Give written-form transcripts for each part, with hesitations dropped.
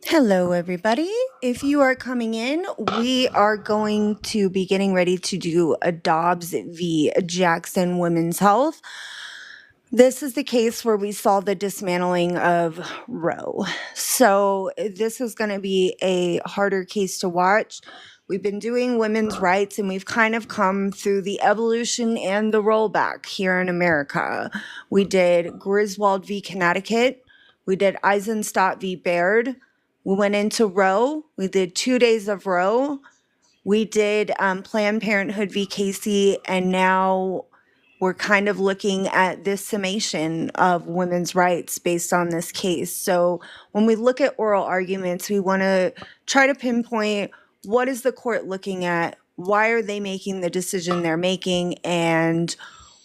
Hello, everybody. If you are coming in, we are going to be getting ready to do a Dobbs v. Jackson Women's Health. This is the case where we saw the dismantling of Roe. So this is going to be a harder case to watch. We've been doing women's rights and we've kind of come through the evolution and the rollback here in America. We did Griswold v. Connecticut. We did Eisenstadt v. Baird. We went into Roe. We did 2 days of Roe. We did Planned Parenthood v. Casey, and now we're kind of looking at this summation of women's rights based on this case. So when we look at oral arguments, we want to try to pinpoint what is the court looking at, why are they making the decision they're making, and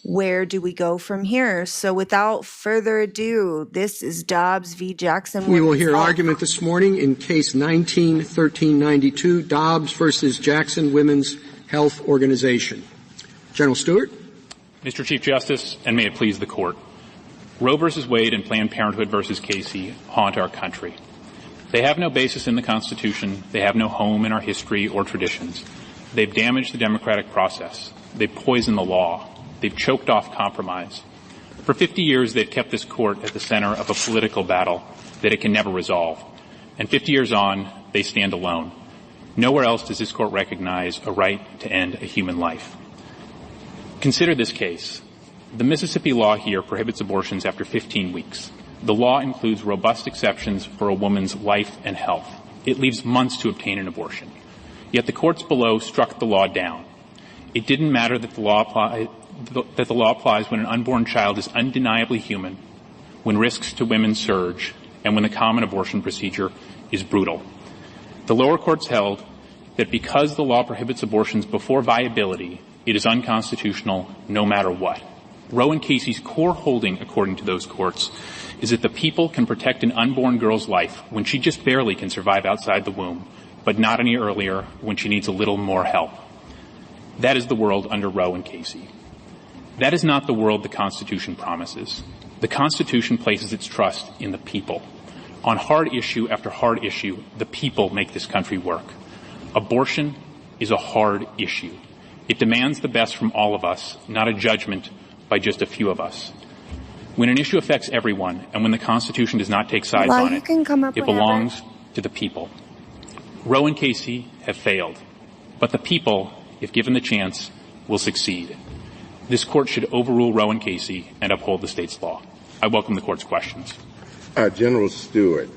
where do we go from here? So without further ado, this is Dobbs v. Jackson. We will hear argument this morning in Case 19-1392, Dobbs versus Jackson Women's Health Organization. General Stewart. Mr. Chief Justice, and may it please the Court, Roe v. Wade and Planned Parenthood v. Casey haunt our country. They have no basis in the Constitution. They have no home in our history or traditions. They've damaged the democratic process. They've poisoned the law. They've choked off compromise. For 50 years, they've kept this court at the center of a political battle that it can never resolve. And 50 years on, they stand alone. Nowhere else does this court recognize a right to end a human life. Consider this case. The Mississippi law here prohibits abortions after 15 weeks. The law includes robust exceptions for a woman's life and health. It leaves months to obtain an abortion. Yet the courts below struck the law down. It didn't matter that the law applies when an unborn child is undeniably human, when risks to women surge, and when the common abortion procedure is brutal. The lower courts held that because the law prohibits abortions before viability, it is unconstitutional no matter what. Roe and Casey's core holding, according to those courts, is that the people can protect an unborn girl's life when she just barely can survive outside the womb, but not any earlier when she needs a little more help. That is the world under Roe and Casey. That is not the world the Constitution promises. The Constitution places its trust in the people. On hard issue after hard issue, the people make this country work. Abortion is a hard issue. It demands the best from all of us, not a judgment by just a few of us. When an issue affects everyone, and when the Constitution does not take sides on it, it belongs to the people. Roe and Casey have failed, but the people, if given the chance, will succeed. This court should overrule Roe and Casey and uphold the state's law. I welcome the court's questions. General Stewart,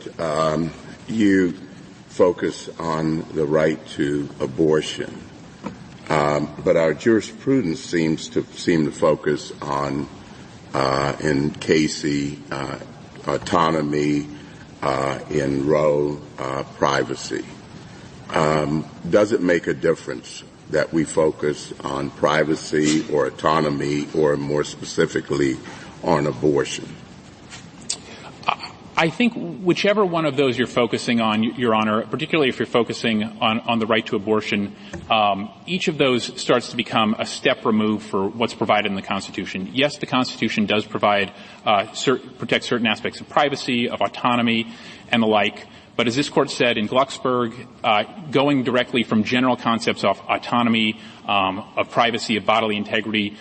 you focus on the right to abortion, but our jurisprudence seems to focus on, in Casey, autonomy, in Roe, privacy. Does it make a difference that we focus on privacy or autonomy, or more specifically on abortion? I think whichever one of those you're focusing on, Your Honor, particularly if you're focusing on the right to abortion, each of those starts to become a step removed for what's provided in the Constitution. Yes, the Constitution does protect certain aspects of privacy, of autonomy, and the like. But as this court said in Glucksberg, going directly from general concepts of autonomy, of privacy, of bodily integrity,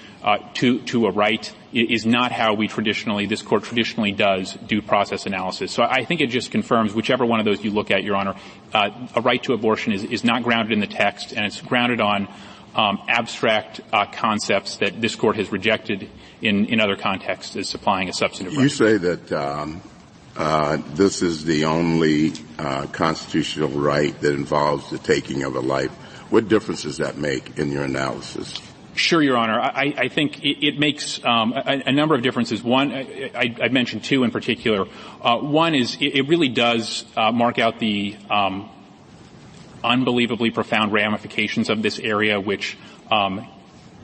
to a right is not how this court traditionally does due process analysis. So I think it just confirms whichever one of those you look at, Your Honor, a right to abortion is not grounded in the text, and it's grounded on abstract concepts that this court has rejected in other contexts as supplying a substantive right. You say that this is the only constitutional right that involves the taking of a life. What difference does that make in your analysis? Sure, Your Honor. I think it makes a number of differences. One, I mentioned two in particular. One is it really does mark out the unbelievably profound ramifications of this area, which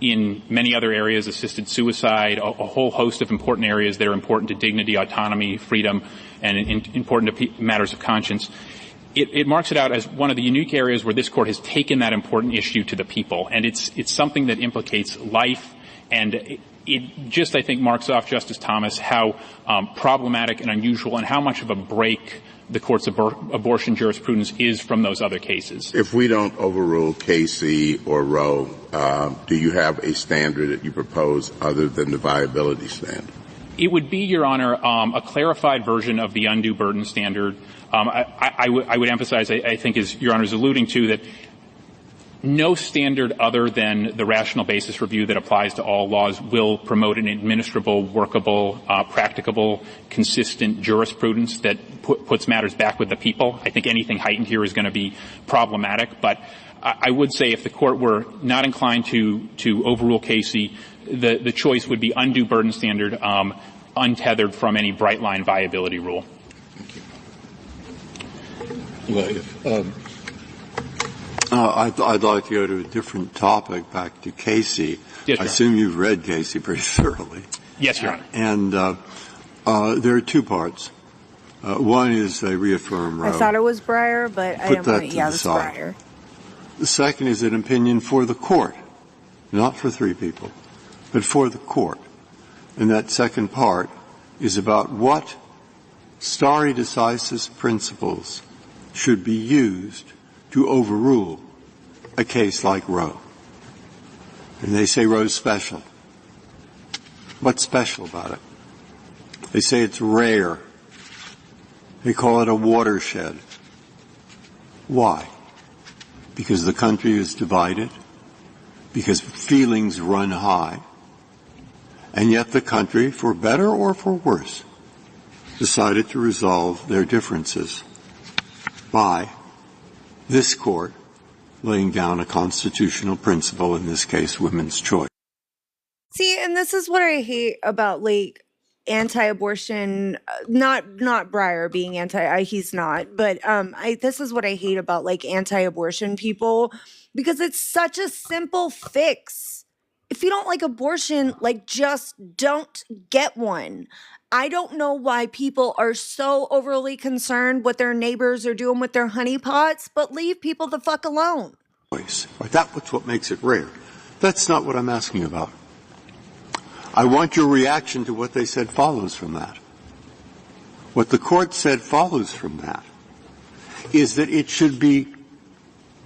in many other areas, assisted suicide, a whole host of important areas that are important to dignity, autonomy, freedom, and important to matters of conscience. It marks it out as one of the unique areas where this court has taken that important issue to the people, and it's something that implicates life, and it just, I think, marks off, Justice Thomas, how problematic and unusual and how much of a break the court's abortion jurisprudence is from those other cases. If we don't overrule Casey or Roe, do you have a standard that you propose other than the viability standard? It would be, Your Honor, a clarified version of the undue burden standard. I would emphasize, I think, as Your Honor is alluding to, that no standard other than the rational basis review that applies to all laws will promote an administrable, workable, practicable, consistent jurisprudence that puts matters back with the people. I think anything heightened here is going to be problematic, but I would say if the court were not inclined to overrule Casey, the choice would be undue burden standard, untethered from any bright line viability rule. I'd like to go to a different topic, back to Casey. Yes, I assume you've read Casey pretty thoroughly. Yes, Your Honor. And there are two parts. One is they reaffirm Roe. I thought it was Breyer, but I didn't want it. Yeah, it's Breyer. The second is an opinion for the court, not for three people, but for the court. And that second part is about what stare decisis principles should be used to overrule a case like Roe. And they say Roe's special. What's special about it? They say it's rare. They call it a watershed. Why? Because the country is divided, because feelings run high, and yet the country, for better or for worse, decided to resolve their differences by this court laying down a constitutional principle, in this case, women's choice. See, and this is what I hate about, like, anti-abortion, not Breyer being he's not, but this is what I hate about, like, anti-abortion people, because it's such a simple fix. If you don't like abortion, like, just don't get one. I don't know why people are so overly concerned what their neighbors are doing with their honeypots, but leave people the fuck alone. That's what makes it rare. That's not what I'm asking about. I want your reaction to what they said follows from that. What the court said follows from that is that it should be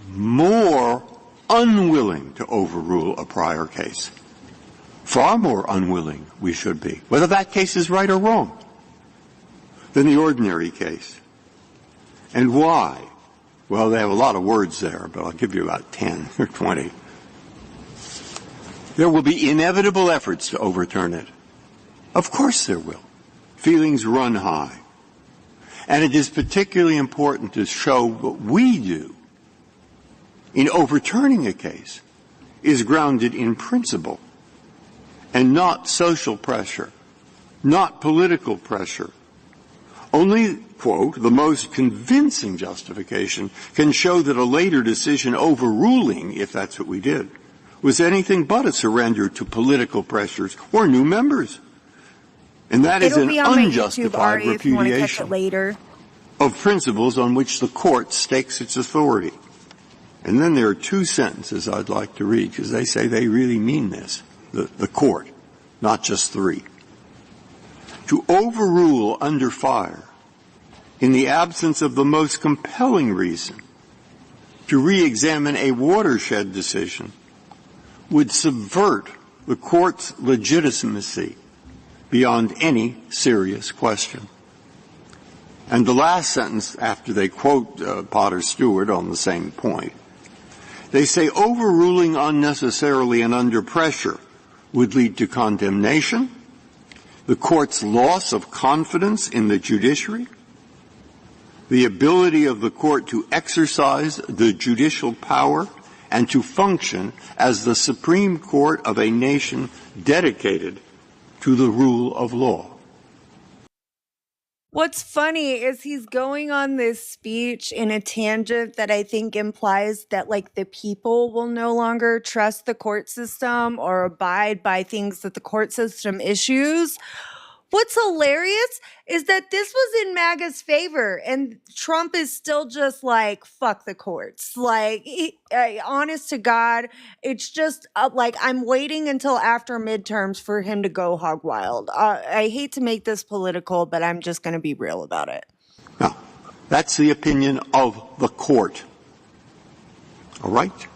more unwilling to overrule a prior case. Far more unwilling we should be, whether that case is right or wrong, than the ordinary case. And why? Well, they have a lot of words there, but I'll give you about 10 or 20. There will be inevitable efforts to overturn it. Of course there will. Feelings run high. And it is particularly important to show what we do in overturning a case is grounded in principle and not social pressure, not political pressure. Only, quote, the most convincing justification can show that a later decision overruling, if that's what we did, was anything but a surrender to political pressures or new members. And that is an unjustified repudiation of principles on which the court stakes its authority. And then there are two sentences I'd like to read, because they say they really mean this, the court, not just three. To overrule under fire in the absence of the most compelling reason to re-examine a watershed decision would subvert the court's legitimacy beyond any serious question. And the last sentence, after they quote Potter Stewart on the same point, they say overruling unnecessarily and under pressure would lead to condemnation, the court's loss of confidence in the judiciary, the ability of the court to exercise the judicial power and to function as the Supreme Court of a nation dedicated to the rule of law. What's funny is he's going on this speech in a tangent that I think implies that, like, the people will no longer trust the court system or abide by things that the court system issues. What's hilarious is that this was in MAGA's favor, and Trump is still just like, fuck the courts. Like, honest to God, it's just like I'm waiting until after midterms for him to go hog wild. I hate to make this political, but I'm just going to be real about it. Now, That's the opinion of the court. All right?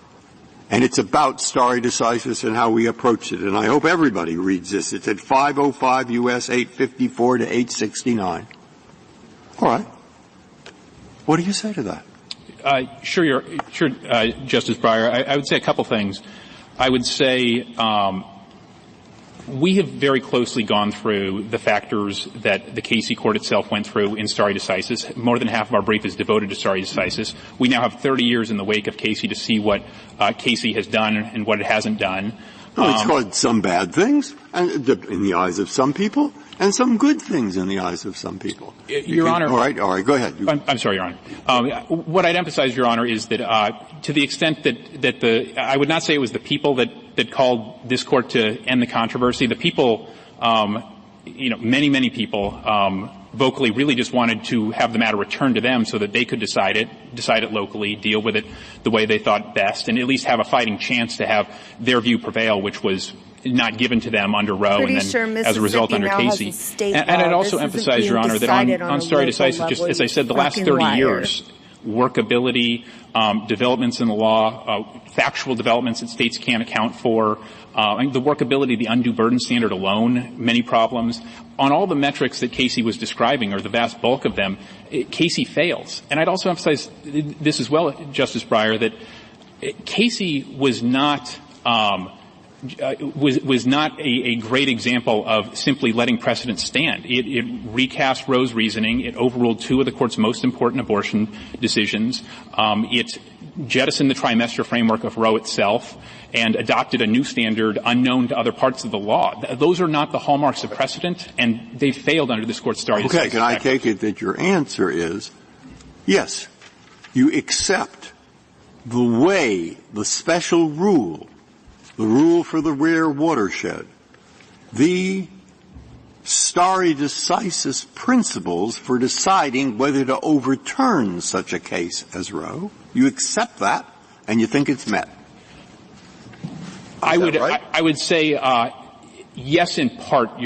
And it's about stare decisis and how we approach it. And I hope everybody reads this. It's at 505 U.S. 854 to 869. All right. What do you say to that? Sure, Justice Breyer. I would say a couple things. I would say we have very closely gone through the factors that the Casey court itself went through in stare decisis. More than half of our brief is devoted to stare decisis. We now have 30 years in the wake of Casey to see what Casey has done and what it hasn't done. It's caused some bad things in the eyes of some people and some good things in the eyes of some people. Your Honor. All right, go ahead. I'm sorry, Your Honor. What I'd emphasize, Your Honor, is that to the extent that I would not say it was the people that called this court to end the controversy. The people, many people, vocally really just wanted to have the matter returned to them so that they could decide it locally, deal with it the way they thought best, and at least have a fighting chance to have their view prevail, which was not given to them under Roe and then as a result under Casey. And I'd also emphasize, Your Honor, that on stare decisis, just as I said, the last 30 years, workability, developments in the law, factual developments that states can't account for, the workability, the undue burden standard alone, many problems. On all the metrics that Casey was describing, or the vast bulk of them, Casey fails. And I'd also emphasize this as well, Justice Breyer, that Casey was not was not a great example of simply letting precedent stand. It recast Roe's reasoning. It overruled two of the court's most important abortion decisions. It jettisoned the trimester framework of Roe itself and adopted a new standard unknown to other parts of the law. Those are not the hallmarks of precedent, and they failed under this court's stare decisis. Okay, can I take it that your answer is, yes, you accept the way, the special rule, the rule for the rare watershed, the stare decisis principles for deciding whether to overturn such a case as Roe. You accept that, and you think it's met. I would say yes, in part,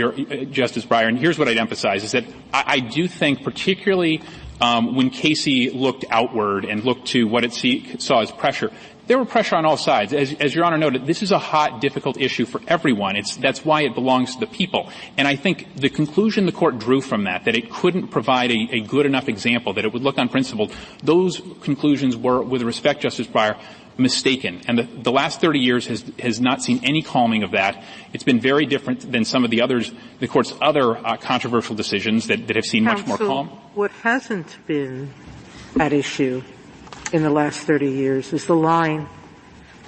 Justice Breyer. And here's what I'd emphasize: is that I do think, particularly when Casey looked outward and looked to what it saw as pressure, there were pressure on all sides. As Your Honor noted, this is a hot, difficult issue for everyone. That's why it belongs to the people. And I think the conclusion the court drew from that it couldn't provide a good enough example, that it would look unprincipled, those conclusions were, with respect, Justice Breyer, mistaken. And the last 30 years has not seen any calming of that. It's been very different than some of the court's other controversial decisions that have seen much more calm. What hasn't been at issue in the last 30 years is the line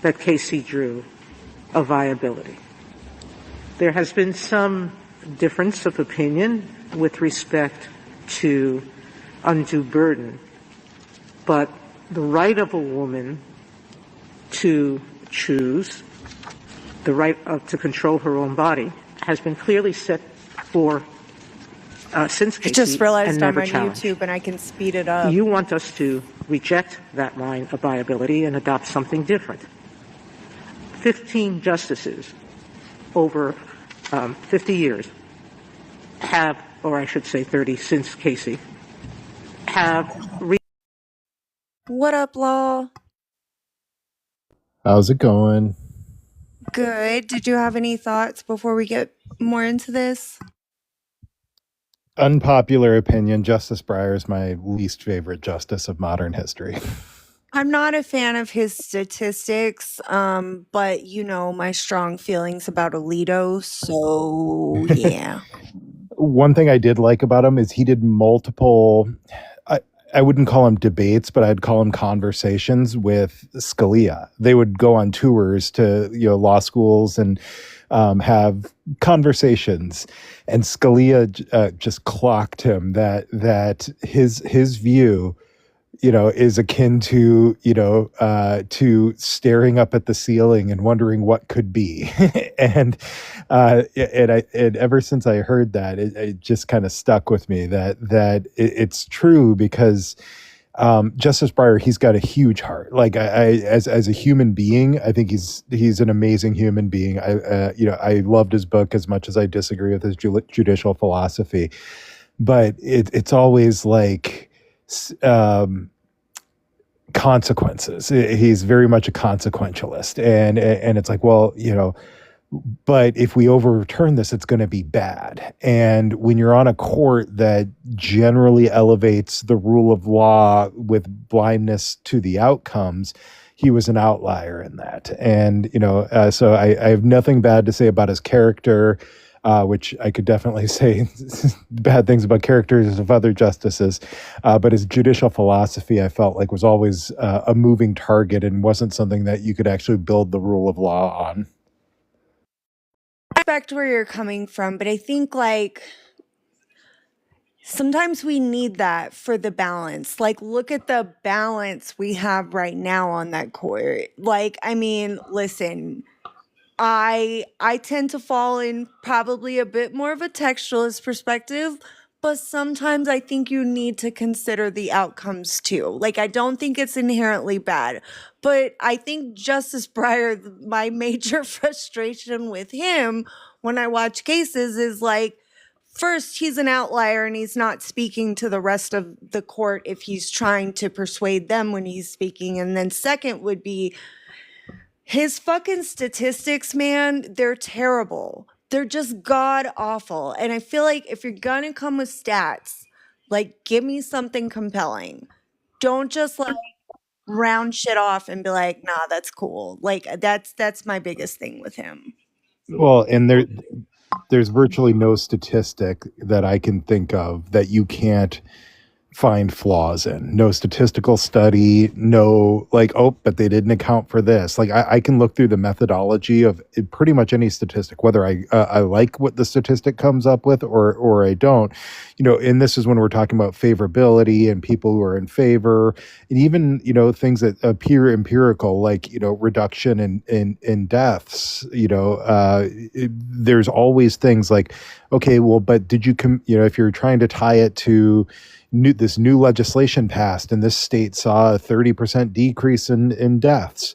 that Casey drew of viability. There has been some difference of opinion with respect to undue burden, but the right of a woman to choose, the right to control her own body, has been clearly set for since Casey, I just realized and never I'm on challenged. YouTube and I can speed it up. You want us to reject that line of viability and adopt something different. 15 justices over 50 years have, or I should say 30 since Casey, have What up, Law? How's it going? Good. Did you have any thoughts before we get more into this? Unpopular opinion, Justice Breyer is my least favorite justice of modern history. I'm not a fan of his statistics, but you know my strong feelings about Alito, so yeah. One thing I did like about him is he did multiple, I wouldn't call them debates, but I'd call them conversations with Scalia. They would go on tours to law schools and have conversations, and Scalia just clocked him that his view, is akin to to staring up at the ceiling and wondering what could be, and ever since I heard that, it just kind of stuck with me that it's true, because Justice Breyer, he's got a huge heart. Like as a human being, I think he's an amazing human being. I loved his book as much as I disagree with his judicial philosophy, but it's always like consequences. He's very much a consequentialist, and it's like, well, but if we overturn this, it's going to be bad. And when you're on a court that generally elevates the rule of law with blindness to the outcomes, he was an outlier in that. And, so I have nothing bad to say about his character, which I could definitely say bad things about characters of other justices. But his judicial philosophy, I felt like, was always a moving target and wasn't something that you could actually build the rule of law on. I respect where you're coming from, but I think sometimes we need that for the balance. Like, look at the balance we have right now on that court. Listen, I tend to fall in probably a bit more of a textualist perspective, but sometimes I think you need to consider the outcomes too. Like, I don't think it's inherently bad, but I think Justice Breyer, my major frustration with him when I watch cases is first, he's an outlier and he's not speaking to the rest of the court if he's trying to persuade them when he's speaking. And then second would be his fucking statistics, man, they're terrible. They're just god awful. And I feel like if you're gonna come with stats, give me something compelling. Don't just round shit off and be like, nah, that's cool. That's my biggest thing with him. Well, and there's virtually no statistic that I can think of that you can't find flaws in. No statistical study, no but they didn't account for this. I can look through the methodology of pretty much any statistic, whether I like what the statistic comes up with or I don't. And this is when we're talking about favorability and people who are in favor, and even things that appear empirical, reduction in deaths. There's always things like, okay, well, but did you if you're trying to tie it to this new legislation passed and this state saw a 30% decrease in deaths,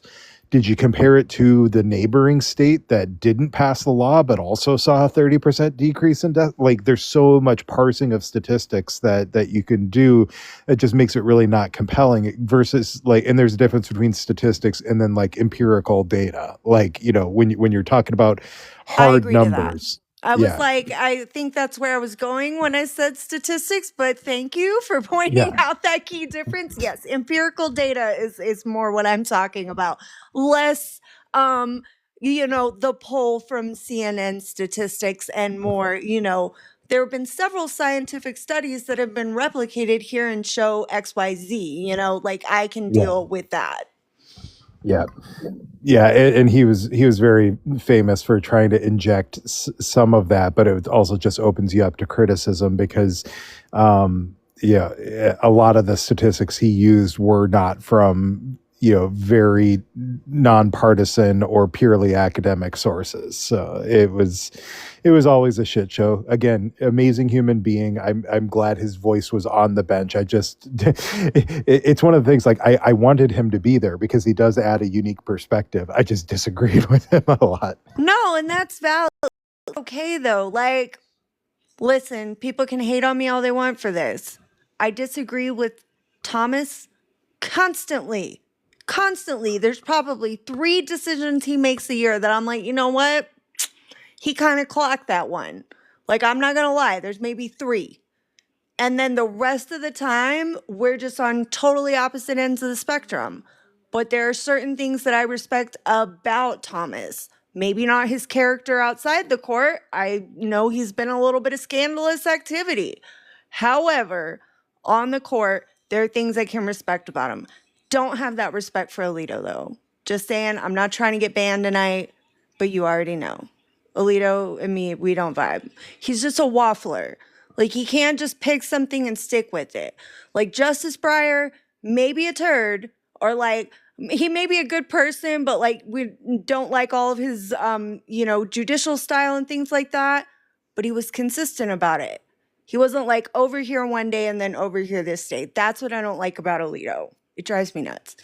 did you compare it to the neighboring state that didn't pass the law but also saw a 30% decrease in death? There's so much parsing of statistics that you can do. It just makes it really not compelling versus and there's a difference between statistics and then empirical data. When you're talking about hard numbers. I was I think that's where I was going when I said statistics, but thank you for pointing out that key difference. Yes, empirical data is more what I'm talking about. Less, the poll from CNN statistics and more, there have been several scientific studies that have been replicated here and show XYZ, I can deal with that. Yeah, and he was very famous for trying to inject some of that, but it also just opens you up to criticism because, a lot of the statistics he used were not from very nonpartisan or purely academic sources. So it was always a shit show. Again, amazing human being. I'm glad his voice was on the bench. I just it's one of the things I wanted him to be there because he does add a unique perspective. I just disagreed with him a lot. No, and that's valid. Okay though, listen, people can hate on me all they want for this. I disagree with Thomas constantly. There's probably 3 decisions he makes a year that I'm like, you know what? He kind of clocked that one. I'm not going to lie. There's maybe 3. And then the rest of the time, we're just on totally opposite ends of the spectrum. But there are certain things that I respect about Thomas. Maybe not his character outside the court. I know he's been a little bit of scandalous activity. However, on the court, there are things I can respect about him. Don't have that respect for Alito, though. Just saying, I'm not trying to get banned tonight, but you already know. Alito and me, we don't vibe. He's just a waffler. He can't just pick something and stick with it. Justice Breyer, maybe a turd, or he may be a good person, but we don't like all of his, judicial style and things like that. But he was consistent about it. He wasn't over here one day and then over here this day. That's what I don't like about Alito. It drives me nuts.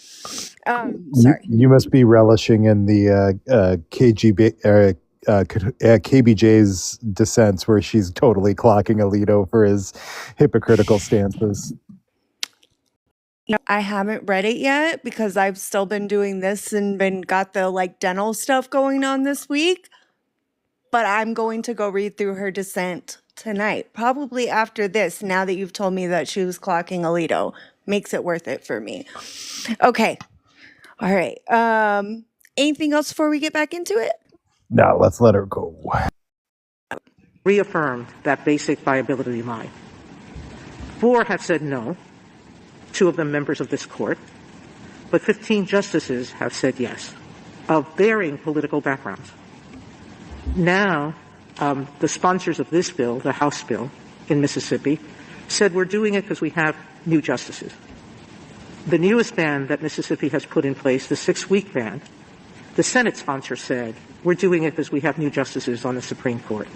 Sorry. You must be relishing in the KBJ's dissents where she's totally clocking Alito for his hypocritical stances. I haven't read it yet because I've still been doing this and got the dental stuff going on this week. But I'm going to go read through her dissent tonight, probably after this, now that you've told me that she was clocking Alito. Makes it worth it for me. Okay. All right. Anything else before we get back into it? No, let's let her go. Reaffirmed that basic viability line. 4 have said no, 2 of them members of this court, but 15 justices have said yes, of varying political backgrounds. Now, the sponsors of this bill, the House bill in Mississippi, said we're doing it because we have new justices. The newest ban that Mississippi has put in place, the 6-week ban, the Senate sponsor said we're doing it because we have new justices on the Supreme Court.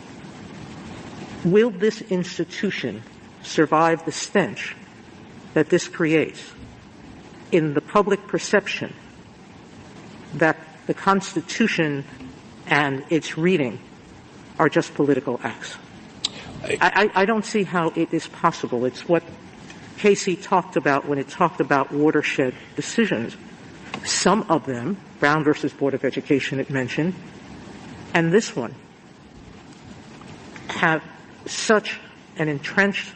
Will this institution survive the stench that this creates in the public perception that the Constitution and its reading are just political acts? I don't see how it is possible. It's what Casey talked about when it talked about watershed decisions. Some of them, Brown versus Board of Education it mentioned, and this one, have such an entrenched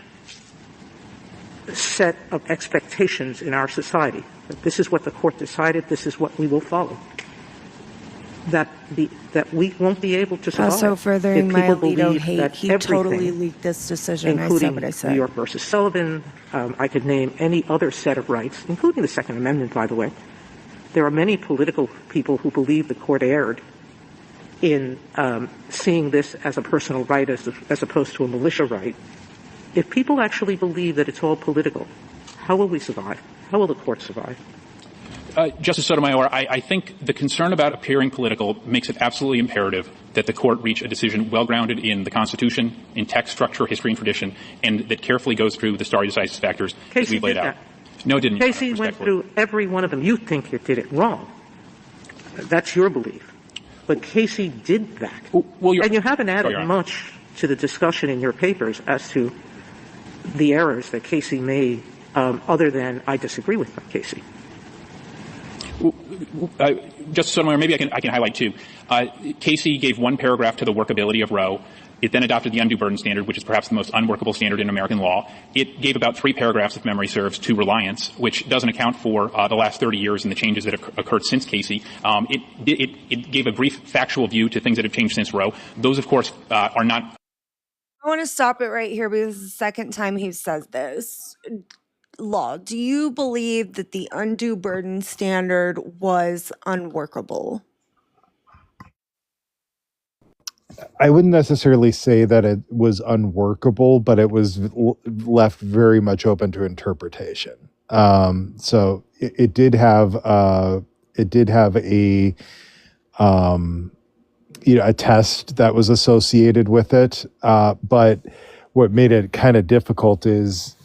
set of expectations in our society. That this is what the court decided, this is what we will follow. That we won't be able to survive. Also furthering my Alito hate, he totally everything, leaked this decision. I including said what I said. New York versus Sullivan, I could name any other set of rights, including the Second Amendment, by the way. There are many political people who believe the court erred in seeing this as a personal right as opposed to a militia right. If people actually believe that it's all political, how will we survive? How will the court survive? Justice Sotomayor, I think the concern about appearing political makes it absolutely imperative that the court reach a decision well-grounded in the Constitution, in text, structure, history, and tradition, and that carefully goes through the stare decisis factors that we've laid out. No, it didn't. Casey went through every one of them. You think you did it wrong. That's your belief. But Casey did that. Well, and you haven't added much to the discussion in your papers as to the errors that Casey made, other than I disagree with them, Casey. Justice Sotomayor, maybe I can highlight two. Casey gave one paragraph to the workability of Roe. It then adopted the undue burden standard, which is perhaps the most unworkable standard in American law. It gave about 3 paragraphs, if memory serves, to reliance, which doesn't account for the last 30 years and the changes that occurred since Casey. It gave a brief factual view to things that have changed since Roe. Those, of course, are not. I want to stop it right here because it's the second time he says this. Law, do you believe that the undue burden standard was unworkable? I wouldn't necessarily say that it was unworkable, but it was left very much open to interpretation. So it did have a a test that was associated with it. But what made it kind of difficult is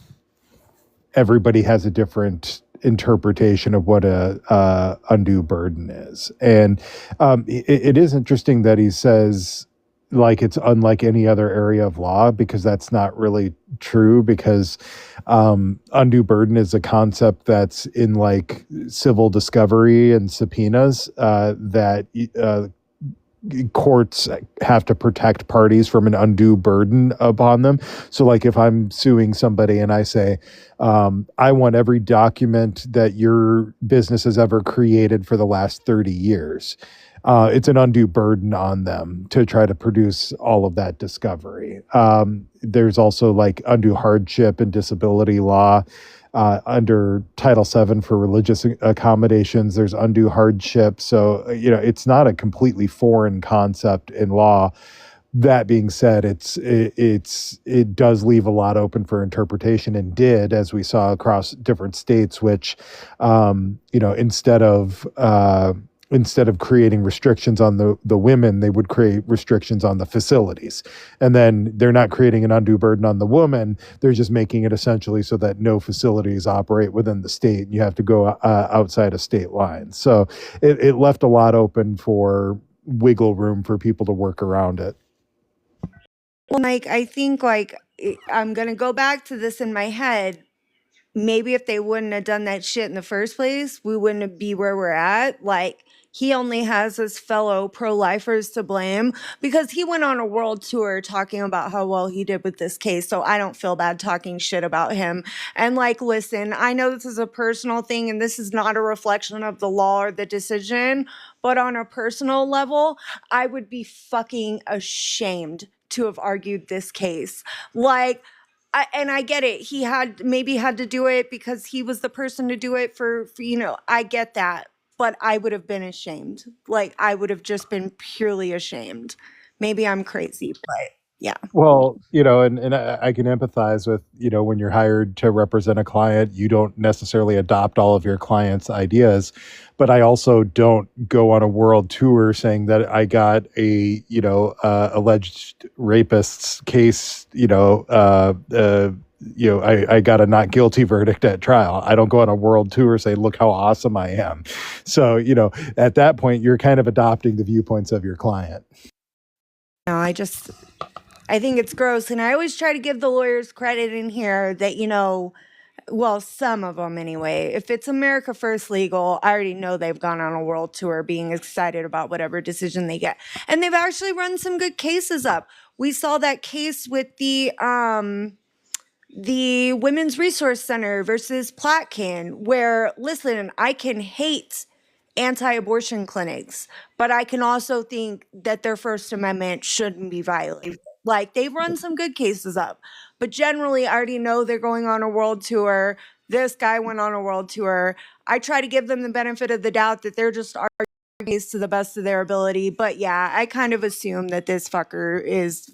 everybody has a different interpretation of what a undue burden is. And it is interesting that he says, like, it's unlike any other area of law, because that's not really true, because undue burden is a concept that's in like civil discovery and subpoenas that courts have to protect parties from an undue burden upon them. So like if I'm suing somebody and I say, I want every document that your business has ever created for the last 30 years, it's an undue burden on them to try to produce all of that discovery. There's also like undue hardship and disability law. Under Title VII for religious accommodations, there's undue hardship. So, it's not a completely foreign concept in law. That being said, it does leave a lot open for interpretation, and did, as we saw across different states, which, instead of creating restrictions on the women, they would create restrictions on the facilities. And then they're not creating an undue burden on the woman. They're just making it essentially so that no facilities operate within the state, and you have to go outside of state lines. So it left a lot open for wiggle room for people to work around it. Well, Mike, I think I'm going to go back to this in my head. maybe if they wouldn't have done that shit in the first place, we wouldn't be where we're at. Like, he only has his fellow pro-lifers to blame because he went on a world tour talking about how well he did with this case. So I don't feel bad talking shit about him. And like, listen, I know this is a personal thing and this is not a reflection of the law or the decision, but on a personal level, I would be fucking ashamed to have argued this case. Like, I get it. He maybe had to do it because he was the person to do it for I get that. But I would have been ashamed. Like, I would have just been purely ashamed. Maybe I'm crazy, but yeah. Well, and I can empathize with, when you're hired to represent a client, you don't necessarily adopt all of your client's ideas. But I also don't go on a world tour saying that I got a, alleged rapist's case, I got a not guilty verdict at trial. I don't go on a world tour say, look how awesome I am. So, at that point, you're kind of adopting the viewpoints of your client. No, I think it's gross. And I always try to give the lawyers credit in here that, well, some of them anyway. If it's America First Legal, I already know they've gone on a world tour being excited about whatever decision they get. And they've actually run some good cases up. We saw that case with the Women's Resource Center versus Platkin, where, listen, I can hate anti-abortion clinics, but I can also think that their First Amendment shouldn't be violated. Like, they've run some good cases up, but generally I already know they're going on a world tour. This guy went on a world tour. I try to give them the benefit of the doubt that they're just arguing to the best of their ability. But yeah, I kind of assume that this fucker is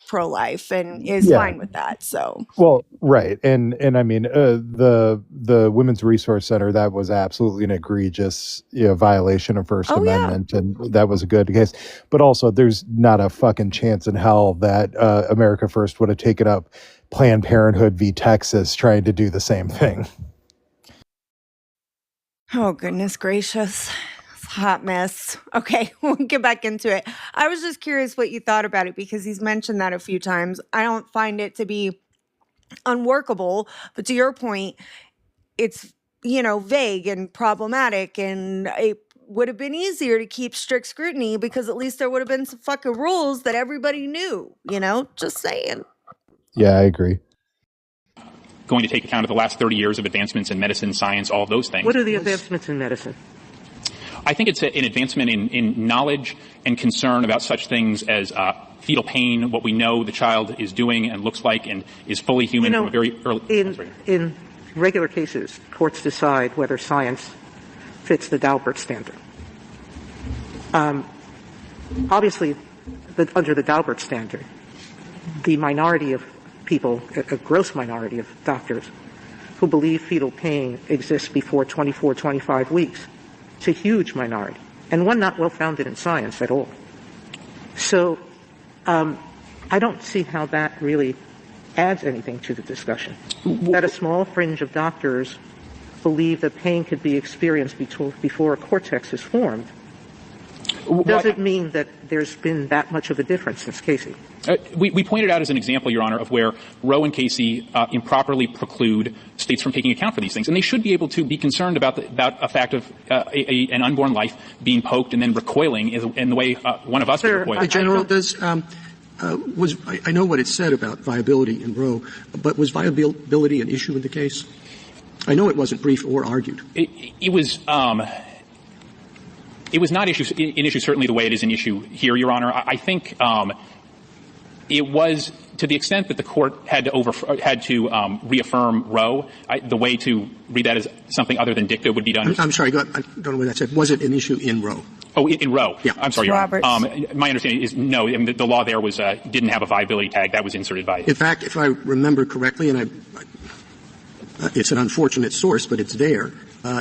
pro-life and is fine with that. So, well, right. And I mean, the Women's Resource Center, that was absolutely an egregious violation of First Amendment. And that was a good case. But also, there's not a fucking chance in hell that America First would have taken up Planned Parenthood v. Texas trying to do the same thing. Oh, goodness gracious. Hot mess. Okay, we'll get back into it. I was just curious what you thought about it because he's mentioned that a few times. I don't find it to be unworkable, but to your point, it's, vague and problematic, and it would have been easier to keep strict scrutiny because at least there would have been some fucking rules that everybody knew, just saying. Yeah, I agree. Going to take account of the last 30 years of advancements in medicine, science, all of those things. What are the advancements in medicine? I think it's an advancement in knowledge and concern about such things as fetal pain, what we know the child is doing and looks like and is fully human from a very early... In regular cases, courts decide whether science fits the Dobbs standard. Obviously, under the Dobbs standard, the minority of people, a gross minority of doctors, who believe fetal pain exists before 24, 25 weeks, it's a huge minority, and one not well founded in science at all. So I don't see how that really adds anything to the discussion. That a small fringe of doctors believe that pain could be experienced before a cortex is formed doesn't mean that there's been that much of a difference since Casey. We pointed out as an example, Your Honor, of where Roe and Casey improperly preclude states from taking account for these things. And they should be able to be concerned about a fact of an unborn life being poked and then recoiling in the way one of us would recoil. General, I know what it said about viability in Roe, but was viability an issue in the case? I know it wasn't briefed or argued. It was not an issue certainly the way it is an issue here, Your Honor. I think it was, to the extent that the court had to reaffirm Roe, the way to read that as something other than dicta would be done. I'm sorry, I don't know what that said. Was it an issue in Roe? Oh, in Roe. Yeah. I'm sorry, Your Honor. My understanding is no. I mean, the law there was didn't have a viability tag. That was inserted by. In fact, if I remember correctly, and it's an unfortunate source, but it's there.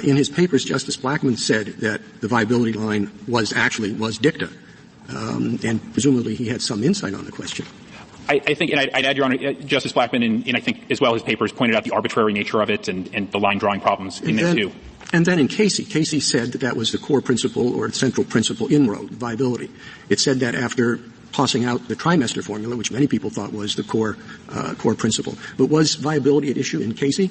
In his papers, Justice Blackmun said that the viability line was dicta, and presumably he had some insight on the question. I think, and I'd add, Your Honor, Justice Blackmun, and I think as well his papers pointed out the arbitrary nature of it and the line drawing problems in there too. And then in Casey said that was the core principle or central principle in Roe, viability. It said that after tossing out the trimester formula, which many people thought was the core principle. But was viability at issue in Casey?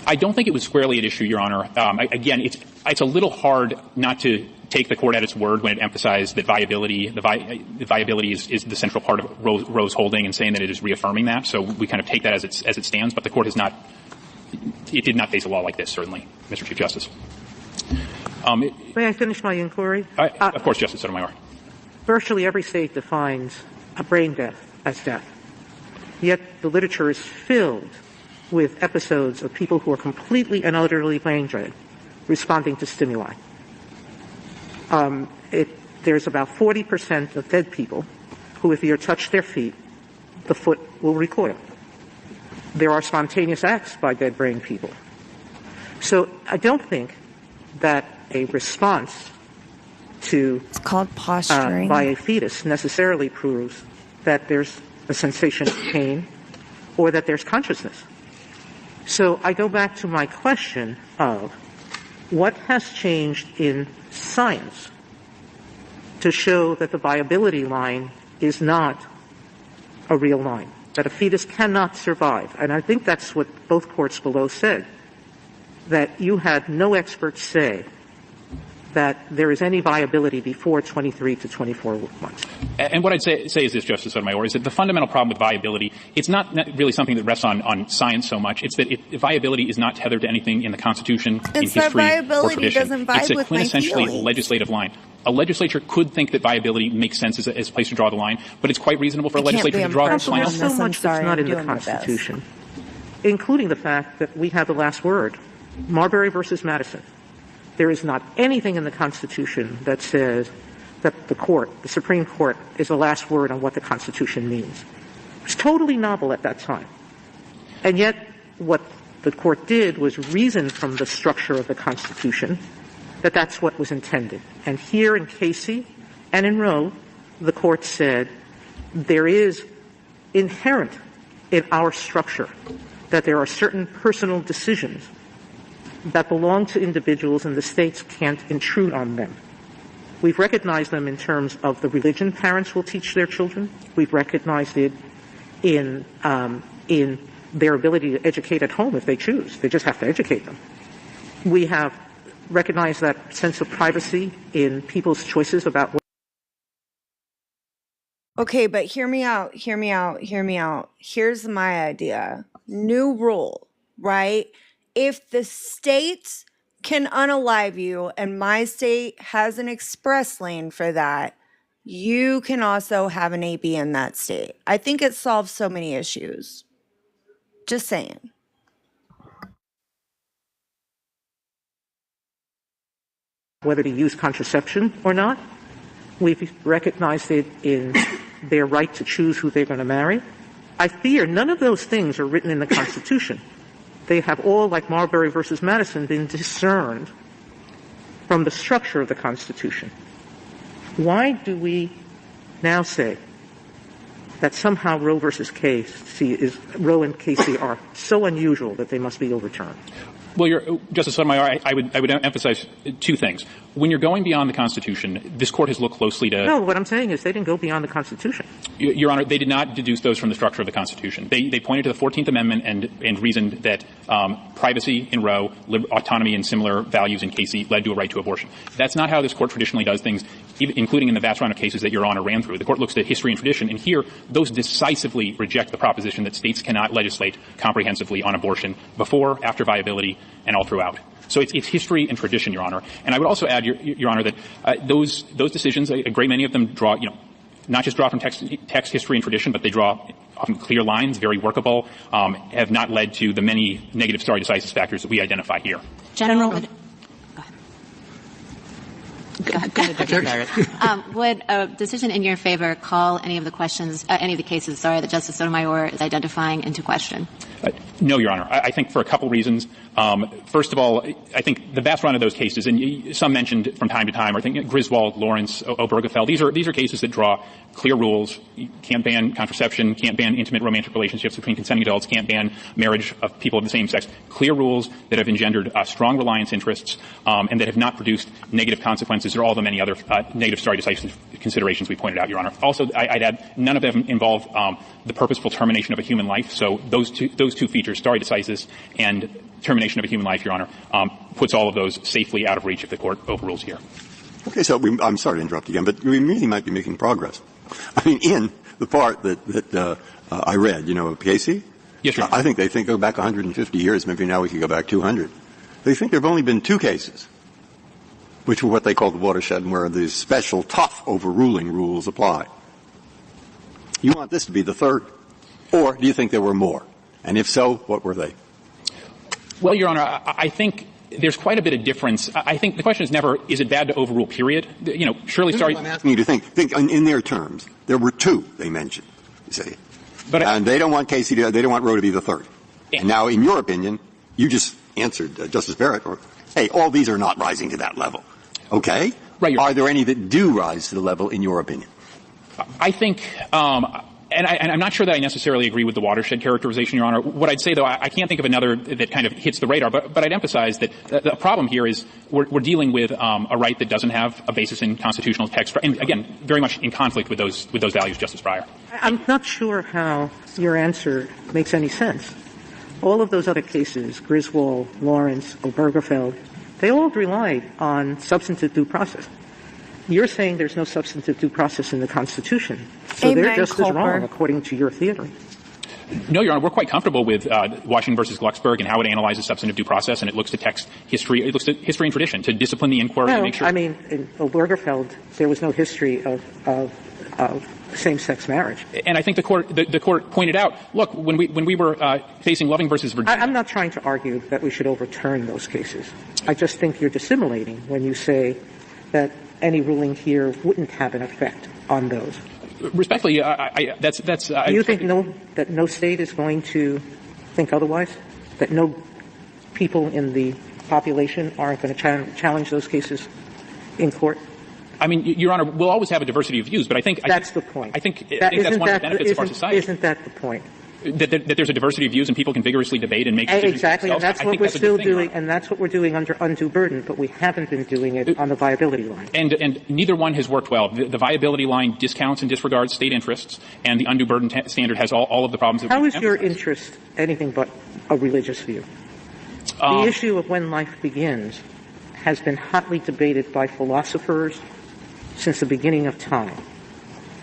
I don't think it was squarely at issue, Your Honor. Again, it's a little hard not to take the court at its word when it emphasized that viability is the central part of Roe's holding and saying that it is reaffirming that. So we kind of take that as it stands, but the court has not – it did not face a law like this, certainly, Mr. Chief Justice. May I finish my inquiry? Of course, Justice Sotomayor. Virtually every state defines a brain death as death. Yet the literature is filled with episodes of people who are completely and utterly brain dead responding to stimuli. There's about 40% of dead people who, if you touch their feet, the foot will recoil. There are spontaneous acts by dead brain people. So I don't think that a response to It's called posturing. by a fetus necessarily proves that there's a sensation of pain or that there's consciousness. So I go back to my question of what has changed in science to show that the viability line is not a real line, that a fetus cannot survive. And I think that's what both courts below said, that you had no experts say that there is any viability before 23 to 24 months. And what I'd say is this, Justice Sotomayor, is that the fundamental problem with viability, it's not really something that rests on science so much. It's that viability is not tethered to anything in the Constitution, in history, or tradition. Doesn't vibe it's a with my quintessentially feelings. legislative line. A legislature could think that viability makes sense as a place to draw the line, but it's quite reasonable for a legislature to draw the line. There's so much that's not in the Constitution, including the fact that we have the last word. Marbury versus Madison. There is not anything in the Constitution that says that the Supreme Court, is the last word on what the Constitution means. It's totally novel at that time. And yet, what the court did was reason from the structure of the Constitution that that's what was intended. And here in Casey and in Roe, the court said there is inherent in our structure that there are certain personal decisions that belong to individuals and the states can't intrude on them. We've recognized them in terms of the religion parents will teach their children. We've recognized it in their ability to educate at home if they choose. They just have to educate them. We have recognized that sense of privacy in people's choices about what. Okay, but hear me out. Here's my idea. New rule, right? If the states can unalive you and my state has an express lane for that, you can also have an AB in that state. I think it solves so many issues. Just saying. Whether to use contraception or not. We've recognized it in their right to choose who they're going to marry. I fear none of those things are written in the Constitution. They have all, like Marbury versus Madison, been discerned from the structure of the Constitution. Why do we now say that somehow Roe and Casey are so unusual that they must be overturned? Well, Justice Sotomayor, I would emphasize two things. When you're going beyond the Constitution, this Court has looked closely to... No, what I'm saying is they didn't go beyond the Constitution. Your Honor, they did not deduce those from the structure of the Constitution. They pointed to the 14th Amendment and reasoned that privacy in Roe, autonomy and similar values in Casey led to a right to abortion. That's not how this Court traditionally does things, including in the vast round of cases that Your Honor ran through. The Court looks to history and tradition, and here those decisively reject the proposition that states cannot legislate comprehensively on abortion before, after viability, and all throughout. So it's history and tradition, Your Honor. And I would also add, Your Honor, that those decisions, a great many of them draw, not just draw from text, history, and tradition, but they draw often clear lines, very workable, have not led to the many negative stare decisis factors that we identify here. General, Go ahead. Would a decision in your favor call any of the cases that Justice Sotomayor is identifying into question? No, Your Honor. I think for a couple reasons. First of all, I think the vast run of those cases, and some mentioned from time to time, I think Griswold, Lawrence, Obergefell, these are cases that draw clear rules. You can't ban contraception, can't ban intimate romantic relationships between consenting adults, can't ban marriage of people of the same sex. Clear rules that have engendered strong reliance interests and that have not produced negative consequences or all the many other negative stare decisis considerations we pointed out, Your Honor. Also, I'd add none of them involve the purposeful termination of a human life. So those two features, stare decisis and termination of a human life, Your Honor, puts all of those safely out of reach if the court overrules here. Okay, so I'm sorry to interrupt again, but we really might be making progress. I mean, in the part that I read, Casey? Yes, Your Honor. I think they think go back 150 years. Maybe now we could go back 200. They think there have only been 2 cases, which were what they call the watershed, and where the special tough overruling rules apply. You want this to be the 3rd? Or do you think there were more? And if so, what were they? Well, Your Honor, I think there's quite a bit of difference. I think the question is never, is it bad to overrule, period? Surely sorry. I'm asking you to think in their terms. There were 2 they mentioned, you say. And they don't want Casey they don't want Roe to be the 3rd. And now, in your opinion, you just answered Justice Barrett, hey, all these are not rising to that level. Okay? Right. Are there any that do rise to the level, in your opinion? I think, and I'm not sure that I necessarily agree with the watershed characterization, Your Honor. What I'd say, though, I can't think of another that kind of hits the radar, but I'd emphasize that the problem here is we're dealing with a right that doesn't have a basis in constitutional text, and again, very much in conflict with those values, Justice Breyer. I'm not sure how your answer makes any sense. All of those other cases, Griswold, Lawrence, Obergefell, they all relied on substantive due process. You're saying there's no substantive due process in the Constitution. So they're just as wrong, according to your theory. No, Your Honor, we're quite comfortable with Washington versus Glucksberg and how it analyzes substantive due process, and it looks to text history. It looks to history and tradition to discipline the inquiry and make sure. I mean, in Obergefell, there was no history of same-sex marriage. And I think the court pointed out, look, when we were facing Loving versus Virginia. I'm not trying to argue that we should overturn those cases. I just think you're dissimulating when you say that any ruling here wouldn't have an effect on those. Respectfully, that's. Do you think that no state is going to think otherwise? That no people in the population aren't going to challenge those cases in court? I mean, Your Honor, we'll always have a diversity of views, but I think that's the point. I think that's one of the benefits of our society. Isn't that the point? That there's a diversity of views and people can vigorously debate and make decisions exactly, themselves. And that's what we're still doing, and that's what we're doing under undue burden, but we haven't been doing it on the viability line. And neither one has worked well. The viability line discounts and disregards state interests, and the undue burden standard has all of the problems that How is your interest anything but a religious view? The issue of when life begins has been hotly debated by philosophers since the beginning of time.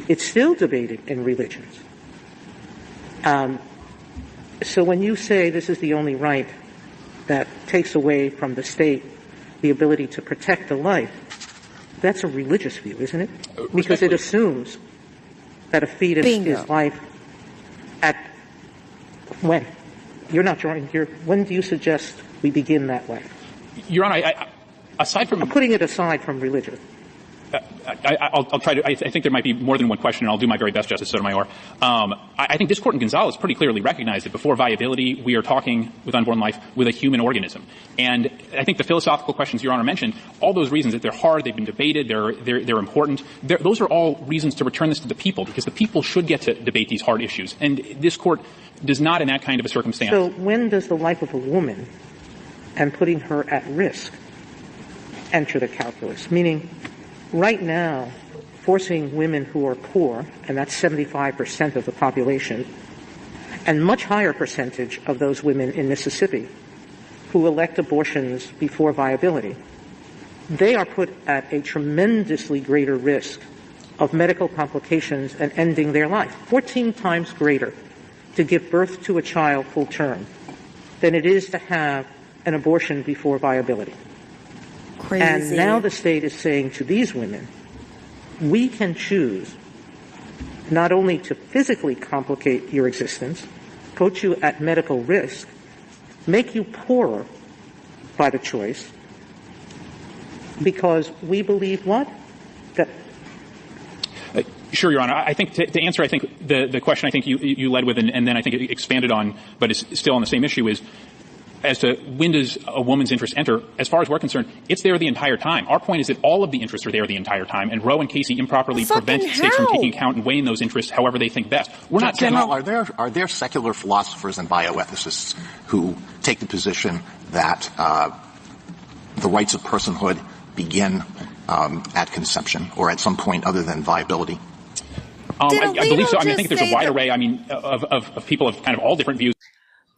It's still debated in religions. So when you say this is the only right that takes away from the state the ability to protect the life, that's a religious view, isn't it? Because it assumes that a fetus is life at when? You're not drawing here. When do you suggest we begin that way? Your Honor, aside from... I'm putting it aside from religion. I'll try to. I think there might be more than one question, and I'll do my very best, Justice Sotomayor. I think this court in Gonzalez pretty clearly recognized that before viability, we are talking with unborn life with a human organism. And I think the philosophical questions Your Honor mentioned, all those reasons that they're hard, they've been debated, they're important. Those are all reasons to return this to the people, because the people should get to debate these hard issues. And this court does not, in that kind of a circumstance. So when does the life of a woman and putting her at risk enter the calculus? Meaning, right now, forcing women who are poor, and that's 75% of the population, and much higher percentage of those women in Mississippi who elect abortions before viability, they are put at a tremendously greater risk of medical complications and ending their life, 14 times greater to give birth to a child full term than it is to have an abortion before viability. Crazy. And now the state is saying to these women, we can choose not only to physically complicate your existence, put you at medical risk, make you poorer by the choice, because we believe what? That Sure, Your Honor. I think to answer, I think the question I think you led with, and then I think it expanded on, but is still on the same issue, is as to when does a woman's interest enter. As far as we're concerned, it's there the entire time. Our point is that all of the interests are there the entire time, and Roe and Casey improperly prevent states from taking account and weighing those interests however they think best. We're not General, are there secular philosophers and bioethicists who take the position that the rights of personhood begin at conception or at some point other than viability? I believe so. I mean, I think there's a wide array, of people of kind of all different views.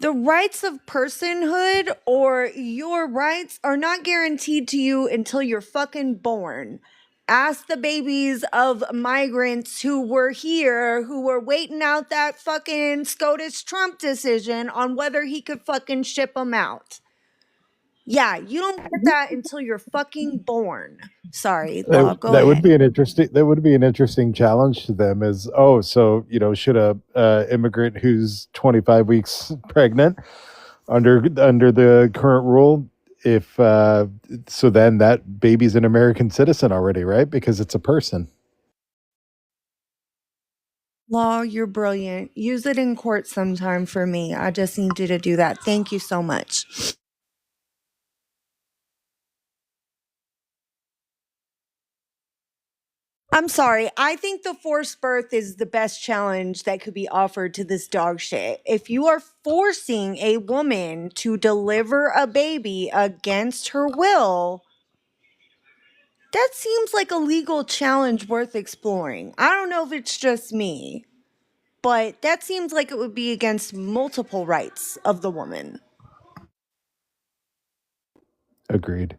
The rights of personhood or your rights are not guaranteed to you until you're fucking born. Ask the babies of migrants who were here, who were waiting out that fucking SCOTUS Trump decision on whether he could fucking ship them out. Yeah, you don't get that until you're fucking born. Sorry, Law, go That would ahead. be an interesting challenge to them. Is so should a immigrant who's 25 weeks pregnant under the current rule, if so then that baby's an American citizen already, right? Because it's a person. Law, you're brilliant. Use it in court sometime for me. I just need you to do that. Thank you so much. I'm sorry. I think the forced birth is the best challenge that could be offered to this dog shit. If you are forcing a woman to deliver a baby against her will, that seems like a legal challenge worth exploring. I don't know if it's just me, but that seems like it would be against multiple rights of the woman. Agreed.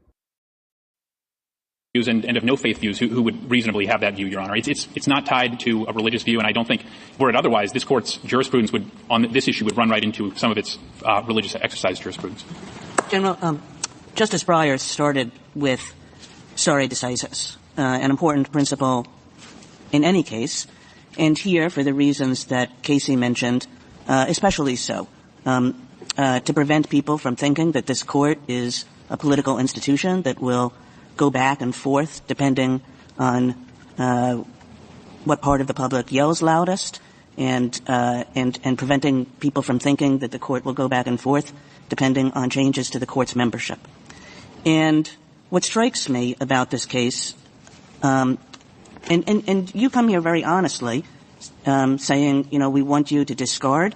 And of no faith views who would reasonably have that view, Your Honor. It's not tied to a religious view, and I don't think, were it otherwise, this Court's jurisprudence on this issue would run right into some of its religious exercise jurisprudence. General, Justice Breyer started with stare decisis, an important principle in any case, and here, for the reasons that Casey mentioned, especially so, to prevent people from thinking that this Court is a political institution that will go back and forth depending on what part of the public yells loudest, and preventing people from thinking that the Court will go back and forth depending on changes to the Court's membership. And what strikes me about this case, and you come here very honestly, saying, we want you to discard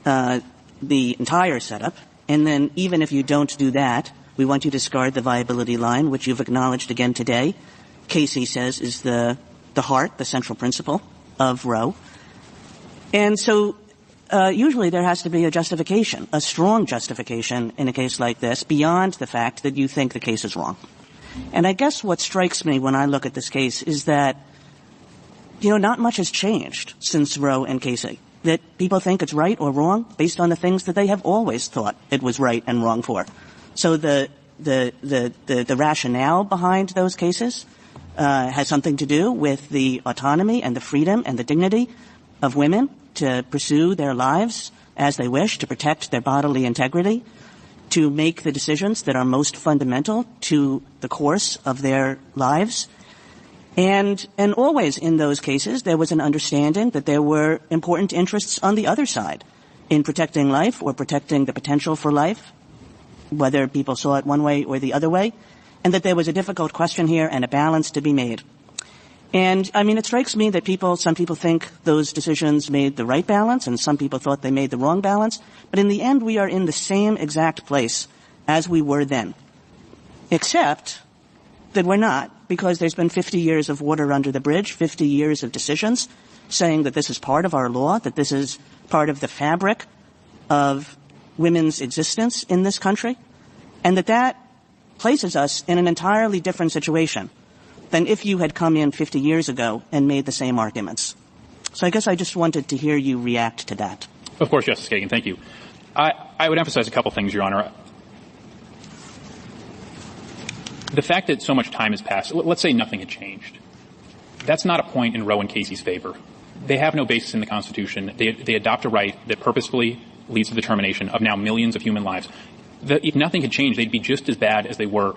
the entire setup, and then even if you don't do that, we want you to discard the viability line, which you've acknowledged again today. Casey says is the heart, the central principle of Roe. And so usually there has to be a justification, a strong justification in a case like this, beyond the fact that you think the case is wrong. And I guess what strikes me when I look at this case is that, not much has changed since Roe and Casey. That people think it's right or wrong based on the things that they have always thought it was right and wrong for. So the rationale behind those cases has something to do with the autonomy and the freedom and the dignity of women to pursue their lives as they wish, to protect their bodily integrity, to make the decisions that are most fundamental to the course of their lives. And always in those cases, there was an understanding that there were important interests on the other side in protecting life or protecting the potential for life, whether people saw it one way or the other way, and that there was a difficult question here and a balance to be made. And, it strikes me that some people think those decisions made the right balance, and some people thought they made the wrong balance. But in the end, we are in the same exact place as we were then. Except that we're not, because there's been 50 years of water under the bridge, 50 years of decisions saying that this is part of our law, that this is part of the fabric of women's existence in this country, and that places us in an entirely different situation than if you had come in 50 years ago and made the same arguments. So I guess I just wanted to hear you react to that. Of course, Justice Kagan. Thank you. I would emphasize a couple things, Your Honor. The fact that so much time has passed, let's say nothing had changed. That's not a point in Roe and Casey's favor. They have no basis in the Constitution. They adopt a right that purposefully leads to the termination of now millions of human lives. If nothing had changed, they'd be just as bad as they were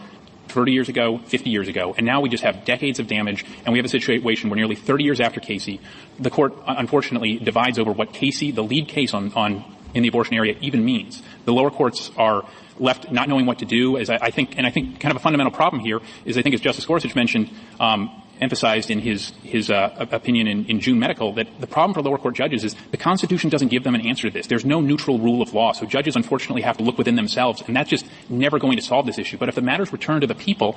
30 years ago, 50 years ago. And now we just have decades of damage, and we have a situation where nearly 30 years after Casey, the Court unfortunately divides over what Casey, the lead case in the abortion area, even means. The lower courts are left not knowing what to do. I think kind of a fundamental problem here is, I think, as Justice Gorsuch mentioned, emphasized in his opinion in June Medical that the problem for lower court judges is the Constitution doesn't give them an answer to this. There's no neutral rule of law, so judges unfortunately have to look within themselves, and that's just never going to solve this issue. But if the matters return to the people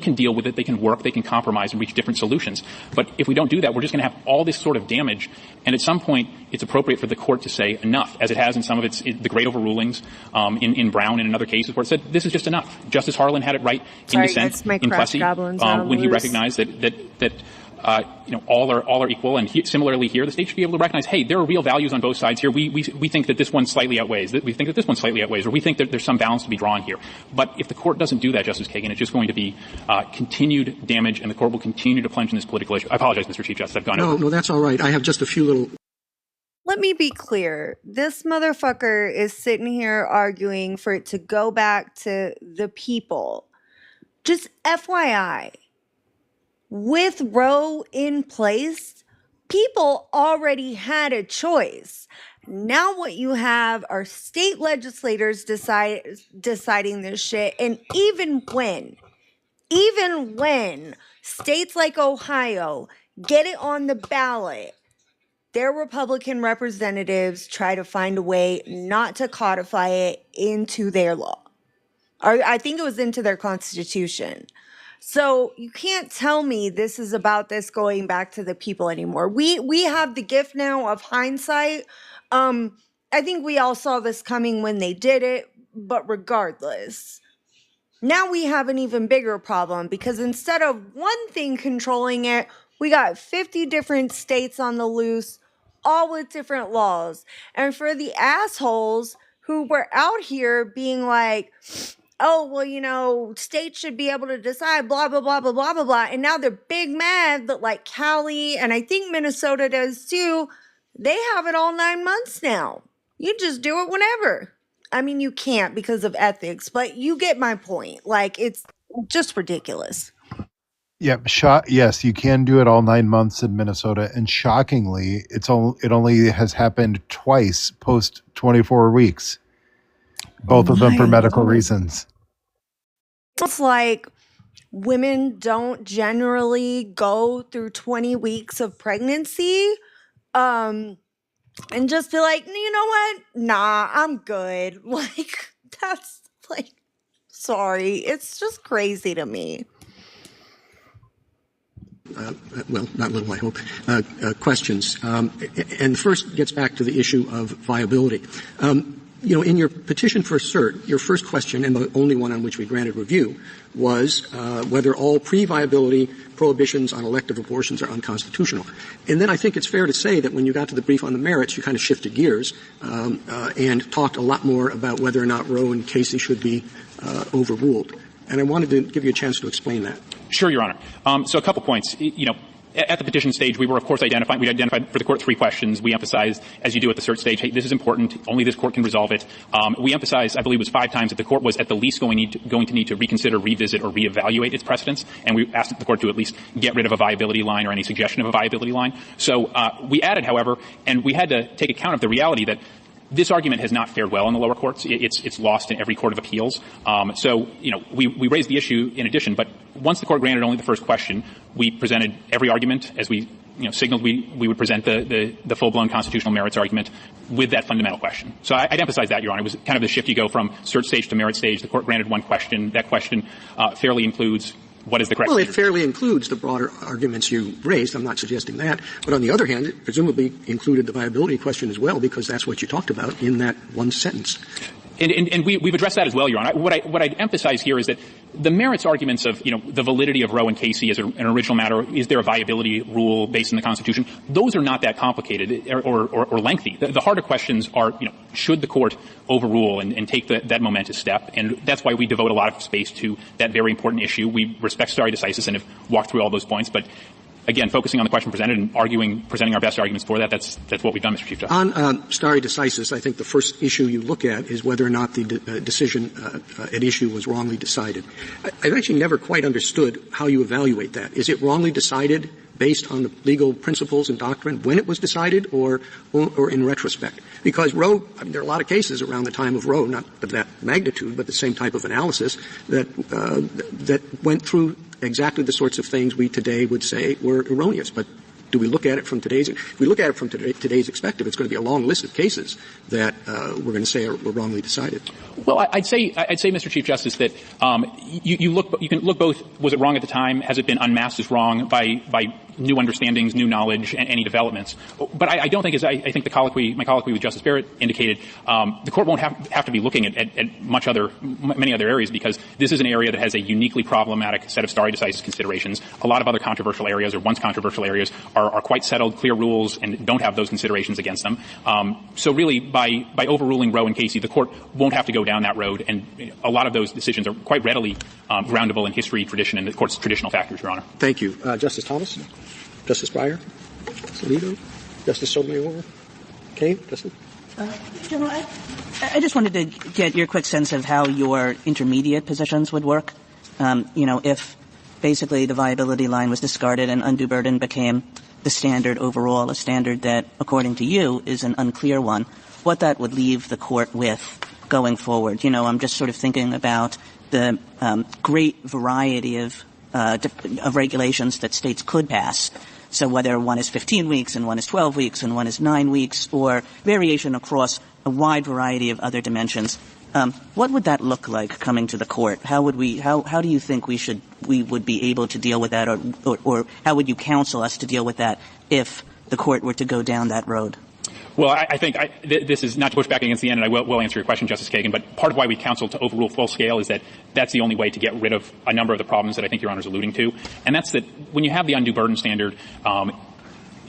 can deal with it, they can work, they can compromise and reach different solutions. But if we don't do that, we're just going to have all this sort of damage, and at some point it's appropriate for the court to say enough, as it has in some of the great overrulings in Brown and in other cases where it said this is just enough. Justice Harlan had it right in dissent in Plessy when he recognized that all are equal, and similarly here, the state should be able to recognize, hey, there are real values on both sides here. We think that this one slightly outweighs, or we think that there's some balance to be drawn here. But if the court doesn't do that, Justice Kagan, it's just going to be continued damage, and the court will continue to plunge in this political issue. I apologize, Mr. Chief Justice. I've gone over. No, that's all right. I have just a few little. Let me be clear. This motherfucker is sitting here arguing for it to go back to the people. Just FYI, with Roe in place, people already had a choice. Now what you have are state legislators deciding this shit, and even when states like Ohio get it on the ballot, their Republican representatives try to find a way not to codify it into their law. Or I think it was into their constitution. So you can't tell me this is about this going back to the people anymore. We have the gift now of hindsight. I think we all saw this coming when they did it, but regardless, now we have an even bigger problem because instead of one thing controlling it, we got 50 different states on the loose, all with different laws. And for the assholes who were out here being like, oh, well, states should be able to decide, blah, blah, blah, blah, blah, blah, blah. And now they're big mad that like Cali, and I think Minnesota does too, they have it all 9 months now. You just do it whenever. I mean, you can't because of ethics, but you get my point. Like, it's just ridiculous. Yeah, yes, you can do it all 9 months in Minnesota, and shockingly, it only has happened twice post 24 weeks. Both of them for medical reasons. It's like women don't generally go through 20 weeks of pregnancy and just be like, you know what? Nah, I'm good. Like, that's like, sorry. It's just crazy to me. Well, not little, I hope, questions. And first gets back to the issue of viability. In your petition for cert, your first question, and the only one on which we granted review, was whether all pre-viability prohibitions on elective abortions are unconstitutional. And then I think it's fair to say that when you got to the brief on the merits, you kind of shifted gears and talked a lot more about whether or not Roe and Casey should be overruled. And I wanted to give you a chance to explain that. Sure, Your Honor. So a couple points. At the petition stage, we were, of course, identified for the court 3 questions. We emphasized, as you do at the cert stage, hey, this is important. Only this court can resolve it. We emphasized, I believe it was 5 times, that the court was at the least going to need to reconsider, revisit, or reevaluate its precedents. And we asked the court to at least get rid of a viability line or any suggestion of a viability line. So we added, however, and we had to take account of the reality that this argument has not fared well in the lower courts. It's lost in every court of appeals. So we raised the issue in addition, but once the court granted only the first question, we presented every argument as we signaled we would present the full-blown constitutional merits argument with that fundamental question. So I'd emphasize that, Your Honor. It was kind of the shift you go from cert stage to merit stage. The court granted one question. That question fairly includes what is the correct Well, it standard. fairly includes the broader arguments you raised. I'm not suggesting that. But on the other hand, it presumably included the viability question as well, because that's what you talked about in that one sentence. And we've addressed that as well, Your Honor. What I'd emphasize here is that the merits arguments of, the validity of Roe and Casey as an original matter, is there a viability rule based in the Constitution? Those are not that complicated or lengthy. The harder questions are, should the court overrule and take that momentous step? And that's why we devote a lot of space to that very important issue. We respect stare decisis and have walked through all those points, but again, focusing on the question presented and presenting our best arguments for that, that's what we've done, Mr. Chief Justice. On stare decisis, I think the first issue you look at is whether or not the decision at issue was wrongly decided. I've actually never quite understood how you evaluate that. Is it wrongly decided based on the legal principles and doctrine when it was decided, or in retrospect? Because Roe, there are a lot of cases around the time of Roe, not of that magnitude, but the same type of analysis that went through exactly the sorts of things we today would say were erroneous. But do we look at it from today's? If we look at it from today's perspective, it's going to be a long list of cases that we're going to say were wrongly decided. Well, I'd say, Mr. Chief Justice, that you can look both. Was it wrong at the time? Has it been unmasked as wrong by new understandings, new knowledge, and any developments? But I don't think, as I think my colloquy with Justice Barrett indicated, the court won't have to be looking at many other areas, because this is an area that has a uniquely problematic set of stare decisis considerations. A lot of other controversial areas, or once controversial areas, are quite settled, clear rules, and don't have those considerations against them. So really, by overruling Roe and Casey, the court won't have to go down that road, and a lot of those decisions are quite readily groundable in history, tradition, and the court's traditional factors, Your Honor. Thank you. Justice Thomas? Justice Breyer? Justice Alito? Justice Sotomayor? Kane? Justice? General, I just wanted to get your quick sense of how your intermediate positions would work. If basically the viability line was discarded and undue burden became the standard overall, a standard that, according to you, is an unclear one, what that would leave the court with going forward. I'm just sort of thinking about the great variety of regulations that states could pass. So whether one is 15 weeks and one is 12 weeks and one is 9 weeks, or variation across a wide variety of other dimensions, what would that look like coming to the court? How do you think we would be able to deal with that, or how would you counsel us to deal with that if the court were to go down that road? Well, I think this is not to push back against the end, and I will answer your question, Justice Kagan, but part of why we counsel to overrule full scale is that that's the only way to get rid of a number of the problems that I think Your Honor is alluding to. And that's that when you have the undue burden standard,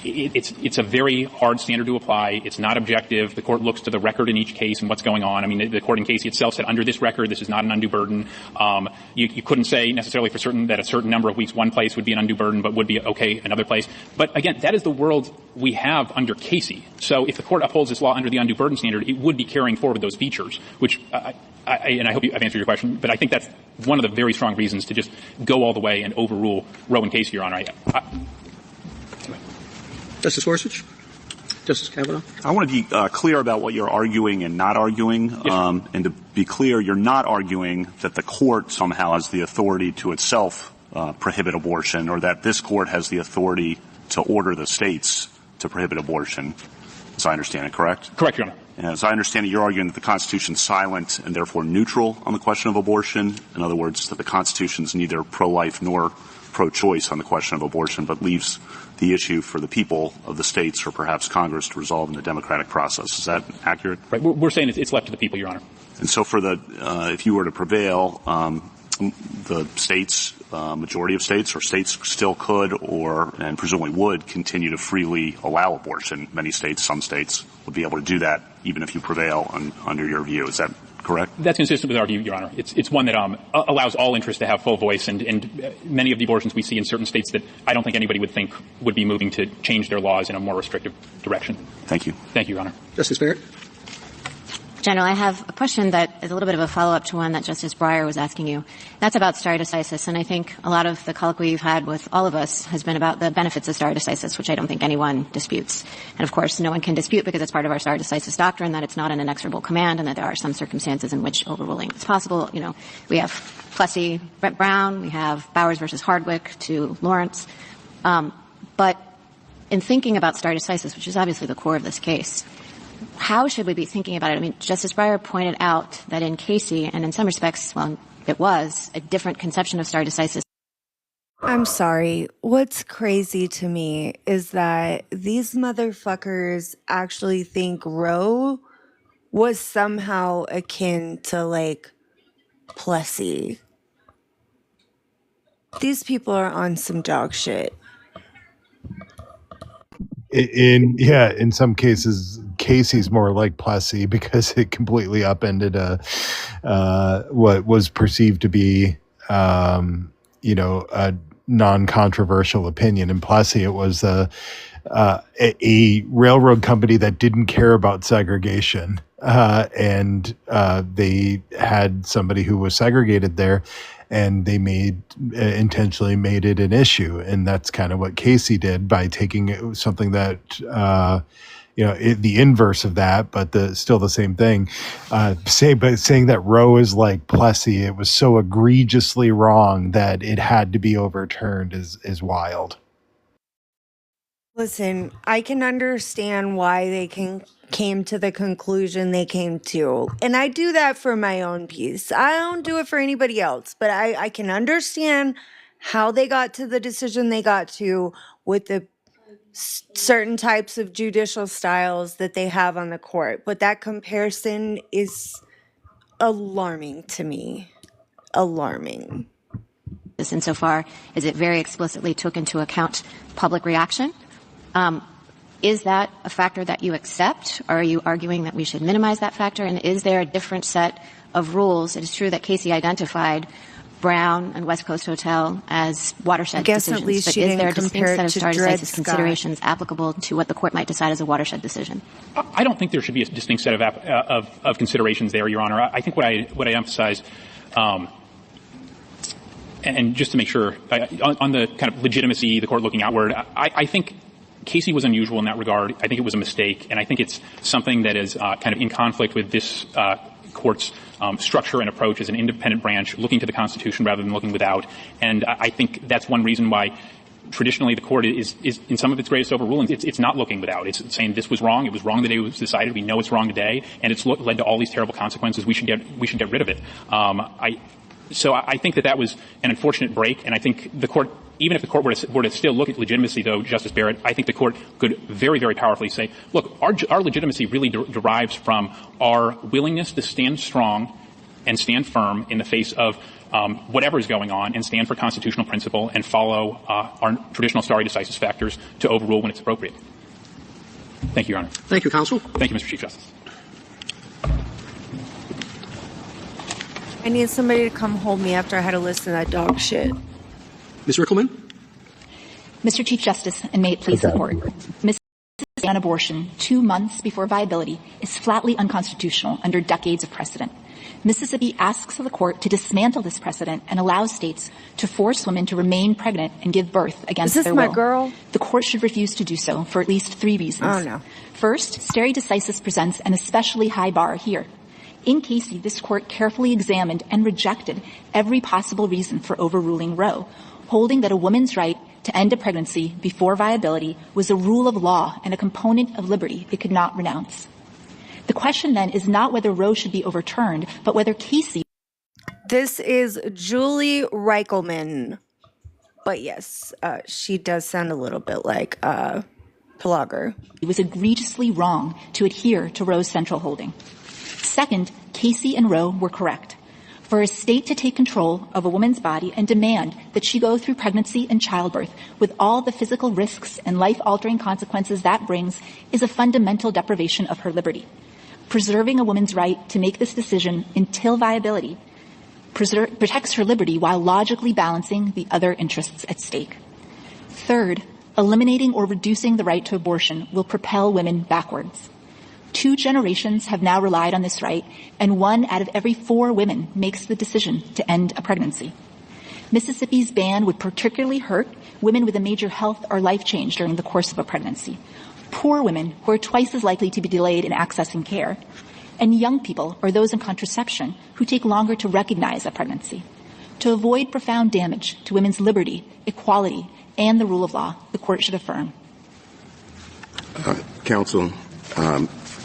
it's a very hard standard to apply. It's not objective. The court looks to the record in each case and what's going on. I mean, the court in Casey itself said under this record, this is not an undue burden. You couldn't say necessarily for certain that a certain number of weeks one place would be an undue burden, but would be okay another place. But again, that is the world we have under Casey. So if the court upholds this law under the undue burden standard, it would be carrying forward those features, which and I hope I've answered your question, but I think that's one of the very strong reasons to just go all the way and overrule Roe and Casey, Your Honor. Justice Gorsuch? Justice Kavanaugh? I want to be clear about what you're arguing and not arguing. Yes. And to be clear, you're not arguing that the court somehow has the authority to itself prohibit abortion, or that this court has the authority to order the states to prohibit abortion, as I understand it, correct? Correct, Your Honor. And as I understand it, you're arguing that the Constitution is silent and therefore neutral on the question of abortion. In other words, that the Constitution is neither pro-life nor pro-choice on the question of abortion, but leaves the issue for the people of the states or perhaps Congress to resolve in the democratic process. Is that accurate? Right. We're saying it's left to the people, Your Honor. And so for if you were to prevail, the states, majority of states or states still could and presumably would continue to freely allow abortion. Many states, some states would be able to do that even if you prevail under your view. Is that correct? That's consistent with our view, Your Honor. It's one that allows all interests to have full voice, and many of the abortions we see in certain states that I don't think anybody would think would be moving to change their laws in a more restrictive direction. Thank you. Thank you, Your Honor. Justice Barrett? General, I have a question that is a little bit of a follow-up to one that Justice Breyer was asking you. That's about stare decisis, and I think a lot of the colloquy you've had with all of us has been about the benefits of stare decisis, which I don't think anyone disputes. And of course, no one can dispute, because it's part of our stare decisis doctrine, that it's not an inexorable command and that there are some circumstances in which overruling is possible. We have Plessy, Brett Brown, we have Bowers versus Hardwick to Lawrence. But in thinking about stare decisis, which is obviously the core of this case, how should we be thinking about it? I mean, Justice Breyer pointed out that in Casey, and in some respects, well, it was a different conception of stare decisis. I'm sorry. What's crazy to me is that these motherfuckers actually think Roe was somehow akin to, Plessy. These people are on some dog shit. In some cases, Casey's more like Plessy because it completely upended what was perceived to be, a non-controversial opinion. In Plessy, it was a railroad company that didn't care about segregation, and they had somebody who was segregated there, and they intentionally made it an issue. And that's kind of what Casey did by taking something that the inverse of that, but still the same thing. Saying that Roe is like Plessy, it was so egregiously wrong that it had to be overturned is wild. Listen, I can understand why they came to the conclusion they came to. And I do that for my own peace. I don't do it for anybody else, but I can understand how they got to the decision they got to with the certain types of judicial styles that they have on the court. But that comparison is alarming to me. Alarming. Insofar as it very explicitly took into account public reaction. Is that a factor that you accept? Or are you arguing that we should minimize that factor? And is there a different set of rules? It is true that Casey identified Brown and West Coast Hotel as watershed decisions. At least but she is there a didn't distinct compare set it of to stare Dred decisis Scott. considerations applicable to what the court might decide as a watershed decision? I don't think there should be a distinct set of considerations there, Your Honor. I think what I emphasize, and just to make sure, on the kind of legitimacy, the court looking outward, I think Casey was unusual in that regard. I think it was a mistake, and I think it's something that is kind of in conflict with this court's structure and approach as an independent branch looking to the Constitution rather than looking without. And I think that's one reason why traditionally the court is in some of its greatest overrulings, it's not looking without. It's saying this was wrong. It was wrong the day it was decided. We know it's wrong today, and it's led to all these terrible consequences. We should get rid of it. So I think that was an unfortunate break, and I think the court, even if the court were to still look at legitimacy, though, Justice Barrett, I think the court could very, very powerfully say, look, our legitimacy really derives from our willingness to stand strong and stand firm in the face of whatever is going on and stand for constitutional principle and follow our traditional stare decisis factors to overrule when it's appropriate. Thank you, Your Honor. Thank you, counsel. Thank you, Mr. Chief Justice. I need somebody to come hold me after I had to listen to that dog shit. Ms. Rickleman? Mr. Chief Justice, and may it please the Court, Mississippi's ban on abortion 2 months before viability is flatly unconstitutional under decades of precedent. Mississippi asks of the Court to dismantle this precedent and allow states to force women to remain pregnant and give birth against their will. Is this my girl? The Court should refuse to do so for at least 3 reasons. Oh, no. First, stare decisis presents an especially high bar here. In Casey, this Court carefully examined and rejected every possible reason for overruling Roe, holding that a woman's right to end a pregnancy before viability was a rule of law and a component of liberty it could not renounce. The question then is not whether Roe should be overturned, but whether Casey... This is Julie Reichelman. But yes, she does sound a little bit like Pelager. It was egregiously wrong to adhere to Roe's central holding. Second, Casey and Roe were correct. For a state to take control of a woman's body and demand that she go through pregnancy and childbirth with all the physical risks and life-altering consequences that brings is a fundamental deprivation of her liberty. Preserving a woman's right to make this decision until viability protects her liberty while logically balancing the other interests at stake. Third, eliminating or reducing the right to abortion will propel women backwards. 2 generations have now relied on this right, and 1 out of every 4 women makes the decision to end a pregnancy. Mississippi's ban would particularly hurt women with a major health or life change during the course of a pregnancy, poor women who are twice as likely to be delayed in accessing care, and young people or those in contraception who take longer to recognize a pregnancy. To avoid profound damage to women's liberty, equality, and the rule of law, the Court should affirm. Counsel,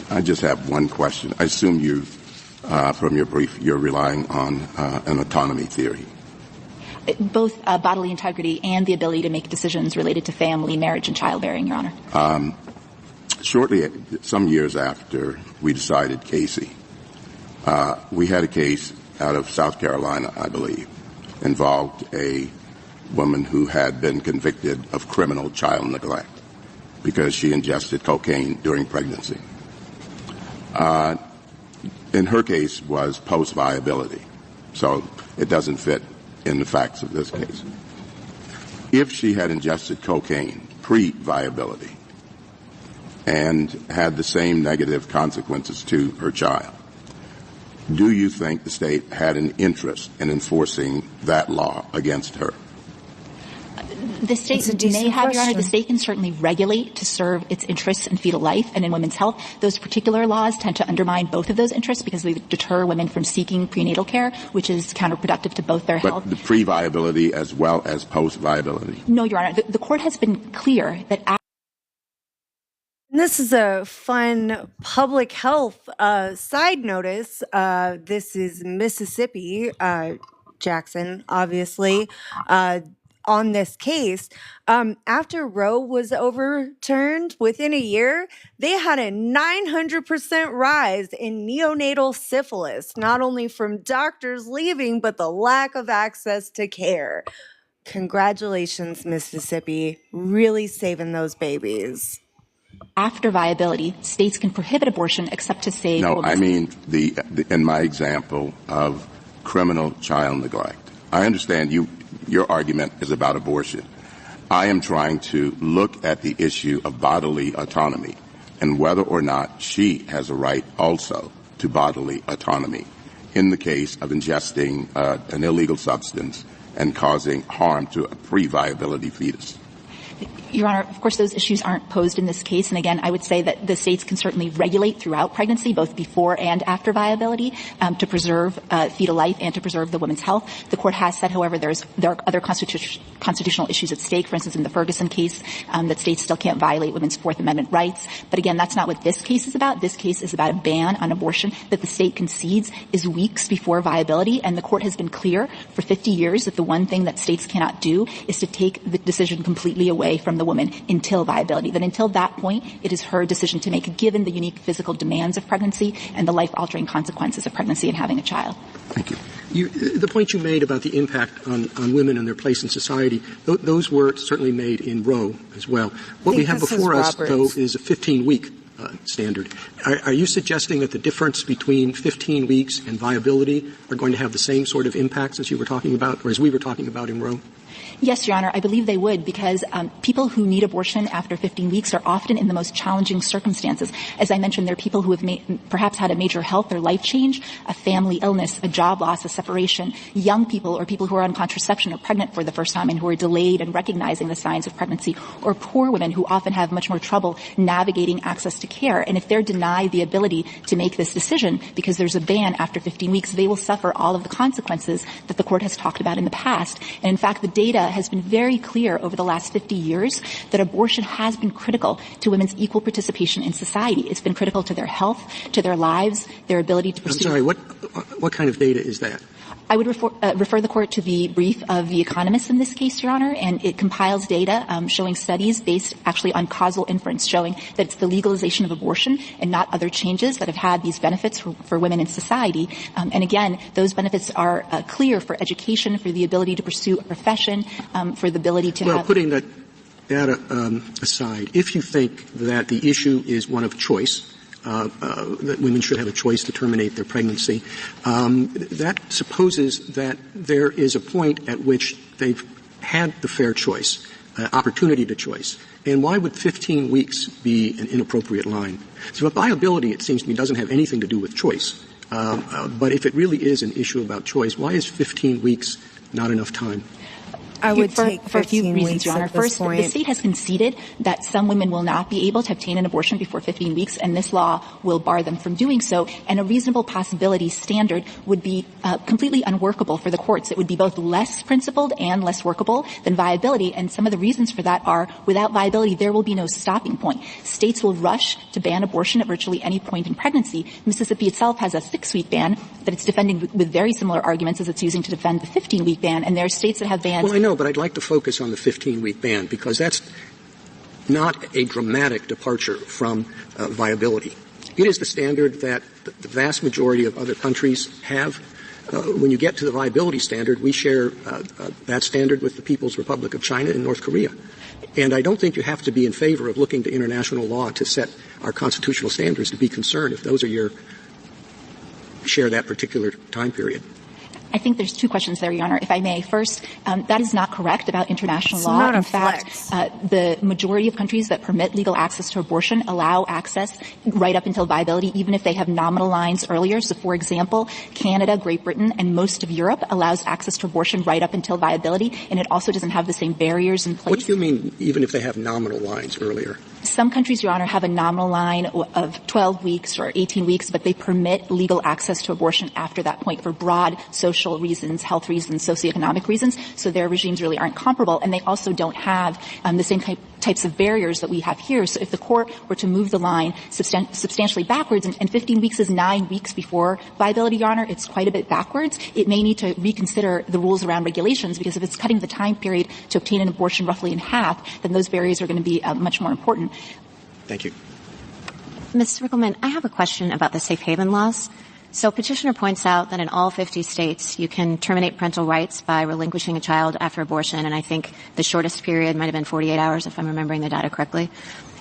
I just have one question. I assume you, from your brief, you're relying on an autonomy theory. Both bodily integrity and the ability to make decisions related to family, marriage, and childbearing, Your Honor. Shortly, some years after we decided Casey, we had a case out of South Carolina, I believe, involved a woman who had been convicted of criminal child neglect because she ingested cocaine during pregnancy. In her case was post-viability, so it doesn't fit in the facts of this case. If she had ingested cocaine pre-viability and had the same negative consequences to her child, do you think the state had an interest in enforcing that law against her? The state may have, Your Honor, the state can certainly regulate to serve its interests in fetal life and in women's health. Those particular laws tend to undermine both of those interests because they deter women from seeking prenatal care, which is counterproductive to both their health. But the pre-viability as well as post-viability? No, Your Honor. The court has been clear that this is a fun public health side notice. This is Mississippi, Jackson, obviously, on this case. After Roe was overturned, within a year, they had a 900% rise in neonatal syphilis, not only from doctors leaving, but the lack of access to care. Congratulations, Mississippi, really saving those babies. After viability, states can prohibit abortion except to save No, women's I mean in my example of criminal child neglect. I understand your argument is about abortion. I am trying to look at the issue of bodily autonomy and whether or not she has a right also to bodily autonomy in the case of ingesting an illegal substance and causing harm to a pre-viability fetus. Your Honor, of course, those issues aren't posed in this case. And again, I would say that the states can certainly regulate throughout pregnancy, both before and after viability, to preserve fetal life and to preserve the woman's health. The court has said, however, there are other constitutional issues at stake. For instance, in the Ferguson case, that states still can't violate women's Fourth Amendment rights. But again, that's not what this case is about. This case is about a ban on abortion that the state concedes is weeks before viability. And the court has been clear for 50 years that the one thing that states cannot do is to take the decision completely away from the woman until viability. That until that point, it is her decision to make, given the unique physical demands of pregnancy and the life-altering consequences of pregnancy and having a child. Thank you. The point you made about the impact on women and their place in society, those were certainly made in Roe as well. What we have before us, though, is a 15-week standard. Are you suggesting that the difference between 15 weeks and viability are going to have the same sort of impacts as you were talking about, or as we were talking about in Roe? Yes, Your Honor, I believe they would, because people who need abortion after 15 weeks are often in the most challenging circumstances. As I mentioned, there are people who have perhaps had a major health or life change, a family illness, a job loss, a separation, young people or people who are on contraception or pregnant for the first time and who are delayed in recognizing the signs of pregnancy, or poor women who often have much more trouble navigating access to care. And if they're denied the ability to make this decision because there's a ban after 15 weeks, they will suffer all of the consequences that the court has talked about in the past. And in fact, the data has been very clear over the last 50 years that abortion has been critical to women's equal participation in society. It's been critical to their health, to their lives, their ability to pursue. I'm sorry, what kind of data is that? I would refer the court to the brief of The Economist in this case, Your Honor, and it compiles data showing studies based actually on causal inference, showing that it's the legalization of abortion and not other changes that have had these benefits for women in society. And again, those benefits are clear for education, for the ability to pursue a profession, for the ability to have. Putting that data aside, if you think that the issue is one of choice, that women should have a choice to terminate their pregnancy. That supposes that there is a point at which they've had the fair choice, opportunity to choice. And why would 15 weeks be an inappropriate line? So viability, it seems to me, doesn't have anything to do with choice. But if it really is an issue about choice, why is 15 weeks not enough time? I would take for a few reasons, Your Honor. First, point. The state has conceded that some women will not be able to obtain an abortion before 15 weeks, and this law will bar them from doing so. And a reasonable possibility standard would be completely unworkable for the courts. It would be both less principled and less workable than viability. And some of the reasons for that are, without viability, there will be no stopping point. States will rush to ban abortion at virtually any point in pregnancy. Mississippi itself has a 6-week ban that it's defending with very similar arguments as it's using to defend the 15-week ban. And there are states that have bans. Well, I know, but I'd like to focus on the 15-week ban because that's not a dramatic departure from viability. It is the standard that the vast majority of other countries have. When you get to the viability standard, we share that standard with the People's Republic of China and North Korea. And I don't think you have to be in favor of looking to international law to set our constitutional standards to be concerned if those are share that particular time period. I think there's two questions there, Your Honor, if I may. First, that is not correct about international law. In fact, the majority of countries that permit legal access to abortion allow access right up until viability, even if they have nominal lines earlier. So, for example, Canada, Great Britain, and most of Europe allows access to abortion right up until viability, and it also doesn't have the same barriers in place. What do you mean, even if they have nominal lines earlier? Some countries, Your Honor, have a nominal line of 12 weeks or 18 weeks, but they permit legal access to abortion after that point for broad social reasons, health reasons, socioeconomic reasons. So their regimes really aren't comparable, and they also don't have the same types of barriers that we have here. So if the court were to move the line substantially backwards, and 15 weeks is 9 weeks before viability, Your Honor, it's quite a bit backwards, it may need to reconsider the rules around regulations, because if it's cutting the time period to obtain an abortion roughly in half, then those barriers are going to be much more important. Thank you. Ms. Rickleman, I have a question about the safe haven laws. So petitioner points out that in all 50 states, you can terminate parental rights by relinquishing a child after abortion, and I think the shortest period might have been 48 hours, if I'm remembering the data correctly.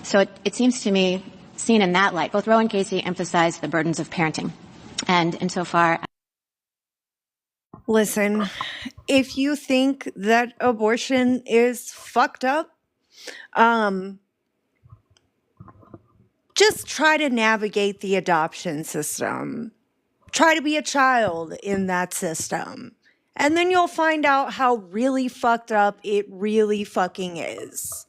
So it seems to me, seen in that light, both Roe and Casey emphasize the burdens of parenting. And insofar... Listen, if you think that abortion is fucked up, just try to navigate the adoption system. Try to be a child in that system. And then you'll find out how really fucked up it really fucking is.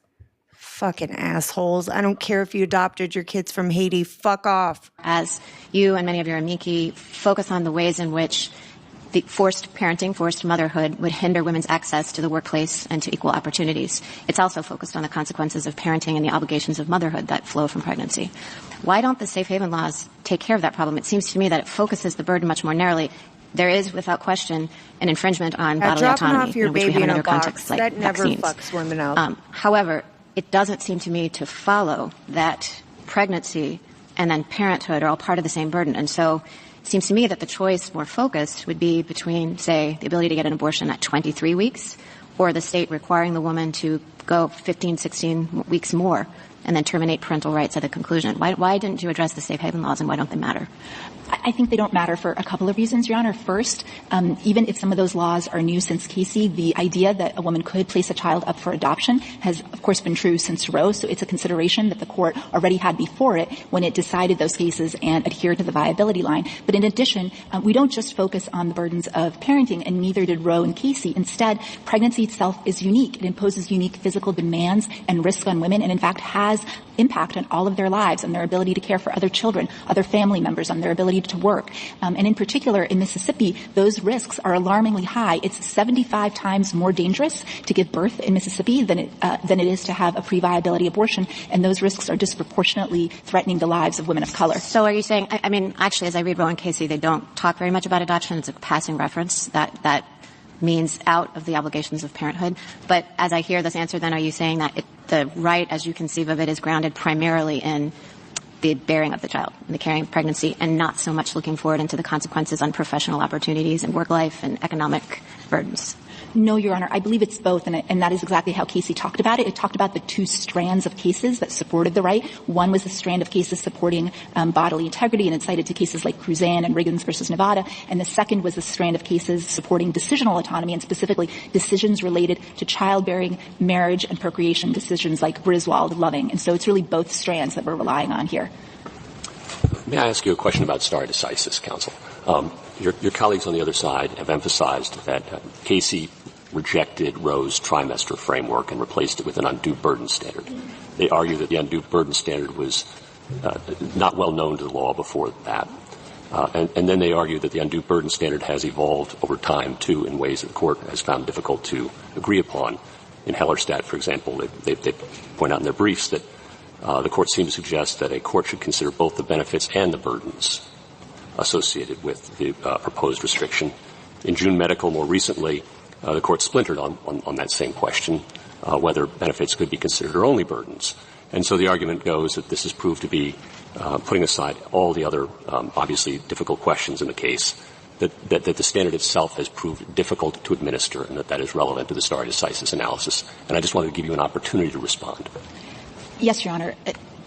Fucking assholes. I don't care if you adopted your kids from Haiti. Fuck off. As you and many of your amici focus on the ways in which the forced parenting, forced motherhood would hinder women's access to the workplace and to equal opportunities. It's also focused on the consequences of parenting and the obligations of motherhood that flow from pregnancy. Why don't the safe haven laws take care of that problem? It seems to me that it focuses the burden much more narrowly. There is, without question, an infringement on bodily autonomy, off your which we have baby in in other a box. contexts like that never vaccines. fucks women up. However, it doesn't seem to me to follow that pregnancy and then parenthood are all part of the same burden. And so it seems to me that the choice more focused would be between, say, the ability to get an abortion at 23 weeks or the state requiring the woman to go 15, 16 weeks more and then terminate parental rights at the conclusion. Why didn't you address the safe haven laws, and why don't they matter? I think they don't matter for a couple of reasons, Your Honor. First, even if some of those laws are new since Casey, the idea that a woman could place a child up for adoption has, of course, been true since Roe, so it's a consideration that the court already had before it when it decided those cases and adhered to the viability line. But in addition, we don't just focus on the burdens of parenting, and neither did Roe and Casey. Instead, pregnancy itself is unique. It imposes unique physical demands and risks on women, and in fact has impact on all of their lives, on their ability to care for other children, other family members, on their ability to work. And in particular, in Mississippi, those risks are alarmingly high. It's 75 times more dangerous to give birth in Mississippi than it is to have a pre-viability abortion, and those risks are disproportionately threatening the lives of women of color. So are you saying, I mean, actually, as I read Roe and Casey, they don't talk very much about adoption. It's a passing reference that means out of the obligations of parenthood. But as I hear this answer, then are you saying that the right, as you conceive of it, is grounded primarily in the bearing of the child, in the carrying of pregnancy, and not so much looking forward into the consequences on professional opportunities and work life and economic burdens? No, Your Honor. I believe it's both, and that is exactly how Casey talked about it. It talked about the two strands of cases that supported the right. One was the strand of cases supporting bodily integrity, and it cited to cases like Cruzan and Riggins versus Nevada. And the second was the strand of cases supporting decisional autonomy, and specifically decisions related to childbearing, marriage, and procreation, decisions like Griswold, Loving. And so it's really both strands that we're relying on here. May I ask you a question about stare decisis, counsel? Your colleagues on the other side have emphasized that Casey rejected Roe's trimester framework and replaced it with an undue burden standard. They argue that the undue burden standard was not well known to the law before that. And then they argue that the undue burden standard has evolved over time, too, in ways that the court has found difficult to agree upon. In Hellerstedt, for example, they point out in their briefs that the court seems to suggest that a court should consider both the benefits and the burdens associated with the proposed restriction. In June Medical, more recently, the court splintered on that same question, whether benefits could be considered or only burdens. And so the argument goes that this has proved to be, putting aside all the other obviously difficult questions in the case, that the standard itself has proved difficult to administer, and that is relevant to the stare decisis analysis. And I just wanted to give you an opportunity to respond. Yes, Your Honor.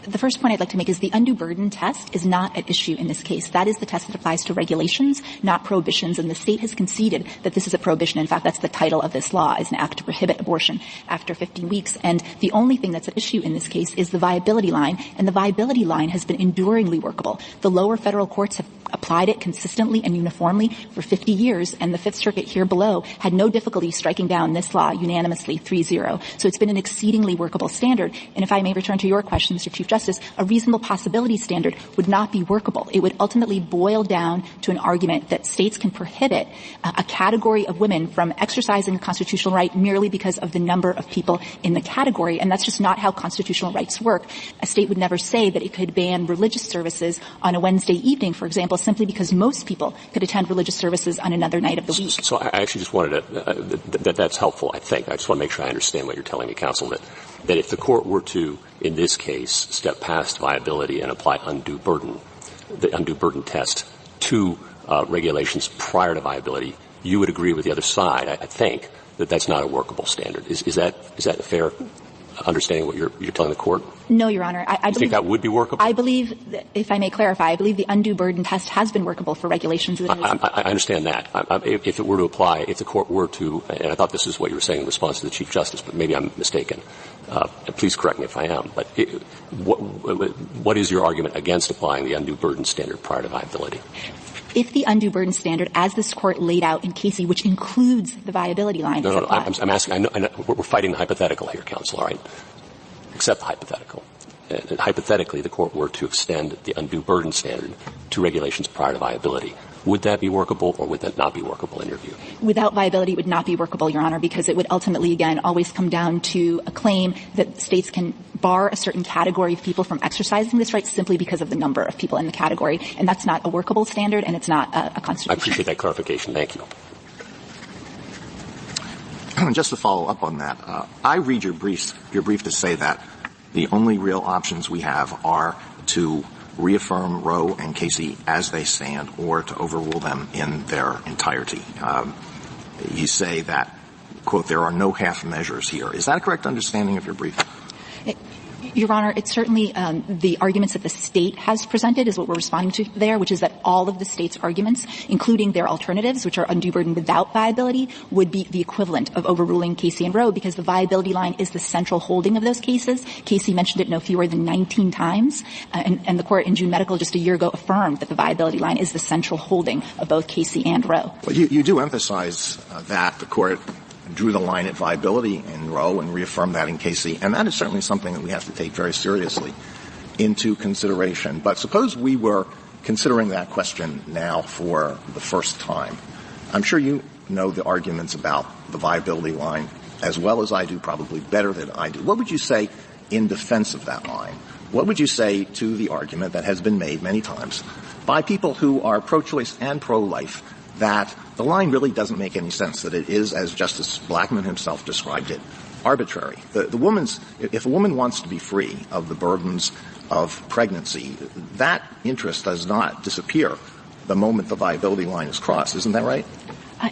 The first point I'd like to make is the undue burden test is not at issue in this case. That is the test that applies to regulations, not prohibitions, and the state has conceded that this is a prohibition. In fact, that's the title of this law, is an act to prohibit abortion after 15 weeks. And the only thing that's at issue in this case is the viability line, and the viability line has been enduringly workable. The lower federal courts have applied it consistently and uniformly for 50 years, and the Fifth Circuit here below had no difficulty striking down this law unanimously 3-0. So it's been an exceedingly workable standard. And if I may return to your question, Mr. Chief Justice, a reasonable possibility standard would not be workable. It would ultimately boil down to an argument that states can prohibit a category of women from exercising a constitutional right merely because of the number of people in the category, and that's just not how constitutional rights work. A state would never say that it could ban religious services on a Wednesday evening, for example, simply because most people could attend religious services on another night of the week. So I actually just wanted to that's helpful, I think. I just want to make sure I understand what you're telling me, counsel, that if the court were to, in this case, step past viability and apply the undue burden test to regulations prior to viability, you would agree with the other side, I think, that that's not a workable standard. Is that a fair understanding what you're telling the court? No, Your Honor. I think that would be workable? I believe, if I may clarify, I believe the undue burden test has been workable for regulations. I understand that. If it were to apply, if the court were to, and I thought this is what you were saying in response to the Chief Justice, but maybe I'm mistaken. Please correct me if I am. But what is your argument against applying the undue burden standard prior to viability? If the undue burden standard, as this court laid out in Casey, which includes the viability line, No, I'm asking. I know we're fighting the hypothetical here, counsel. All right, accept the hypothetical. And hypothetically, the court were to extend the undue burden standard to regulations prior to viability. Would that be workable, or would that not be workable in your view? Without viability, it would not be workable, Your Honor, because it would ultimately, again, always come down to a claim that states can bar a certain category of people from exercising this right simply because of the number of people in the category. And that's not a workable standard, and it's not a constitutional. I appreciate that clarification. Thank you. Just to follow up on that, I read your brief to say that the only real options we have are to reaffirm Roe and Casey as they stand or to overrule them in their entirety. You say that, quote, there are no half measures here. Is that a correct understanding of your brief? Your Honor, it's certainly the arguments that the state has presented is what we're responding to there, which is that all of the state's arguments, including their alternatives, which are undue burden without viability, would be the equivalent of overruling Casey and Roe, because the viability line is the central holding of those cases. Casey mentioned it no fewer than 19 times, and the court in June Medical just a year ago affirmed that the viability line is the central holding of both Casey and Roe. Well, you do emphasize that the court drew the line at viability in Roe and reaffirmed that in Casey, and that is certainly something that we have to take very seriously into consideration. But suppose we were considering that question now for the first time. I'm sure you know the arguments about the viability line as well as I do, probably better than I do. What would you say in defense of that line? What would you say to the argument that has been made many times by people who are pro-choice and pro-life that the line really doesn't make any sense, that it is, as Justice Blackmun himself described it, arbitrary? If a woman wants to be free of the burdens of pregnancy, that interest does not disappear the moment the viability line is crossed. Isn't that right?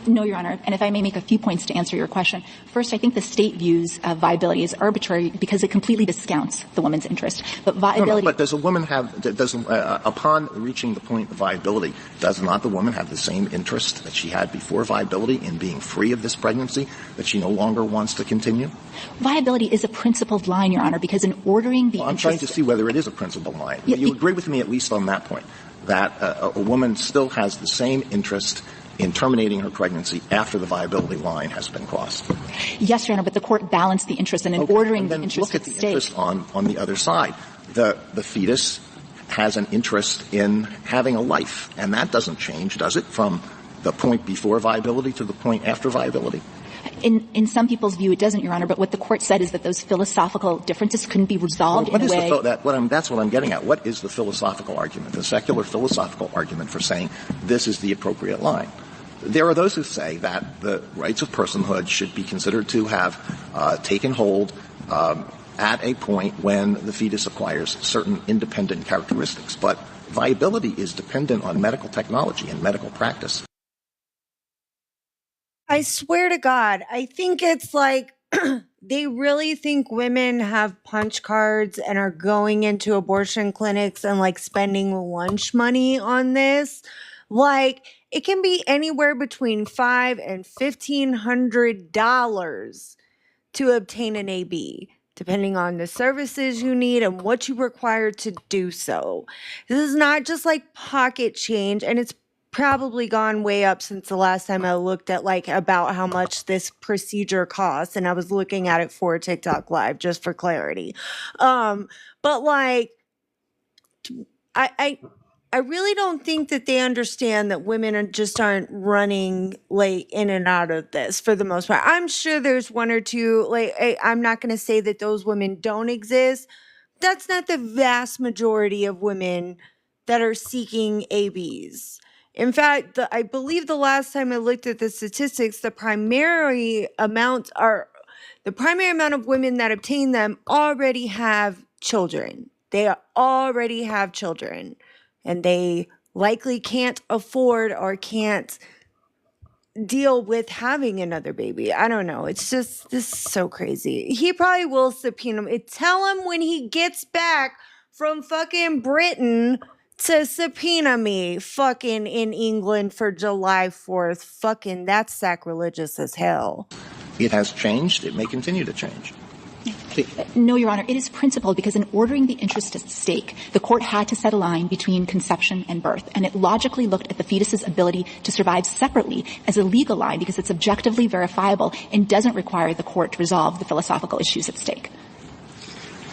No, Your Honor. And if I may make a few points to answer your question. First, I think the state views viability as arbitrary because it completely discounts the woman's interest. But viability. No, but does a woman upon reaching the point of viability, does not the woman have the same interest that she had before viability in being free of this pregnancy that she no longer wants to continue? Viability is a principled line, Your Honor, because in ordering the I'm trying to see whether it is a principled line. You agree with me at least on that point, that a woman still has the same interest in terminating her pregnancy after the viability line has been crossed? Yes, Your Honor, but the court balanced the interest, and in ordering the interest look at the interest on the other side. The fetus has an interest in having a life, and that doesn't change, does it, from the point before viability to the point after viability? In some people's view, it doesn't, Your Honor, but what the court said is that those philosophical differences couldn't be resolved in a way. That's what I'm getting at. What is the philosophical argument, the secular philosophical argument for saying this is the appropriate line? There are those who say that the rights of personhood should be considered to have taken hold at a point when the fetus acquires certain independent characteristics. But viability is dependent on medical technology and medical practice. I swear to God, I think it's like they really think women have punch cards and are going into abortion clinics and like spending lunch money on this. Like, it can be anywhere between $500 and $1,500 to obtain an AB, depending on the services you need and what you require to do so. This is not just like pocket change, and it's probably gone way up since the last time I looked at like about how much this procedure costs, and I was looking at it for TikTok Live just for clarity. But like, I really don't think that they understand that women aren't running like in and out of this for the most part. I'm sure there's one or two, like, I'm not going to say that those women don't exist. That's not the vast majority of women that are seeking ABs. In fact, I believe the last time I looked at the statistics, the primary amount of women that obtain them already have children. They already have children. And they likely can't afford or can't deal with having another baby. I don't know. It's just, this is so crazy. He probably will subpoena him. Tell him when he gets back from fucking Britain to subpoena me fucking in England for July 4th. Fucking, that's sacrilegious as hell. It has changed. It may continue to change. No, Your Honor. It is principled because in ordering the interest at stake, the court had to set a line between conception and birth, and it logically looked at the fetus's ability to survive separately as a legal line because it's objectively verifiable and doesn't require the court to resolve the philosophical issues at stake.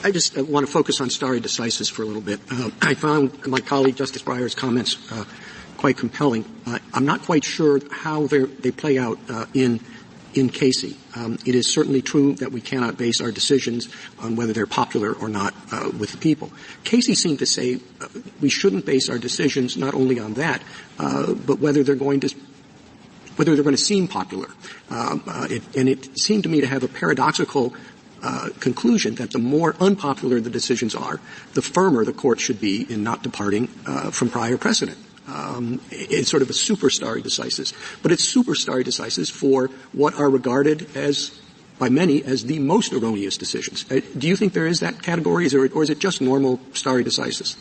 I just want to focus on stare decisis for a little bit. I found my colleague Justice Breyer's comments quite compelling. I'm not quite sure how they play out in Casey. It is certainly true that we cannot base our decisions on whether they're popular or not with the people. Casey seemed to say we shouldn't base our decisions not only on that, but whether they're going to seem popular. And it seemed to me to have a paradoxical conclusion that the more unpopular the decisions are, the firmer the court should be in not departing from prior precedent. It's sort of a super stare decisis, but it's super stare decisis for what are regarded as, by many, as the most erroneous decisions. Do you think there is that category, or is it just normal stare decisis?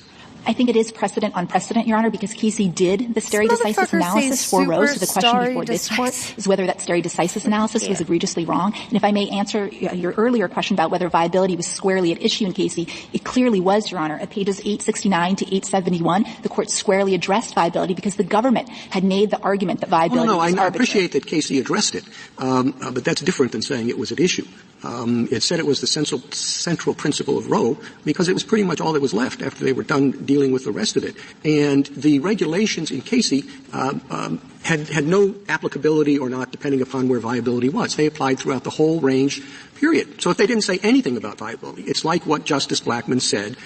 I think it is precedent on precedent, Your Honor, because Casey did the stare decisis analysis for Rose. So the question before this court is whether that stare decisis analysis was egregiously wrong. And if I may answer your earlier question about whether viability was squarely at issue in Casey, it clearly was, Your Honor. At pages 869 to 871, the court squarely addressed viability because the government had made the argument that viability was arbitrary. I appreciate that Casey addressed it, but that's different than saying it was at issue. It said it was the central principle of Roe because it was pretty much all that was left after they were done dealing with the rest of it. And the regulations in Casey had no applicability or not depending upon where viability was. They applied throughout the whole range, period. So if they didn't say anything about viability, it's like what Justice Blackmun said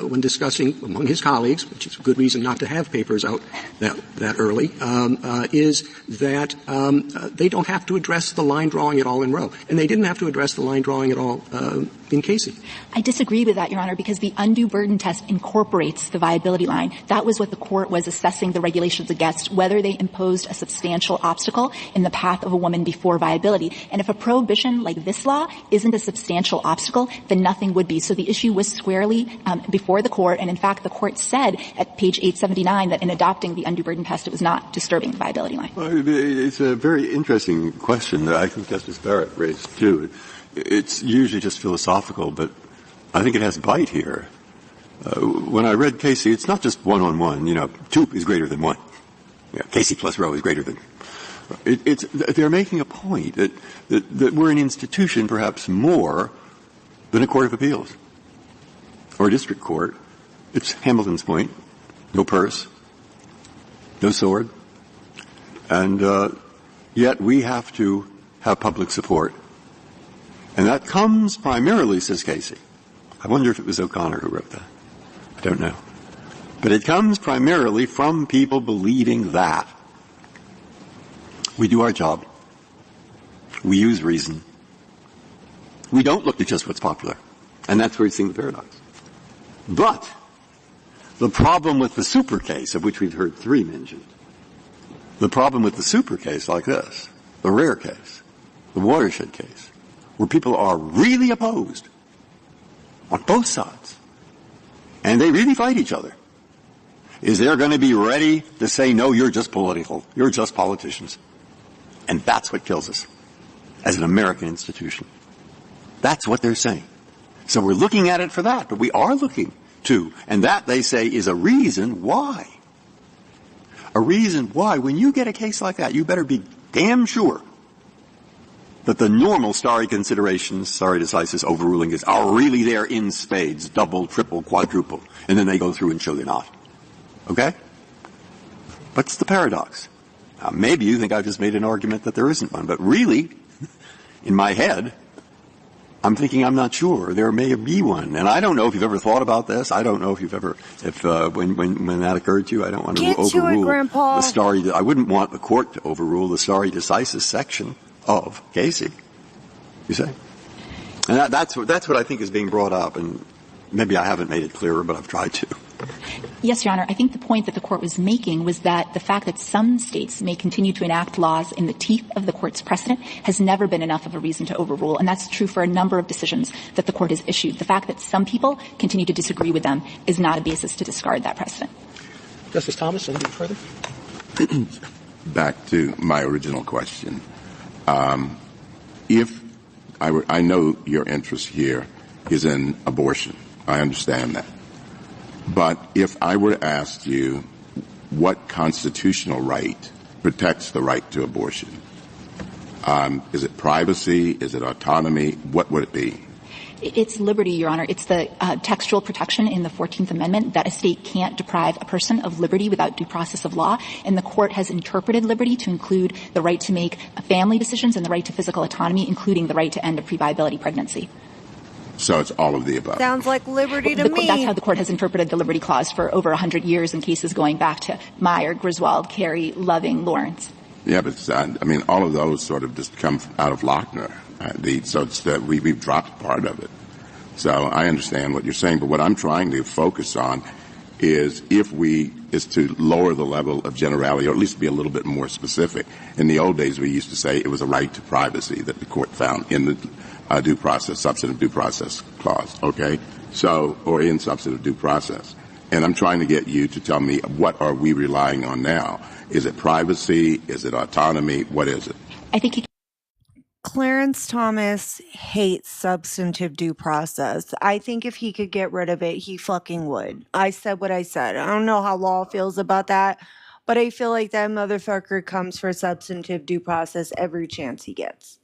when discussing among his colleagues, which is a good reason not to have papers out that early, is that they don't have to address the line drawing at all in Roe. And they didn't have to address the line drawing at all in Casey. I disagree with that, Your Honor, because the undue burden test incorporates the viability line. That was what the court was assessing the regulations against, whether they imposed a substantial obstacle in the path of a woman before viability. And if a prohibition like this law isn't a substantial obstacle, then nothing would be. So the issue was squarely before the court, and in fact the court said at page 879 that in adopting the undue burden test it was not disturbing the viability line. Well, it's a very interesting question that I think Justice Barrett raised too. It's usually just philosophical, but I think it has bite here. When I read Casey, it's not just one-on-one. Two is greater than one. Casey plus Roe is greater than. They're making a point that we're an institution perhaps more than a court of appeals or a district court. It's Hamilton's point. No purse. No sword. And yet we have to have public support. And that comes primarily, says Casey. I wonder if it was O'Connor who wrote that. I don't know. But it comes primarily from people believing that we do our job. We use reason. We don't look at just what's popular. And that's where we've seen the paradox. But the problem with the super case, of which we've heard three mentioned, the problem with the super case like this, the rare case, the watershed case, where people are really opposed on both sides, and they really fight each other, is they're going to be ready to say, no, you're just political. You're just politicians. And that's what kills us as an American institution. That's what they're saying. So we're looking at it for that, but we are looking to, and that, they say, is a reason why. A reason why, when you get a case like that, you better be damn sure that the normal stare considerations, stare decisis overruling are really there in spades, double, triple, quadruple, and then they go through and show they're not. Okay? What's the paradox? Now, maybe you think I've just made an argument that there isn't one, but really, in my head, I'm thinking I'm not sure. There may be one. And I don't know if you've ever thought about this. I don't know if you've ever, when that occurred to you, I don't want to overrule the stare. I wouldn't want the court to overrule the stare decisis section of Casey. You say? And that's what I think is being brought up. And maybe I haven't made it clearer, but I've tried to. Yes, Your Honor. I think the point that the court was making was that the fact that some states may continue to enact laws in the teeth of the court's precedent has never been enough of a reason to overrule. And that's true for a number of decisions that the court has issued. The fact that some people continue to disagree with them is not a basis to discard that precedent. Justice Thomas, anything further? Back to my original question. If I know your interest here is in abortion. I understand that. But if I were to ask you what constitutional right protects the right to abortion, is it privacy? Is it autonomy? What would it be? It's liberty, Your Honor. It's the textual protection in the 14th Amendment that a state can't deprive a person of liberty without due process of law. And the court has interpreted liberty to include the right to make family decisions and the right to physical autonomy, including the right to end a pre-viability pregnancy. So it's all of the above. Sounds like liberty to me. That's how the court has interpreted the Liberty Clause for over 100 years in cases going back to Meyer, Griswold, Carey, Loving, Lawrence. Yeah, but I mean, all of those sort of just come out of Lochner. So it's that we've dropped part of it. So I understand what you're saying, but what I'm trying to focus on is to lower the level of generality, or at least be a little bit more specific. In the old days, we used to say it was a right to privacy that the court found in the substantive due process clause, okay? So, or in substantive due process. And I'm trying to get you to tell me, what are we relying on now? Is it privacy? Is it autonomy? What is it? I think Clarence Thomas hates substantive due process. I think if he could get rid of it, he fucking would. I said what I said. I don't know how law feels about that, but I feel like that motherfucker comes for substantive due process every chance he gets.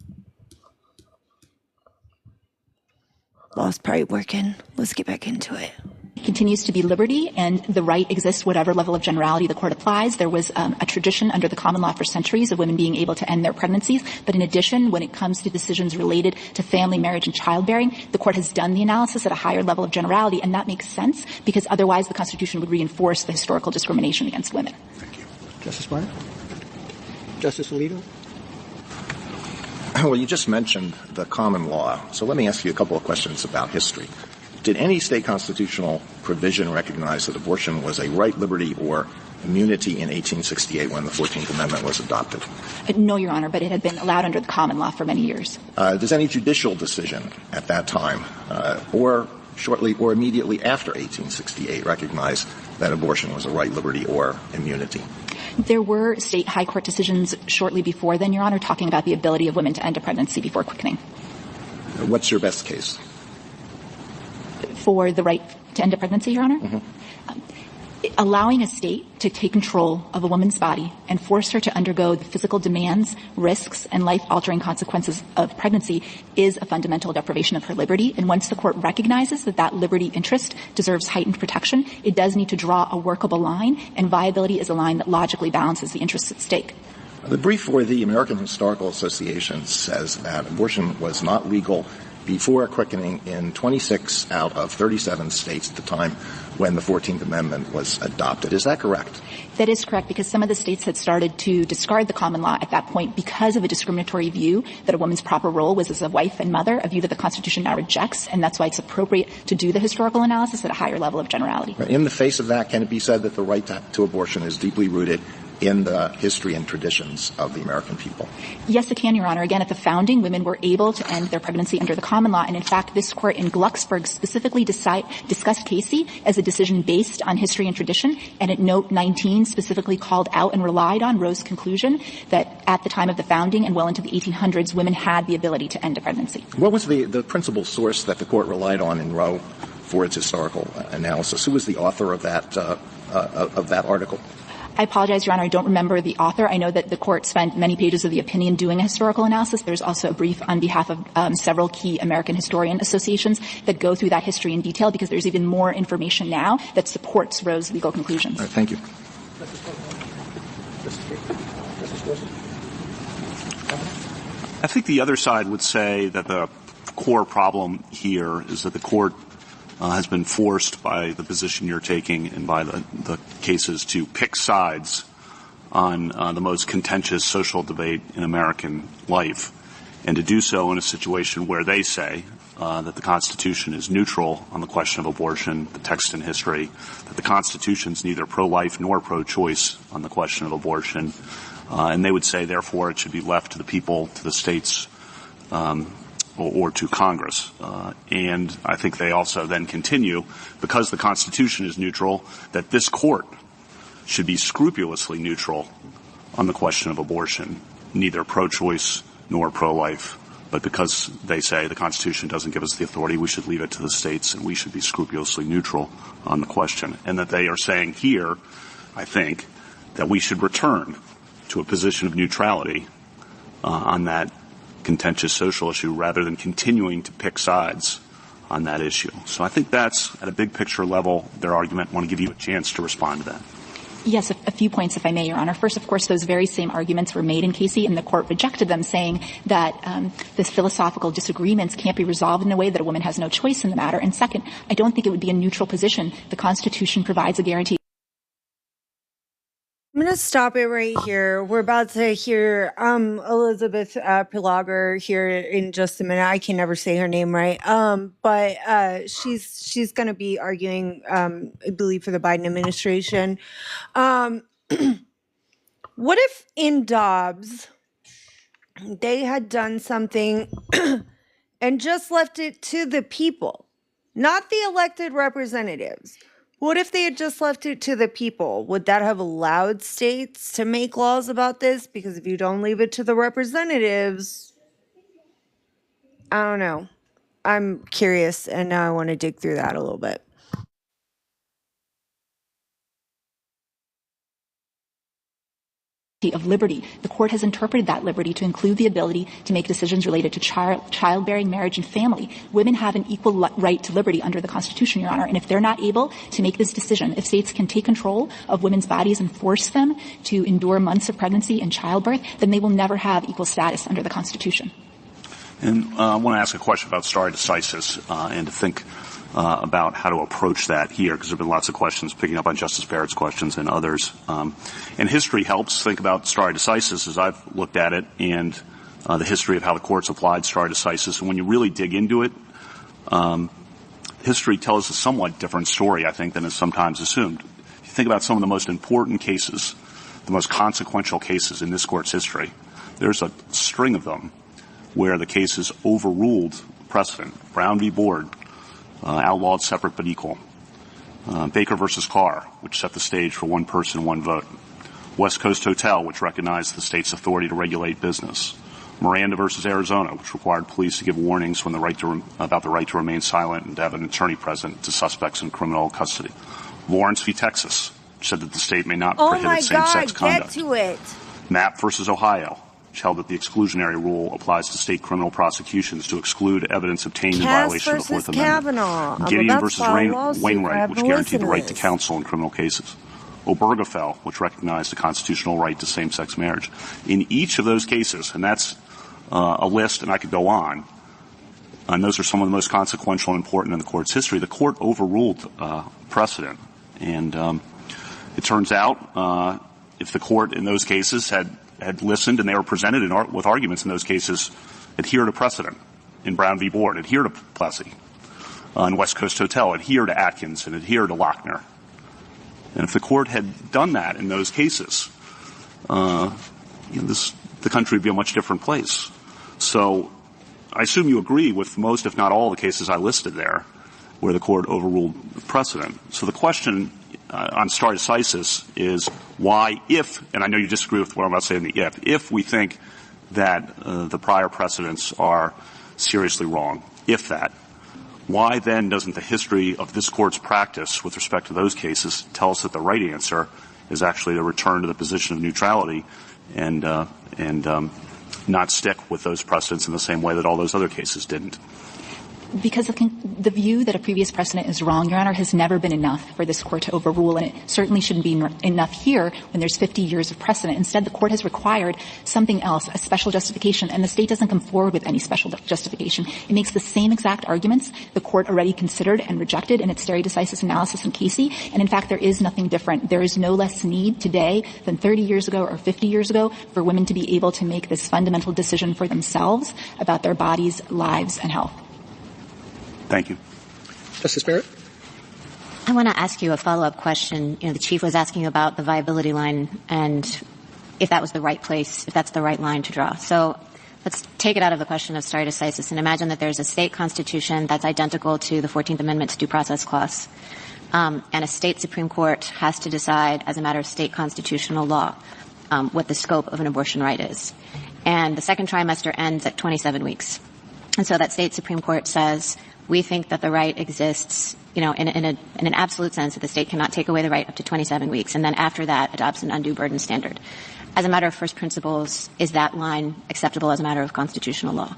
Law's probably working. Let's get back into it. Continues to be liberty, and the right exists whatever level of generality the court applies. There was a tradition under the common law for centuries of women being able to end their pregnancies. But in addition, when it comes to decisions related to family, marriage, and childbearing, the court has done the analysis at a higher level of generality, and that makes sense because otherwise the Constitution would reinforce the historical discrimination against women. Thank you. Justice Breyer? Justice Alito? Well, you just mentioned the common law, so let me ask you a couple of questions about history. Did any state constitutional provision recognize that abortion was a right, liberty, or immunity in 1868 when the 14th Amendment was adopted? No, Your Honor, but it had been allowed under the common law for many years. Does any judicial decision at that time, or shortly or immediately after 1868, recognize that abortion was a right, liberty, or immunity? There were state high court decisions shortly before then, Your Honor, talking about the ability of women to end a pregnancy before quickening. What's your best case? For the right to end a pregnancy, Your Honor? Mm-hmm. Allowing a state to take control of a woman's body and force her to undergo the physical demands, risks, and life-altering consequences of pregnancy is a fundamental deprivation of her liberty. And once the court recognizes that that liberty interest deserves heightened protection, it does need to draw a workable line, and viability is a line that logically balances the interests at stake. The brief for the American Historical Association says that abortion was not legal before quickening in 26 out of 37 states at the time when the 14th Amendment was adopted. Is that correct? That is correct, because some of the states had started to discard the common law at that point because of a discriminatory view that a woman's proper role was as a wife and mother, a view that the Constitution now rejects, and that's why it's appropriate to do the historical analysis at a higher level of generality. In the face of that, can it be said that the right to abortion is deeply rooted in the history and traditions of the American people? Yes, it can, Your Honor. Again, at the founding, women were able to end their pregnancy under the common law. And in fact, this court in Glucksburg specifically discussed Casey as a decision based on history and tradition. And at note 19 specifically called out and relied on Roe's conclusion that at the time of the founding and well into the 1800s, women had the ability to end a pregnancy. What was the principal source that the court relied on in Roe for its historical analysis? Who was the author of that article? I apologize, Your Honor. I don't remember the author. I know that the court spent many pages of the opinion doing a historical analysis. There's also a brief on behalf of several key American historian associations that go through that history in detail because there's even more information now that supports Roe's legal conclusions. All right, thank you. I think the other side would say that the core problem here is that the court has been forced by the position you're taking and by the cases to pick sides on the most contentious social debate in American life, and to do so in a situation where they say that the Constitution is neutral on the question of abortion, the text and history, that the Constitution's neither pro-life nor pro-choice on the question of abortion, and they would say, therefore, it should be left to the people, to the states, or to Congress. And I think they also then continue, because the Constitution is neutral, that this court should be scrupulously neutral on the question of abortion, neither pro-choice nor pro-life. But because they say the Constitution doesn't give us the authority, we should leave it to the states and we should be scrupulously neutral on the question. And that they are saying here, I think, that we should return to a position of neutrality on that contentious social issue rather than continuing to pick sides on that issue. So I think that's, at a big picture level, their argument. I want to give you a chance to respond to that. Yes, a few points, if I may, Your Honor. First, of course, those very same arguments were made in Casey, and the court rejected them, saying that the philosophical disagreements can't be resolved in a way that a woman has no choice in the matter. And second, I don't think it would be a neutral position. The Constitution provides a guarantee. I'm going to stop it right here. We're about to hear Elizabeth Pilager here in just a minute. I can never say her name right. But she's going to be arguing, I believe, for the Biden administration. What if in Dobbs they had done something and just left it to the people, not the elected representatives? What if they had just left it to the people? Would that have allowed states to make laws about this? Because if you don't leave it to the representatives, I don't know. I'm curious, and now I want to dig through that a little bit. Of liberty. The court has interpreted that liberty to include the ability to make decisions related to childbearing, marriage, and family. Women have an equal right to liberty under the Constitution, Your Honor. And if they're not able to make this decision, if states can take control of women's bodies and force them to endure months of pregnancy and childbirth, then they will never have equal status under the Constitution. And I want to ask a question about stare decisis and to think about how to approach that here, because there have been lots of questions picking up on Justice Barrett's questions and others. And history helps think about stare decisis as I've looked at it, and the history of how the courts applied stare decisis. And when you really dig into it, history tells a somewhat different story, I think, than is sometimes assumed. If you think about some of the most important cases, the most consequential cases in this court's history, there's a string of them where the cases overruled precedent. Brown v. Board, outlawed separate but equal. Baker versus Carr, which set the stage for one person, one vote. West Coast Hotel, which recognized the state's authority to regulate business. Miranda versus Arizona, which required police to give warnings when about the right to remain silent and to have an attorney present to suspects in criminal custody. Lawrence v. Texas, which said that the state may not prohibit same-sex conduct. Get to it. Mapp versus Ohio, which held that the exclusionary rule applies to state criminal prosecutions to exclude evidence obtained in violation of the Fourth Amendment. Gideon versus Wainwright, which guaranteed the right to counsel in criminal cases. Obergefell, which recognized the constitutional right to same-sex marriage. In each of those cases, and that's a list, and I could go on, and those are some of the most consequential and important in the court's history, the court overruled precedent. And it turns out if the court in those cases had listened and they were presented with arguments in those cases, adhere to precedent. In Brown v. Board, adhere to Plessy. In West Coast Hotel, adhere to Atkins and adhere to Lochner. And if the court had done that in those cases, the country would be a much different place. So I assume you agree with most, if not all, the cases I listed there where the court overruled precedent. So the question on stare decisis is why, and I know you disagree with what I'm about to say in the if we think that the prior precedents are seriously wrong, why then doesn't the history of this court's practice with respect to those cases tell us that the right answer is actually to return to the position of neutrality and not stick with those precedents in the same way that all those other cases didn't? Because the view that a previous precedent is wrong, Your Honor, has never been enough for this court to overrule, and it certainly shouldn't be enough here when there's 50 years of precedent. Instead, the court has required something else, a special justification, and the state doesn't come forward with any special justification. It makes the same exact arguments the court already considered and rejected in its stare decisis analysis in Casey, and in fact, there is nothing different. There is no less need today than 30 years ago or 50 years ago for women to be able to make this fundamental decision for themselves about their bodies, lives, and health. Thank you. Justice Barrett? I want to ask you a follow-up question. The Chief was asking about the viability line and if that was the right place, if that's the right line to draw. So let's take it out of the question of stare decisis and imagine that there's a state constitution that's identical to the 14th Amendment's due process clause. And a state Supreme Court has to decide as a matter of state constitutional law what the scope of an abortion right is. And the second trimester ends at 27 weeks. And so that state Supreme Court says, we think that the right exists, in an absolute sense, that the state cannot take away the right up to 27 weeks. And then after that, adopts an undue burden standard. As a matter of first principles, is that line acceptable as a matter of constitutional law?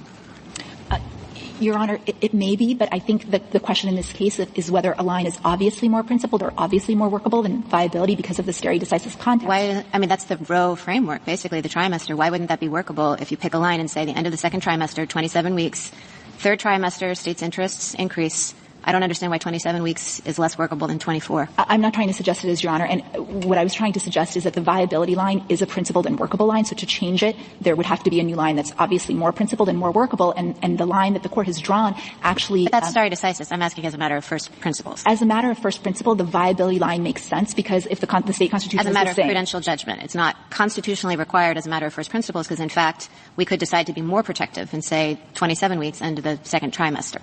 Your Honor, it may be, but I think that the question in this case is whether a line is obviously more principled or obviously more workable than viability because of the stare decisis context. That's the Roe framework, basically, the trimester. Why wouldn't that be workable if you pick a line and say the end of the second trimester, 27 weeks, third trimester, states' interests increase? I don't understand why 27 weeks is less workable than 24. I'm not trying to suggest it is, Your Honor. And what I was trying to suggest is that the viability line is a principled and workable line. So to change it, there would have to be a new line that's obviously more principled and more workable. And the line that the court has drawn actually. But that's stare decisis. I'm asking as a matter of first principles. As a matter of first principle, the viability line makes sense because if the state constitution is as a matter the same. of prudential judgment, it's not constitutionally required as a matter of first principles because, in fact, we could decide to be more protective and say 27 weeks into the second trimester.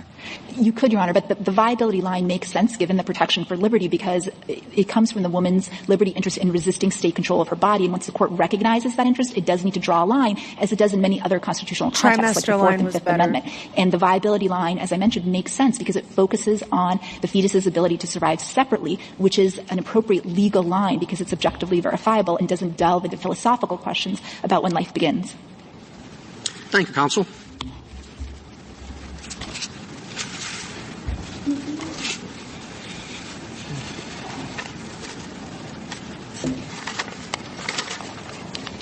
You could, Your Honor, but the viability line makes sense given the protection for liberty because it comes from the woman's liberty interest in resisting state control of her body. And once the court recognizes that interest, it does need to draw a line, as it does in many other constitutional contexts, like the Fourth and Fifth Amendment. And the viability line, as I mentioned, makes sense because it focuses on the fetus's ability to survive separately, which is an appropriate legal line because it's objectively verifiable and doesn't delve into philosophical questions about when life begins. Thank you, counsel.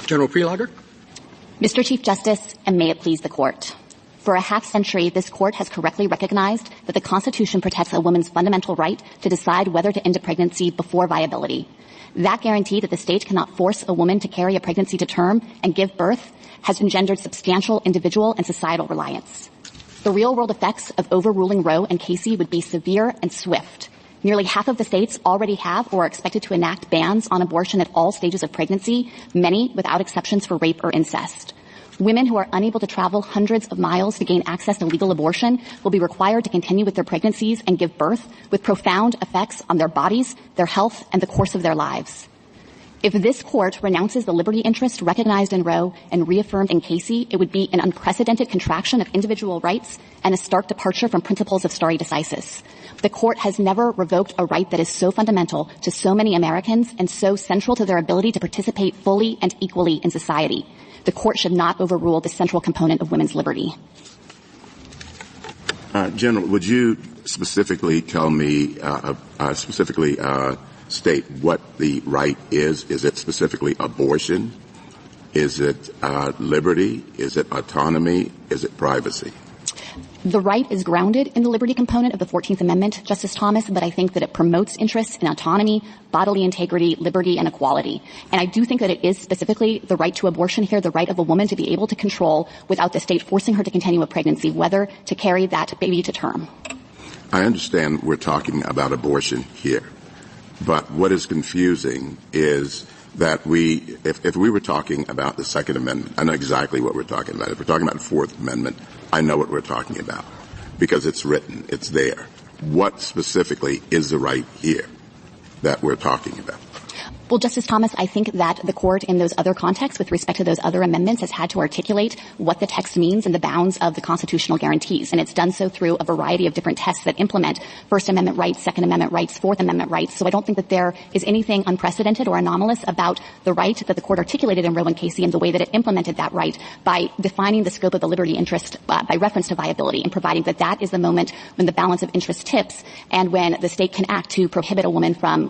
General Prelogar. Mr. Chief Justice, and may it please the Court. For a half century, this Court has correctly recognized that the Constitution protects a woman's fundamental right to decide whether to end a pregnancy before viability. That guarantee that the state cannot force a woman to carry a pregnancy to term and give birth has engendered substantial individual and societal reliance. The real-world effects of overruling Roe and Casey would be severe and swift. Nearly half of the states already have or are expected to enact bans on abortion at all stages of pregnancy, many without exceptions for rape or incest. Women who are unable to travel hundreds of miles to gain access to legal abortion will be required to continue with their pregnancies and give birth with profound effects on their bodies, their health, and the course of their lives. If this Court renounces the liberty interest recognized in Roe and reaffirmed in Casey, it would be an unprecedented contraction of individual rights and a stark departure from principles of stare decisis. The Court has never revoked a right that is so fundamental to so many Americans and so central to their ability to participate fully and equally in society. The Court should not overrule the central component of women's liberty. General, would you specifically tell me, state what the right is? Is it specifically abortion? Is it liberty? Is it autonomy? Is it privacy? The right is grounded in the liberty component of the 14th Amendment, Justice Thomas, but I think that it promotes interests in autonomy, bodily integrity, liberty, and equality. And I do think that it is specifically the right to abortion here, the right of a woman to be able to control without the state forcing her to continue a pregnancy, whether to carry that baby to term. I understand we're talking about abortion here. But what is confusing is that if we were talking about the Second Amendment, I know exactly what we're talking about. If we're talking about the Fourth Amendment, I know what we're talking about because it's written, it's there. What specifically is the right here that we're talking about? Well, Justice Thomas, I think that the court in those other contexts with respect to those other amendments has had to articulate what the text means in the bounds of the constitutional guarantees. And it's done so through a variety of different tests that implement First Amendment rights, Second Amendment rights, Fourth Amendment rights. So I don't think that there is anything unprecedented or anomalous about the right that the court articulated in Roe and Casey and the way that it implemented that right by defining the scope of the liberty interest by reference to viability and providing that that is the moment when the balance of interest tips and when the state can act to prohibit a woman from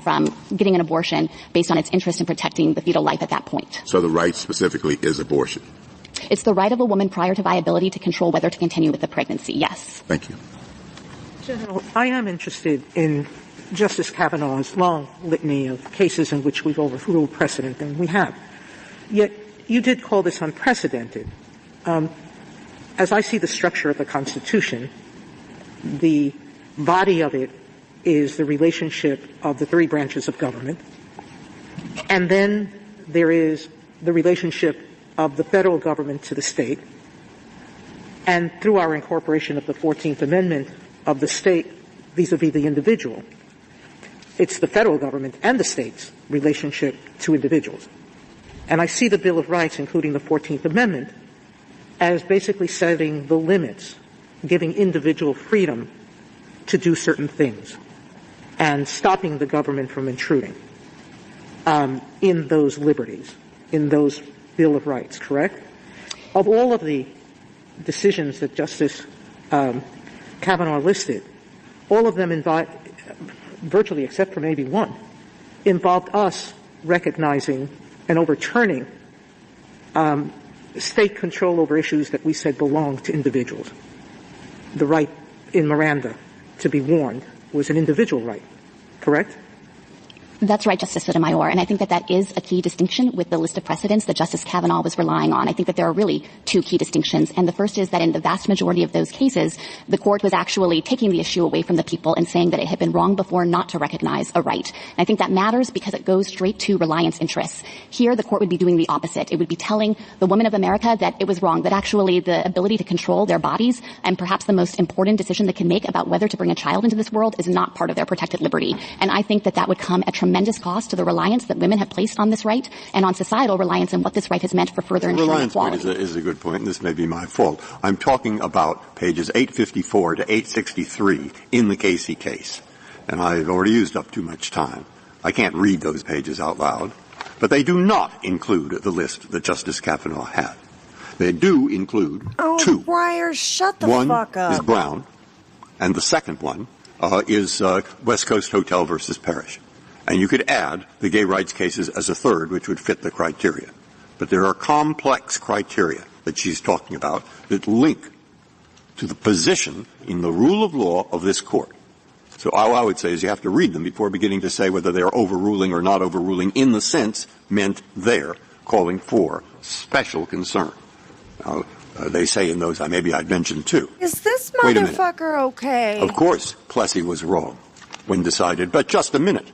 getting an abortion based on its interest in protecting the fetal life at that point. So the right specifically is abortion? It's the right of a woman prior to viability to control whether to continue with the pregnancy, yes. Thank you. General, I am interested in Justice Kavanaugh's long litany of cases in which we've overruled precedent, and we have. Yet you did call this unprecedented. As I see the structure of the Constitution, the body of it is the relationship of the three branches of government. And then there is the relationship of the federal government to the state. And through our incorporation of the 14th Amendment of the state vis-a-vis the individual, it's the federal government and the state's relationship to individuals. And I see the Bill of Rights, including the 14th Amendment, as basically setting the limits, giving individual freedom to do certain things, and stopping the government from intruding in those liberties, in those Bill of Rights, correct? Of all of the decisions that Justice Kavanaugh listed, all of them virtually except for maybe one, involved us recognizing and overturning state control over issues that we said belong to individuals. The right in Miranda to be warned was an individual right, correct? That's right, Justice Sotomayor, and I think that that is a key distinction with the list of precedents that Justice Kavanaugh was relying on. I think that there are really two key distinctions, and the first is that in the vast majority of those cases, the court was actually taking the issue away from the people and saying that it had been wrong before not to recognize a right. And I think that matters because it goes straight to reliance interests. Here, the court would be doing the opposite. It would be telling the women of America that it was wrong, that actually the ability to control their bodies and perhaps the most important decision they can make about whether to bring a child into this world is not part of their protected liberty. And I think that that would come at tremendous cost to the reliance that women have placed on this right and on societal reliance and what this right has meant for further ensuring equality. Reliance point is a good point, and this may be my fault. I'm talking about pages 854 to 863 in the Casey case, and I've already used up too much time. I can't read those pages out loud, but they do not include the list that Justice Kavanaugh had. They do include two. Breyer, shut the one fuck up. One is Brown, and the second one is West Coast Hotel versus Parrish. And you could add the gay rights cases as a third, which would fit the criteria. But there are complex criteria that she's talking about that link to the position in the rule of law of this court. So all I would say is you have to read them before beginning to say whether they are overruling or not overruling in the sense meant there, calling for special concern. Now, they say in those, maybe I'd mention two. Is this Wait a minute. motherfucker okay? Of course, Plessy was wrong when decided, but just a minute.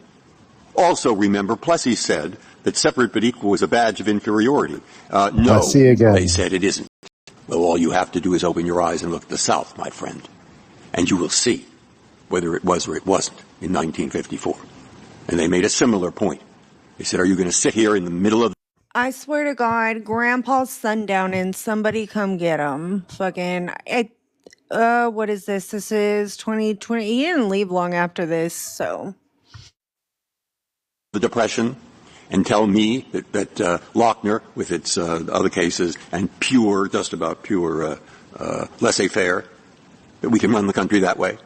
Also remember, Plessy said that separate but equal was a badge of inferiority. No, Plessy again. They said it isn't. Well, all you have to do is open your eyes and look to the South, my friend, and you will see whether it was or it wasn't in 1954. And they made a similar point. They said, are you going to sit here in the middle of I swear to God, Grandpa's sundowning. Somebody come get him. Fucking, what is this? This is 2020. He didn't leave long after this, so. the Depression and tell me that Lochner, with its other cases, and pure, just about pure laissez-faire, that we can run the country that way?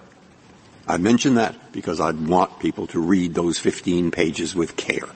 I mention that because I want people to read those 15 pages with care.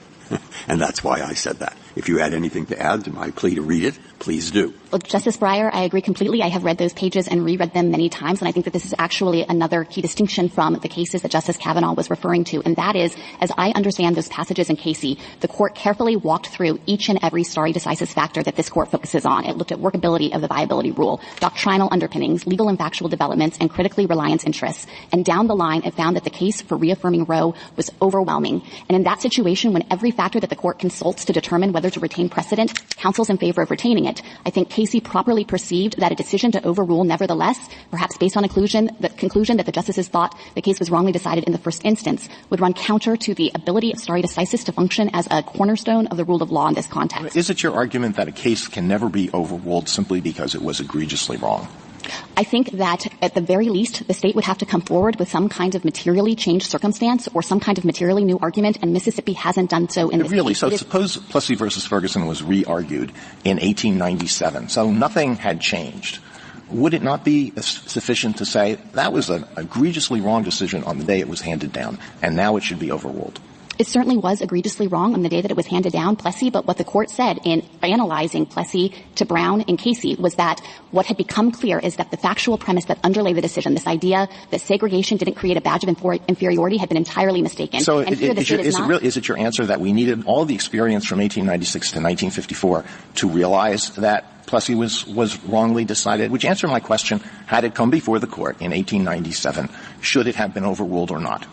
And that's why I said that. If you had anything to add to my plea to read it, please do. Well, Justice Breyer, I agree completely. I have read those pages and reread them many times, and I think that this is actually another key distinction from the cases that Justice Kavanaugh was referring to, and that is, as I understand those passages in Casey, the court carefully walked through each and every stare decisis factor that this court focuses on. It looked at workability of the viability rule, doctrinal underpinnings, legal and factual developments, and critically reliance interests. And down the line, it found that the case for reaffirming Roe was overwhelming. And in that situation, when every factor that the court consults to determine whether to retain precedent counsels in favor of retaining it, I think Casey properly perceived that a decision to overrule nevertheless, perhaps based on the conclusion that the justices thought the case was wrongly decided in the first instance, would run counter to the ability of stare decisis to function as a cornerstone of the rule of law in this context. Is it your argument that a case can never be overruled simply because it was egregiously wrong? I think that at the very least, the state would have to come forward with some kind of materially changed circumstance or some kind of materially new argument, and Mississippi hasn't done so in this Really? case. So suppose Plessy versus Ferguson was re-argued in 1897, so nothing had changed. Would it not be sufficient to say that was an egregiously wrong decision on the day it was handed down, and now it should be overruled? It certainly was egregiously wrong on the day that it was handed down, Plessy, but what the court said in analyzing Plessy to Brown and Casey was that what had become clear is that the factual premise that underlay the decision, this idea that segregation didn't create a badge of inferiority, had been entirely mistaken. So and is it your answer that we needed all the experience from 1896 to 1954 to realize that Plessy was wrongly decided? Would you answer my question, had it come before the court in 1897, should it have been overruled or not?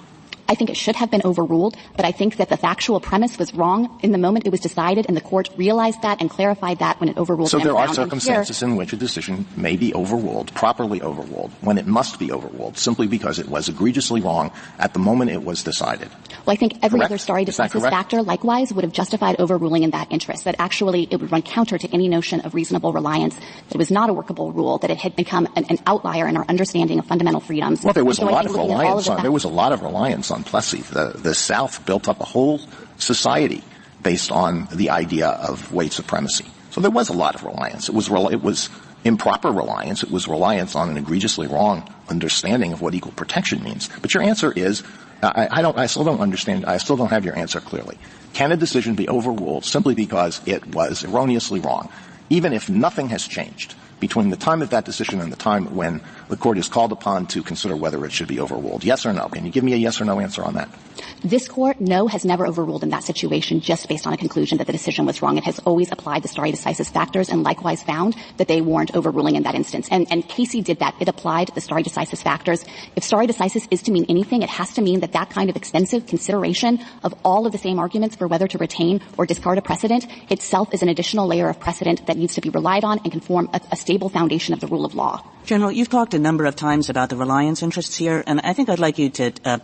I think it should have been overruled, but I think that the factual premise was wrong in the moment it was decided, and the court realized that and clarified that when it overruled. So there are circumstances in which a decision may be overruled, properly overruled, when it must be overruled, simply because it was egregiously wrong at the moment it was decided. Well, I think every Correct? other stare decisis factor, likewise, would have justified overruling in that interest, that actually it would run counter to any notion of reasonable reliance, that it was not a workable rule, that it had become an outlier in our understanding of fundamental freedoms. Well, there was a lot of reliance on Plessy. The South built up a whole society based on the idea of white supremacy. So there was a lot of reliance. It was improper reliance. It was reliance on an egregiously wrong understanding of what equal protection means. But your answer is, I still don't understand. I still don't have your answer clearly. Can a decision be overruled simply because it was erroneously wrong, even if nothing has changed between the time of that decision and the time when the court is called upon to consider whether it should be overruled? Yes or no? Can you give me a yes or no answer on that? This court, no, has never overruled in that situation just based on a conclusion that the decision was wrong. It has always applied the stare decisis factors and likewise found that they warrant overruling in that instance. And Casey did that. It applied the stare decisis factors. If stare decisis is to mean anything, it has to mean that that kind of extensive consideration of all of the same arguments for whether to retain or discard a precedent itself is an additional layer of precedent that needs to be relied on and can form a stable foundation of the rule of law. General, you've talked a number of times about the reliance interests here, and I think I'd like you to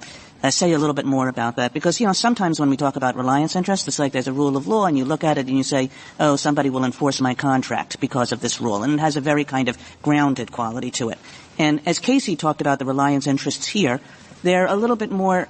say a little bit more about that, because, sometimes when we talk about reliance interests, it's like there's a rule of law, and you look at it and you say, oh, somebody will enforce my contract because of this rule, and it has a very kind of grounded quality to it. And as Casey talked about the reliance interests here, they're a little bit more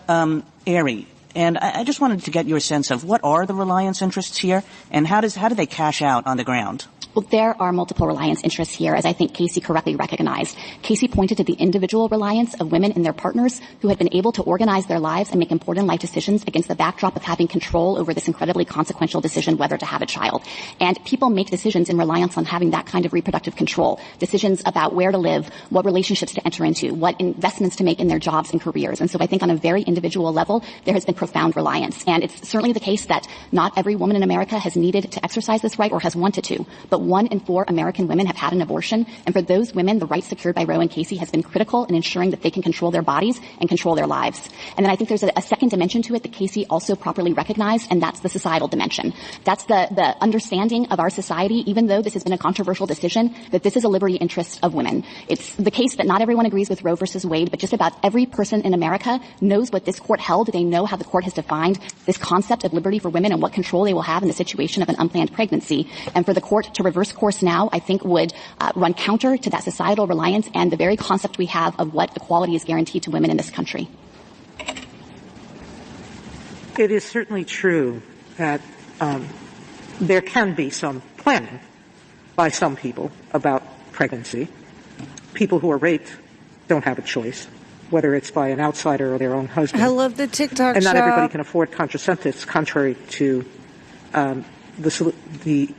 airy. And I just wanted to get your sense of what are the reliance interests here, and how do they cash out on the ground? Well, there are multiple reliance interests here, as I think Casey correctly recognized. Casey pointed to the individual reliance of women and their partners who had been able to organize their lives and make important life decisions against the backdrop of having control over this incredibly consequential decision whether to have a child. And people make decisions in reliance on having that kind of reproductive control, decisions about where to live, what relationships to enter into, what investments to make in their jobs and careers. And so I think on a very individual level, there has been profound reliance. And it's certainly the case that not every woman in America has needed to exercise this right or has wanted to, but 1 in 4 American women have had an abortion, and for those women, the right secured by Roe and Casey has been critical in ensuring that they can control their bodies and control their lives. And then I think there's a second dimension to it that Casey also properly recognized, and that's the societal dimension. That's the understanding of our society, even though this has been a controversial decision, that this is a liberty interest of women. It's the case that not everyone agrees with Roe versus Wade, but just about every person in America knows what this court held. They know how the court has defined this concept of liberty for women and what control they will have in the situation of an unplanned pregnancy. And for the court to reverse course now, I think would run counter to that societal reliance and the very concept we have of what equality is guaranteed to women in this country. It is certainly true that there can be some planning by some people about pregnancy. People who are raped don't have a choice, whether it's by an outsider or their own husband. I love the TikTok And not shop. everybody can afford contraceptives, contrary to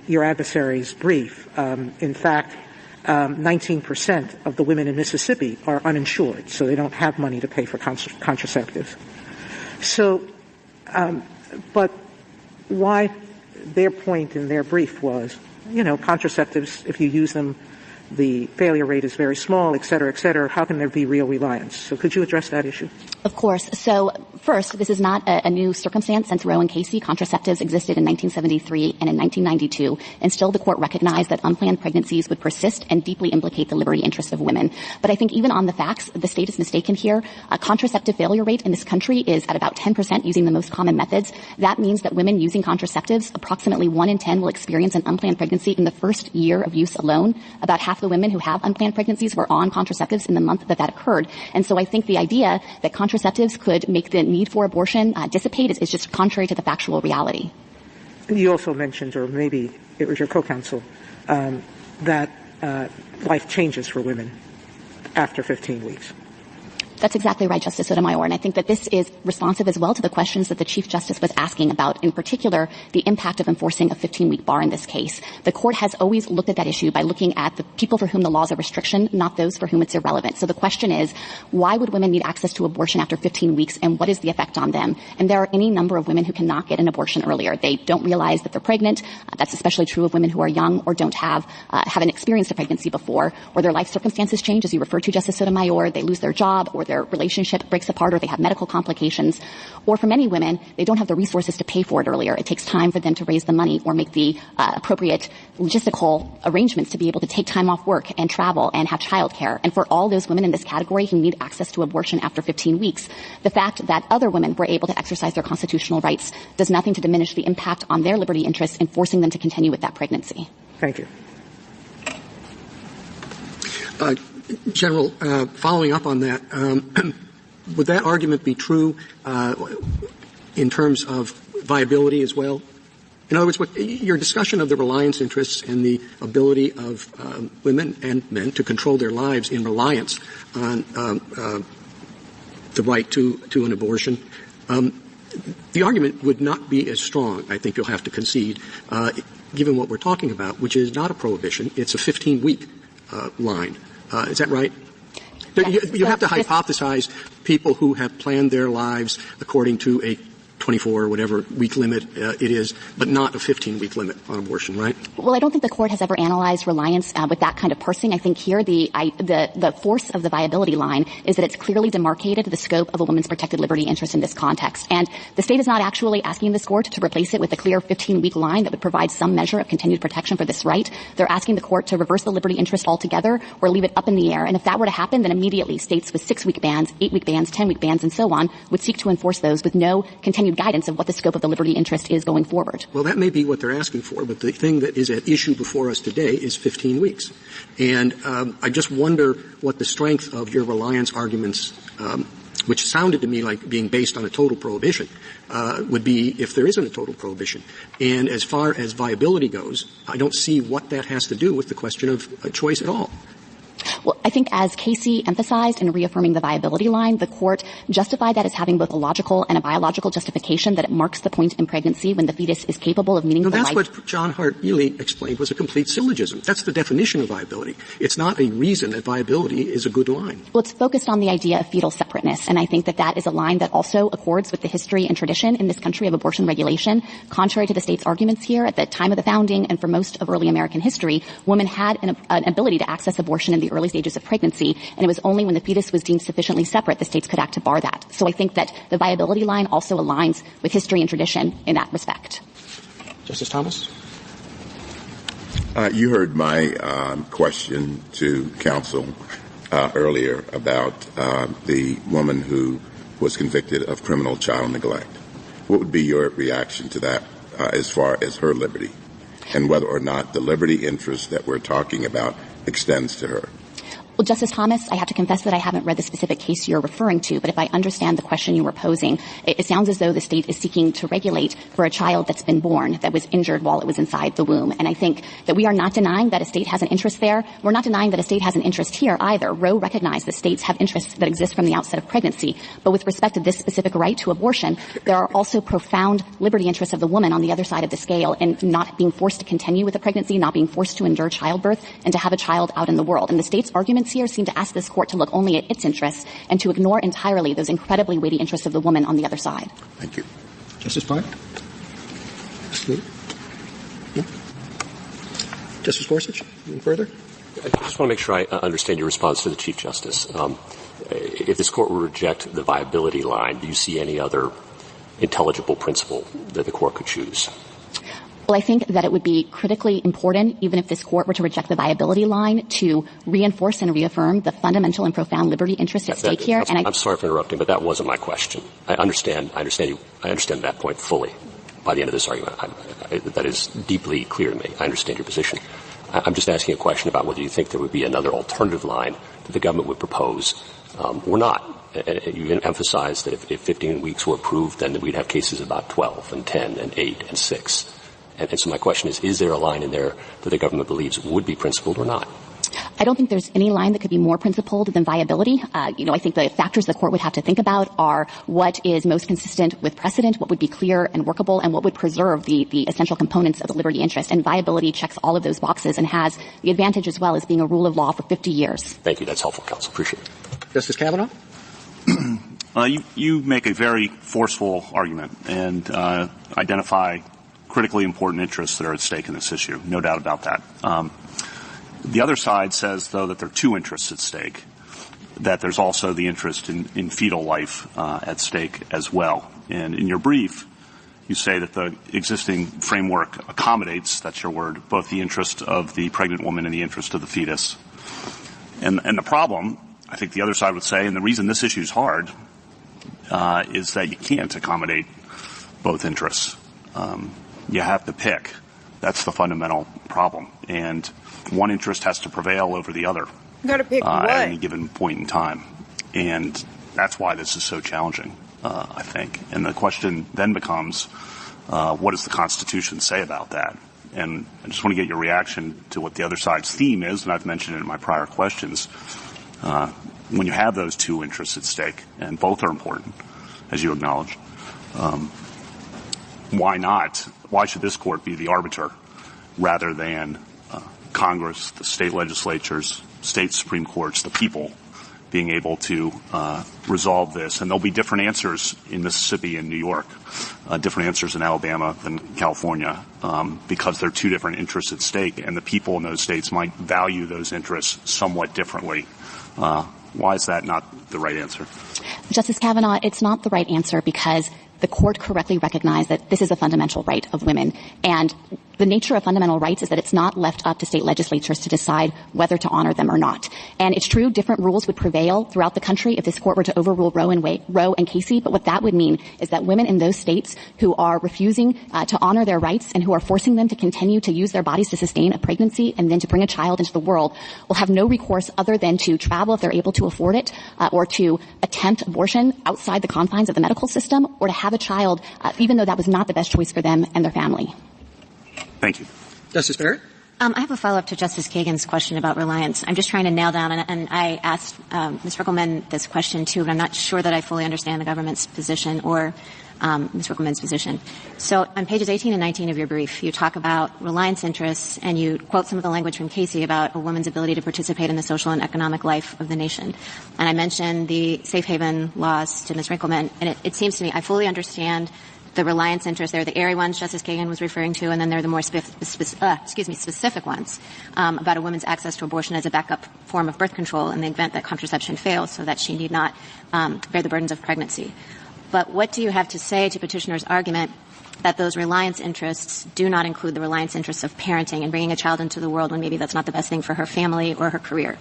your adversary's brief. In fact, 19% of the women in Mississippi are uninsured, so they don't have money to pay for contraceptives. So, but why their point in their brief was, contraceptives, if you use them, the failure rate is very small, et cetera, et cetera. How can there be real reliance? So could you address that issue? Of course. So first, this is not a new circumstance. Since Roe and Casey, contraceptives existed in 1973 and in 1992, and still the court recognized that unplanned pregnancies would persist and deeply implicate the liberty interests of women. But I think even on the facts, the state is mistaken here. A contraceptive failure rate in this country is at about 10% using the most common methods. That means that women using contraceptives, approximately 1 in 10 will experience an unplanned pregnancy in the first year of use alone. About half the women who have unplanned pregnancies were on contraceptives in the month that occurred. And so I think the idea that contraceptives could make the need for abortion dissipate is just contrary to the factual reality. You also mentioned, or maybe it was your co-counsel, that life changes for women after 15 weeks. That's exactly right, Justice Sotomayor. And I think that this is responsive as well to the questions that the Chief Justice was asking about, in particular, the impact of enforcing a 15-week bar in this case. The court has always looked at that issue by looking at the people for whom the law is a restriction, not those for whom it's irrelevant. So the question is, why would women need access to abortion after 15 weeks, and what is the effect on them? And there are any number of women who cannot get an abortion earlier. They don't realize that they're pregnant. That's especially true of women who are young or don't haven't experienced a pregnancy before, or their life circumstances change, as you referred to, Justice Sotomayor. They lose their job, or their relationship breaks apart, or they have medical complications. Or for many women, they don't have the resources to pay for it earlier. It takes time for them to raise the money or make the appropriate logistical arrangements to be able to take time off work and travel and have childcare. And for all those women in this category who need access to abortion after 15 weeks, the fact that other women were able to exercise their constitutional rights does nothing to diminish the impact on their liberty interests in forcing them to continue with that pregnancy. Thank you. General, following up on that, would that argument be true in terms of viability as well? In other words, your discussion of the reliance interests and the ability of women and men to control their lives in reliance on the right to an abortion, the argument would not be as strong, I think you'll have to concede, given what we're talking about, which is not a prohibition. It's a 15-week line. Is that right? Yes. You have to hypothesize people who have planned their lives according to a 24 or whatever week limit it is, but not a 15-week limit on abortion, right? Well, I don't think the court has ever analyzed reliance with that kind of parsing. I think here the force of the viability line is that it's clearly demarcated the scope of a woman's protected liberty interest in this context. And the state is not actually asking this court to replace it with a clear 15-week line that would provide some measure of continued protection for this right. They're asking the court to reverse the liberty interest altogether or leave it up in the air. And if that were to happen, then immediately states with 6-week bans, 8-week bans, 10-week bans, and so on would seek to enforce those with no continued guidance of what the scope of the liberty interest is going forward. Well, that may be what they're asking for, but the thing that is at issue before us today is 15 weeks. And I just wonder what the strength of your reliance arguments, which sounded to me like being based on a total prohibition, would be if there isn't a total prohibition. And as far as viability goes, I don't see what that has to do with the question of a choice at all. Well, I think as Casey emphasized in reaffirming the viability line, the court justified that as having both a logical and a biological justification, that it marks the point in pregnancy when the fetus is capable of meaningful life. No, that's what John Hart-Ely explained was a complete syllogism. That's the definition of viability. It's not a reason that viability is a good line. Well, it's focused on the idea of fetal separateness, and I think that that is a line that also accords with the history and tradition in this country of abortion regulation. Contrary to the state's arguments here, at the time of the founding and for most of early American history, women had an ability to access abortion in the early stages of pregnancy, and it was only when the fetus was deemed sufficiently separate the states could act to bar that. So I think that the viability line also aligns with history and tradition in that respect. Justice Thomas? You heard my question to counsel earlier about the woman who was convicted of criminal child neglect. What would be your reaction to that as far as her liberty, and whether or not the liberty interest that we're talking about extends to her? Well, Justice Thomas, I have to confess that I haven't read the specific case you're referring to, but if I understand the question you were posing, it sounds as though the state is seeking to regulate for a child that's been born that was injured while it was inside the womb. And I think that we are not denying that a state has an interest there. We're not denying that a state has an interest here either. Roe recognized that states have interests that exist from the outset of pregnancy. But with respect to this specific right to abortion, there are also profound liberty interests of the woman on the other side of the scale in not being forced to continue with the pregnancy, not being forced to endure childbirth, and to have a child out in the world. And the state's arguments here seem to ask this court to look only at its interests and to ignore entirely those incredibly weighty interests of the woman on the other side. Thank you. Justice Breyer? Yeah. Justice Gorsuch, anything further? I just want to make sure I understand your response to the Chief Justice. If this court will reject the viability line, do you see any other intelligible principle that the court could choose? Well, I think that it would be critically important, even if this court were to reject the viability line, to reinforce and reaffirm the fundamental and profound liberty interest at stake here. And I'm sorry for interrupting, but that wasn't my question. I understand that point fully. By the end of this argument, that is deeply clear to me. I understand your position. I'm just asking a question about whether you think there would be another alternative line that the government would propose or not. You emphasized that if 15 weeks were approved, then we'd have cases about 12 and 10 and 8 and 6. And so my question is there a line in there that the government believes would be principled or not? I don't think there's any line that could be more principled than viability. I think the factors the court would have to think about are what is most consistent with precedent, what would be clear and workable, and what would preserve the essential components of the liberty interest. And viability checks all of those boxes and has the advantage as well as being a rule of law for 50 years. Thank you. That's helpful, counsel. Appreciate it. Justice Kavanaugh? You make a very forceful argument and identify critically important interests that are at stake in this issue. No doubt about that. The other side says, though, that there are two interests at stake, that there's also the interest in fetal life at stake as well. And in your brief, you say that the existing framework accommodates, that's your word, both the interest of the pregnant woman and the interest of the fetus. And the problem, I think the other side would say, and the reason this issue is hard, is that you can't accommodate both interests. You have to pick. That's the fundamental problem. And one interest has to prevail over the other. You got to pick what? At any given point in time. And that's why this is so challenging, I think. And the question then becomes, what does the Constitution say about that? And I just want to get your reaction to what the other side's theme is, and I've mentioned it in my prior questions. When you have those two interests at stake, and both are important, as you acknowledge, why not? Why should this court be the arbiter rather than Congress, the state legislatures, state Supreme Courts, the people being able to resolve this? And there'll be different answers in Mississippi and New York, different answers in Alabama than California, because there are two different interests at stake, and the people in those states might value those interests somewhat differently. Why is that not the right answer? Justice Kavanaugh, it's not the right answer because the court correctly recognized that this is a fundamental right of women. And the nature of fundamental rights is that it's not left up to state legislatures to decide whether to honor them or not. And it's true, different rules would prevail throughout the country if this court were to overrule Roe and Casey. But what that would mean is that women in those states who are refusing to honor their rights and who are forcing them to continue to use their bodies to sustain a pregnancy and then to bring a child into the world will have no recourse other than to travel if they're able to afford it, or to attempt abortion outside the confines of the medical system, or to have a child even though that was not the best choice for them and their family. Thank you. Justice Barrett? I have a follow-up to Justice Kagan's question about reliance. I'm just trying to nail down, and I asked Ms. Rickleman this question too, but I'm not sure that I fully understand the government's position or Ms. Rickleman's position. So on pages 18 and 19 of your brief, you talk about reliance interests, and you quote some of the language from Casey about a woman's ability to participate in the social and economic life of the nation. And I mentioned the safe haven laws to Ms. Rickleman, and it seems to me I fully understand the reliance interests. They're the airy ones Justice Kagan was referring to, and then they're the more specific ones about a woman's access to abortion as a backup form of birth control in the event that contraception fails, so that she need not bear the burdens of pregnancy. But what do you have to say to petitioner's argument that those reliance interests do not include the reliance interests of parenting and bringing a child into the world when maybe that's not the best thing for her family or her career?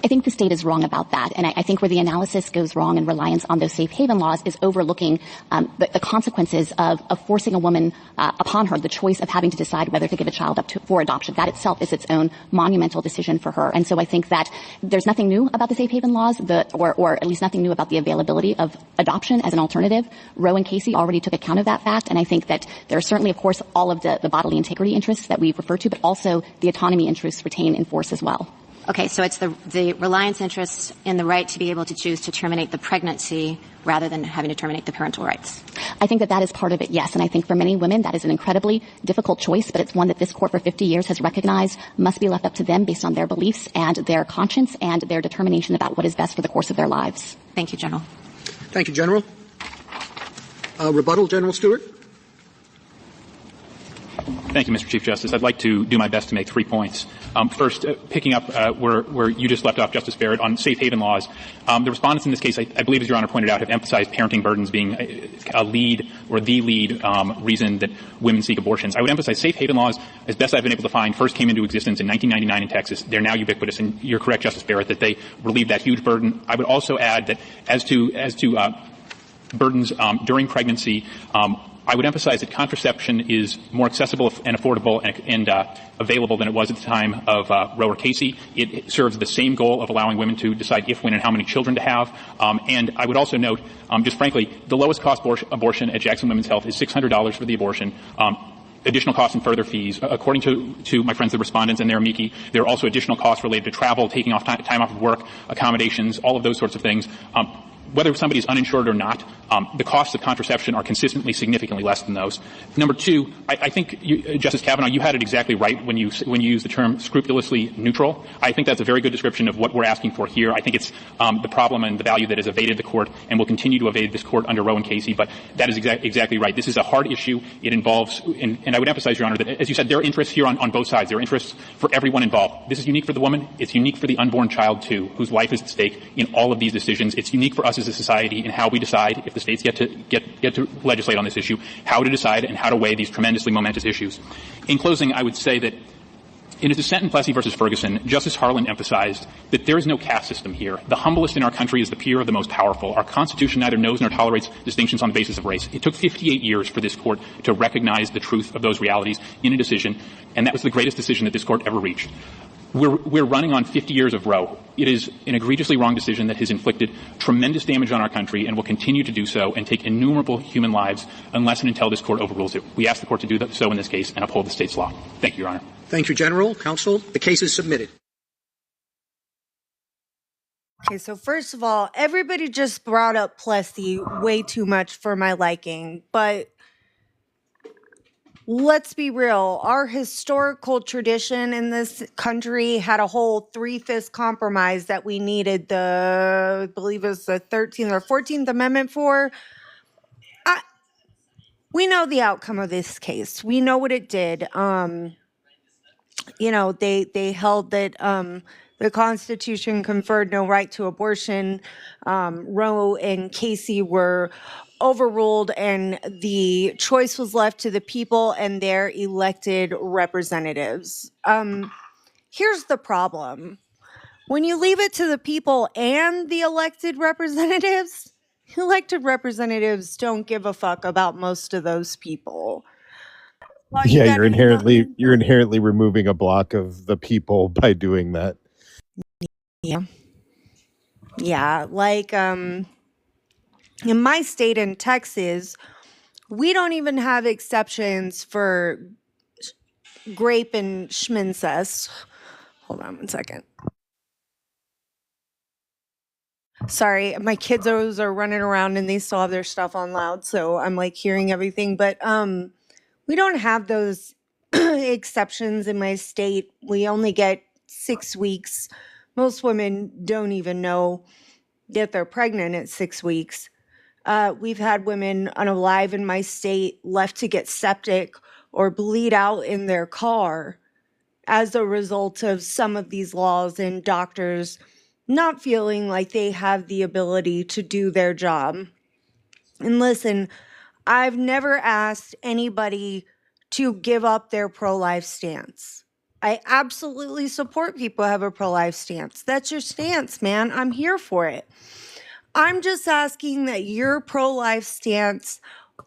I think the state is wrong about that. And I think where the analysis goes wrong in reliance on those safe haven laws is overlooking the consequences of forcing a woman upon her the choice of having to decide whether to give a child up for adoption. That itself is its own monumental decision for her. And so I think that there's nothing new about the safe haven laws, or at least nothing new about the availability of adoption as an alternative. Roe and Casey already took account of that fact. And I think that there are certainly, of course, all of the bodily integrity interests that we've referred to, but also the autonomy interests retain in force as well. Okay, so it's the reliance interest in the right to be able to choose to terminate the pregnancy rather than having to terminate the parental rights. I think that is part of it, yes. And I think for many women that is an incredibly difficult choice, but it's one that this court for 50 years has recognized must be left up to them based on their beliefs and their conscience and their determination about what is best for the course of their lives. Thank you, General. Thank you, General. Rebuttal, General Stewart. Thank you, Mr. Chief Justice. I'd like to do my best to make 3 points. First, picking up where you just left off, Justice Barrett, on safe haven laws. The respondents in this case, I believe, as Your Honor pointed out, have emphasized parenting burdens being a lead or the lead reason that women seek abortions. I would emphasize safe haven laws, as best I've been able to find, first came into existence in 1999 in Texas. They're now ubiquitous, and you're correct, Justice Barrett, that they relieve that huge burden. I would also add that as to burdens during pregnancy, I would emphasize that contraception is more accessible and affordable and available than it was at the time of Roe or Casey. It serves the same goal of allowing women to decide if, when, and how many children to have. And I would also note, just frankly, the lowest cost abortion at Jackson Women's Health is $600 for the abortion. Additional costs and further fees. According to my friends, the respondents and their amici, there are also additional costs related to travel, taking off time off of work, accommodations, all of those sorts of things. Whether somebody is uninsured or not, the costs of contraception are consistently significantly less than those. Number two, I think, Justice Kavanaugh, you had it exactly right when you used the term scrupulously neutral. I think that's a very good description of what we're asking for here. I think it's the problem and the value that has evaded the court and will continue to evade this court under Roe and Casey, but that is exactly right. This is a hard issue. It involves, and I would emphasize, Your Honor, that, as you said, there are interests here on both sides. There are interests for everyone involved. This is unique for the woman. It's unique for the unborn child, too, whose life is at stake in all of these decisions. It's unique for us as a society in how we decide, if the states get to legislate on this issue, how to decide and how to weigh these tremendously momentous issues. In closing, I would say that in a dissent in Plessy versus Ferguson, Justice Harlan emphasized that there is no caste system here. The humblest in our country is the peer of the most powerful. Our Constitution neither knows nor tolerates distinctions on the basis of race. It took 58 years for this court to recognize the truth of those realities in a decision, and that was the greatest decision that this court ever reached. We're running on 50 years of Roe. It is an egregiously wrong decision that has inflicted tremendous damage on our country and will continue to do so and take innumerable human lives unless and until this court overrules it. We ask the court to do so in this case and uphold the state's law. Thank you, Your Honor. Thank you, General. Counsel, the case is submitted. Okay, so first of all, everybody just brought up Plessy way too much for my liking, but let's be real. Our historical tradition in this country had a whole 3/5 compromise that we needed I believe it was the 13th or 14th Amendment for. We know the outcome of this case. We know what it did. They held that the Constitution conferred no right to abortion. Roe and Casey were overruled, and the choice was left to the people and their elected representatives. Here's the problem. When you leave it to the people and the elected representatives don't give a fuck about most of those people. Well, yeah, you're inherently removing a block of the people by doing that. Yeah, like in my state in Texas, we don't even have exceptions for grape and schmincest. Hold on one second. Sorry, my kids are running around and they still have their stuff on loud, so I'm like hearing everything. But we don't have those exceptions in my state. We only get 6 weeks. Most women don't even know that they're pregnant at 6 weeks. We've had women unalive in my state left to get septic or bleed out in their car as a result of some of these laws and doctors not feeling like they have the ability to do their job. And listen, I've never asked anybody to give up their pro-life stance. I absolutely support people who have a pro-life stance. That's your stance, man. I'm here for it. I'm just asking that your pro-life stance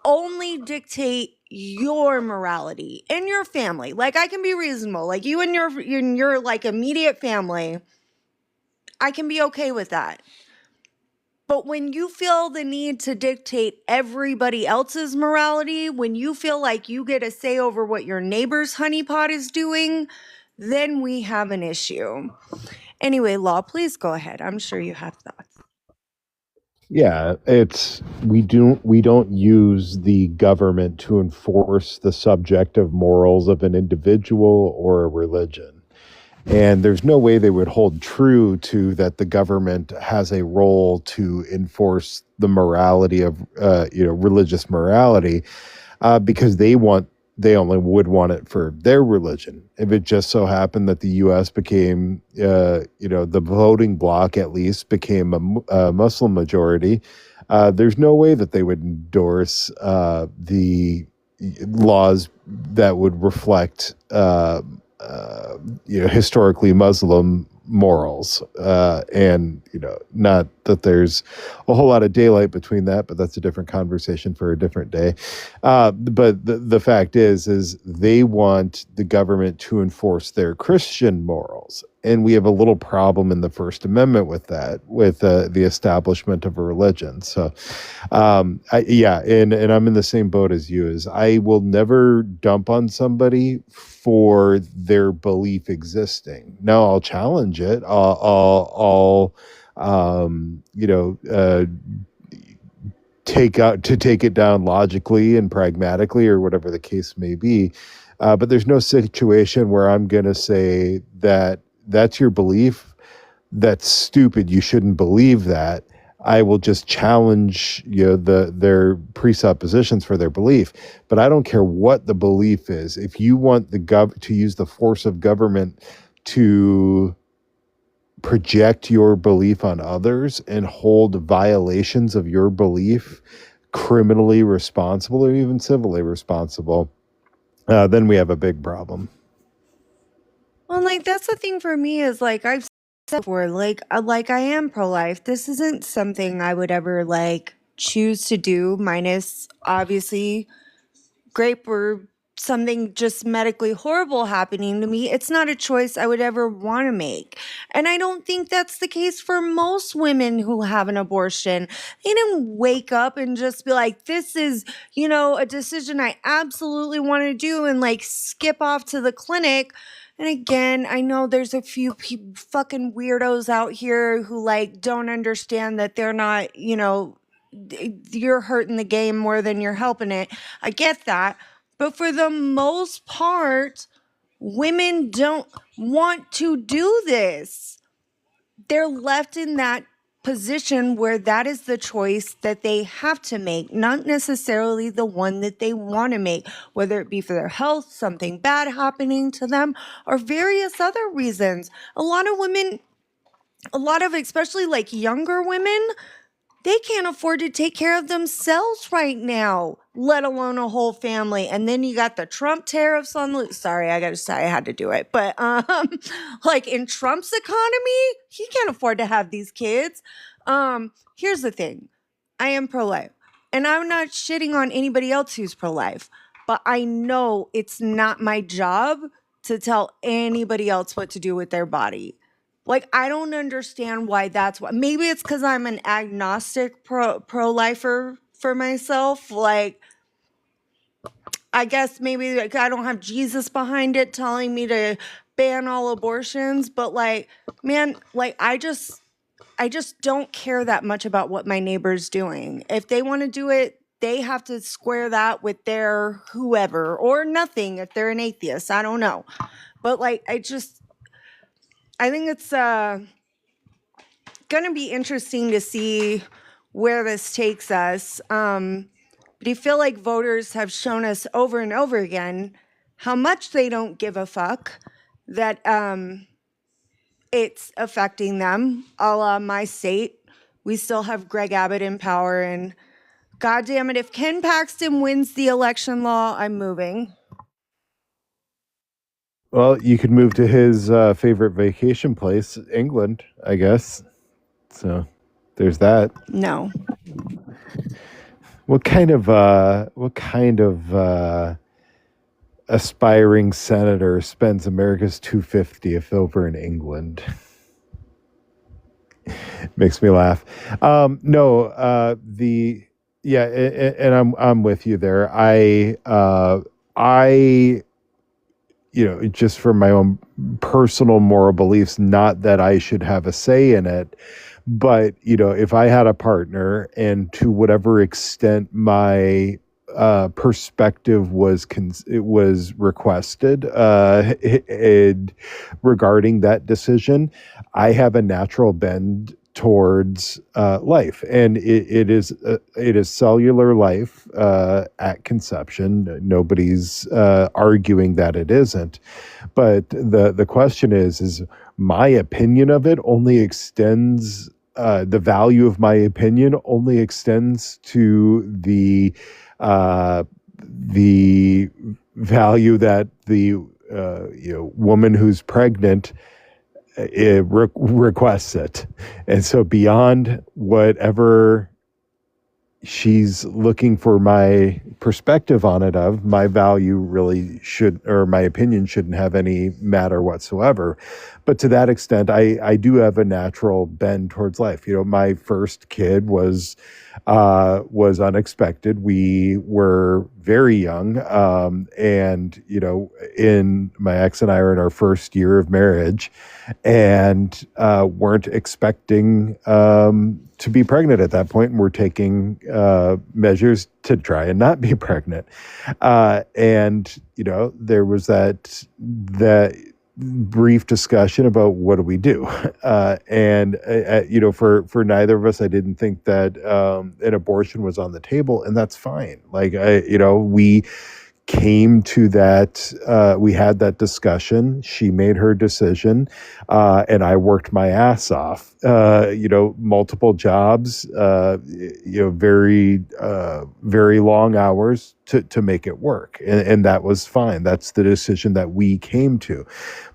only dictate your morality and your family. Like, I can be reasonable. Like, you and your like immediate family, I can be okay with that. But when you feel the need to dictate everybody else's morality, when you feel like you get a say over what your neighbor's honeypot is doing, then we have an issue. Anyway, Law, please go ahead. I'm sure you have thoughts. Yeah, we don't use the government to enforce the subjective morals of an individual or a religion. And there's no way they would hold true to that the government has a role to enforce the morality of religious morality, because they only would want it for their religion. If it just so happened that the U.S. became, the voting bloc at least became a Muslim majority, there's no way that they would endorse the laws that would reflect, historically Muslim morals. And, not that there's a whole lot of daylight between that, but that's a different conversation for a different day. But the fact is they want the government to enforce their Christian morals. And we have a little problem in the First Amendment with that, with the establishment of a religion. So, and I'm in the same boat as you. Is I will never dump on somebody for their belief existing. No, I'll challenge it. I'll take it down logically and pragmatically, or whatever the case may be. But there's no situation where I'm going to say that that's your belief. That's stupid. You shouldn't believe that. I will just challenge their presuppositions for their belief. But I don't care what the belief is. If you want to use the force of government to project your belief on others and hold violations of your belief criminally responsible or even civilly responsible, then we have a big problem. Well, like, that's the thing for me is, like, I've said before, like I am pro-life. This isn't something I would ever, like, choose to do, minus, obviously, grape or something just medically horrible happening to me. It's not a choice I would ever want to make. And I don't think that's the case for most women who have an abortion. They didn't wake up and just be like, this is, a decision I absolutely want to do, and like skip off to the clinic. And again, I know there's a few fucking weirdos out here who like don't understand that they're not, you're hurting the game more than you're helping it. I get that. But for the most part, women don't want to do this. They're left in that position where that is the choice that they have to make, not necessarily the one that they want to make, whether it be for their health, something bad happening to them, or various other reasons. A lot of especially like younger women, they can't afford to take care of themselves right now, let alone a whole family. And then you got the Trump tariffs on the, sorry, I gotta say I had to do it. But like in Trump's economy, he can't afford to have these kids. Here's the thing. I am pro-life. And I'm not shitting on anybody else who's pro-life. But I know it's not my job to tell anybody else what to do with their body. Like, I don't understand why that's what. Maybe it's because I'm an agnostic pro-lifer for myself. Like, I guess maybe like, I don't have Jesus behind it telling me to ban all abortions. But like, man, like I just don't care that much about what my neighbor's doing. If they want to do it, they have to square that with their whoever, or nothing if they're an atheist. I don't know. But like, I think it's going to be interesting to see where this takes us. But I feel like voters have shown us over and over again how much they don't give a fuck that it's affecting them. A la my state, we still have Greg Abbott in power, and God damn it, if Ken Paxton wins the election law, I'm moving. Well, you could move to his favorite vacation place, England, I guess. So there's that. No. What kind of aspiring senator spends America's 250th over in England? Makes me laugh. No, and I'm with you there. I just from my own personal moral beliefs, not that I should have a say in it, but if I had a partner and to whatever extent my perspective was requested regarding that decision, I have a natural bend towards life, and it is cellular life at conception. Nobody's arguing that it isn't, but the question is my opinion of it only extends. The value of my opinion only extends to the value that the woman who's pregnant requests it, and so beyond whatever she's looking for my perspective on it of, my value really should, or my opinion shouldn't have any matter whatsoever. But to that extent, I do have a natural bend towards life. My first kid was unexpected. We were very young, and in my ex and I are in our first year of marriage, and weren't expecting to be pregnant at that point, and we're taking measures to try and not be pregnant. And there was that brief discussion about what do we do, and for neither of us, I didn't think that an abortion was on the table, and that's fine. Like we came to that, we had that discussion. She made her decision, and I worked my ass off, multiple jobs, very long hours to make it work. And that was fine. That's the decision that we came to.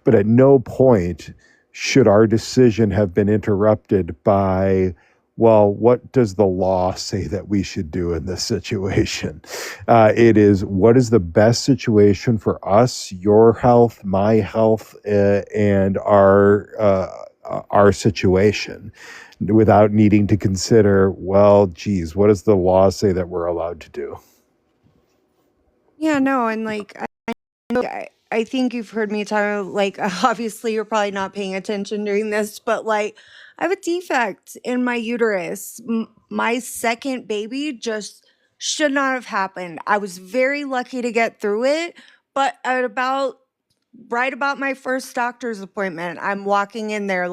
But at no point should our decision have been interrupted by, well, what does the law say that we should do in this situation? It is, what is the best situation for us, your health, my health, and our situation, without needing to consider, well, geez, what does the law say that we're allowed to do? Yeah, no, and I think you've heard me talk, obviously you're probably not paying attention during this, but I have a defect in my uterus. My second baby just should not have happened. I was very lucky to get through it, but right about my first doctor's appointment, I'm walking in there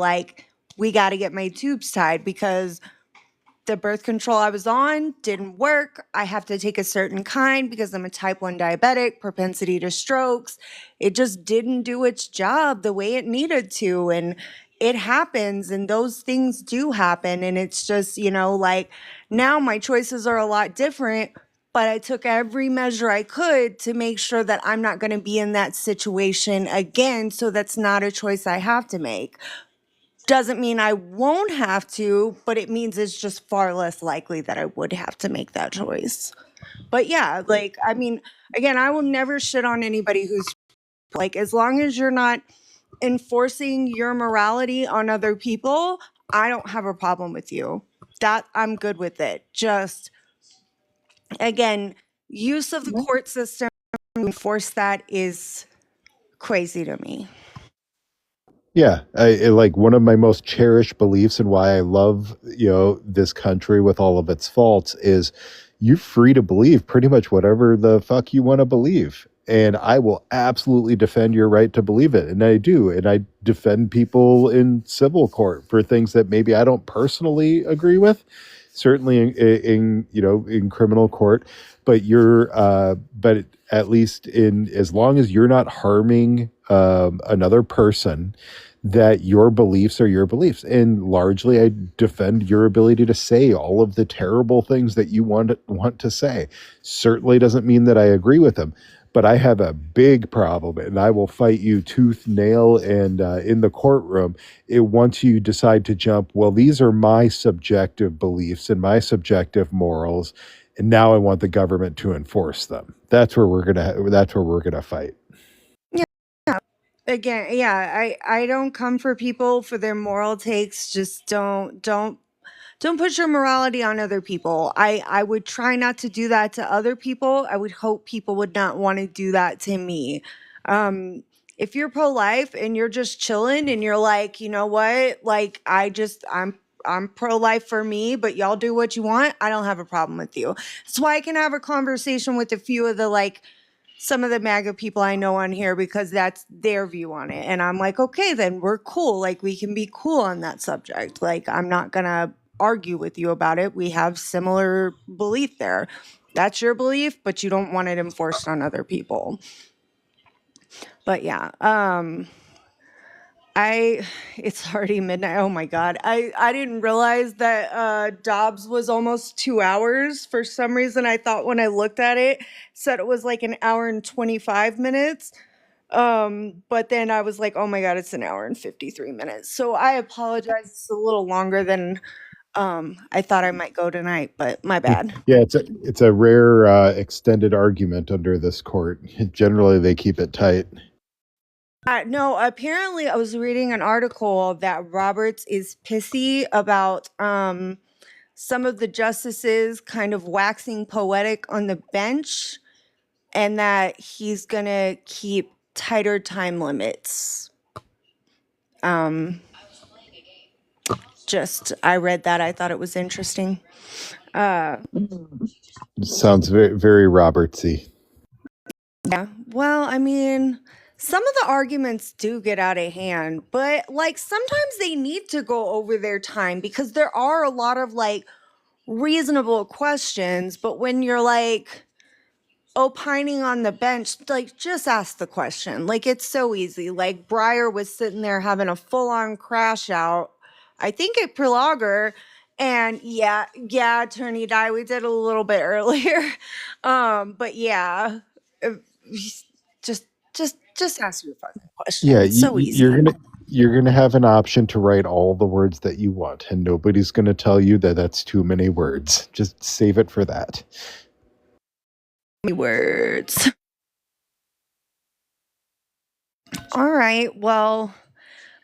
we got to get my tubes tied because the birth control I was on didn't work. I have to take a certain kind because I'm a type 1 diabetic, propensity to strokes. It just didn't do its job the way it needed to. And it happens, and those things do happen. And it's just, now my choices are a lot different, but I took every measure I could to make sure that I'm not going to be in that situation again. So that's not a choice I have to make. Doesn't mean I won't have to, but it means it's just far less likely that I would have to make that choice. But yeah, again, I will never shit on anybody who's as long as you're not enforcing your morality on other people, I don't have a problem with you. That I'm good with it. Just again, use of the court system to enforce that is crazy to me. Yeah, like one of my most cherished beliefs and why I love, this country with all of its faults is you're free to believe pretty much whatever the fuck you want to believe. And I will absolutely defend your right to believe it. And I do. And I defend people in civil court for things that maybe I don't personally agree with, certainly in criminal court. But but at least as long as you're not harming another person, that your beliefs are your beliefs. And largely I defend your ability to say all of the terrible things that you want to say. Certainly doesn't mean that I agree with them, But I have a big problem, and I will fight you tooth, nail, and in the courtroom. Once you decide to jump, well, these are my subjective beliefs and my subjective morals, and now I want the government to enforce them. That's where we're gonna fight. Yeah. Again, yeah, I don't come for people for their moral takes. Just don't push your morality on other people. I would try not to do that to other people. I would hope people would not want to do that to me. If you're pro-life and you're just chilling and you're like, you know what, like I'm pro-life for me, but y'all do what you want, I don't have a problem with you. That's why I can have a conversation with a few of the some of the MAGA people I know on here, because that's their view on it. And I'm like, okay, then we're cool. Like, we can be cool on that subject. Like, I'm not going to argue with you about it. We have similar belief there. That's your belief, but you don't want it enforced on other people. But yeah, it's already midnight. Oh my God. I didn't realize that Dobbs was almost 2 hours. For some reason, I thought when I looked at it, said it was like an hour and 25 minutes. But then I was like, oh my God, it's an hour and 53 minutes. So I apologize. It's a little longer than I thought I might go tonight, but my bad. Yeah, it's a rare extended argument under this court. Generally, they keep it tight. No, apparently I was reading an article that Roberts is pissy about some of the justices kind of waxing poetic on the bench, and that he's going to keep tighter time limits. I read that. I thought it was interesting. Sounds very, very Robertsy. Yeah. Well, I mean, some of the arguments do get out of hand, but sometimes they need to go over their time because there are a lot of reasonable questions. But when you're opining on the bench, just ask the question. It's so easy. Breyer was sitting there having a full on crash out, I think at Prologer. And yeah, Attorney Dye, we did a little bit earlier. But yeah, just ask your fucking question. Yeah, It's so easy. you're gonna have an option to write all the words that you want, and nobody's gonna tell you that that's too many words. Just save it for that. Words. All right. Well,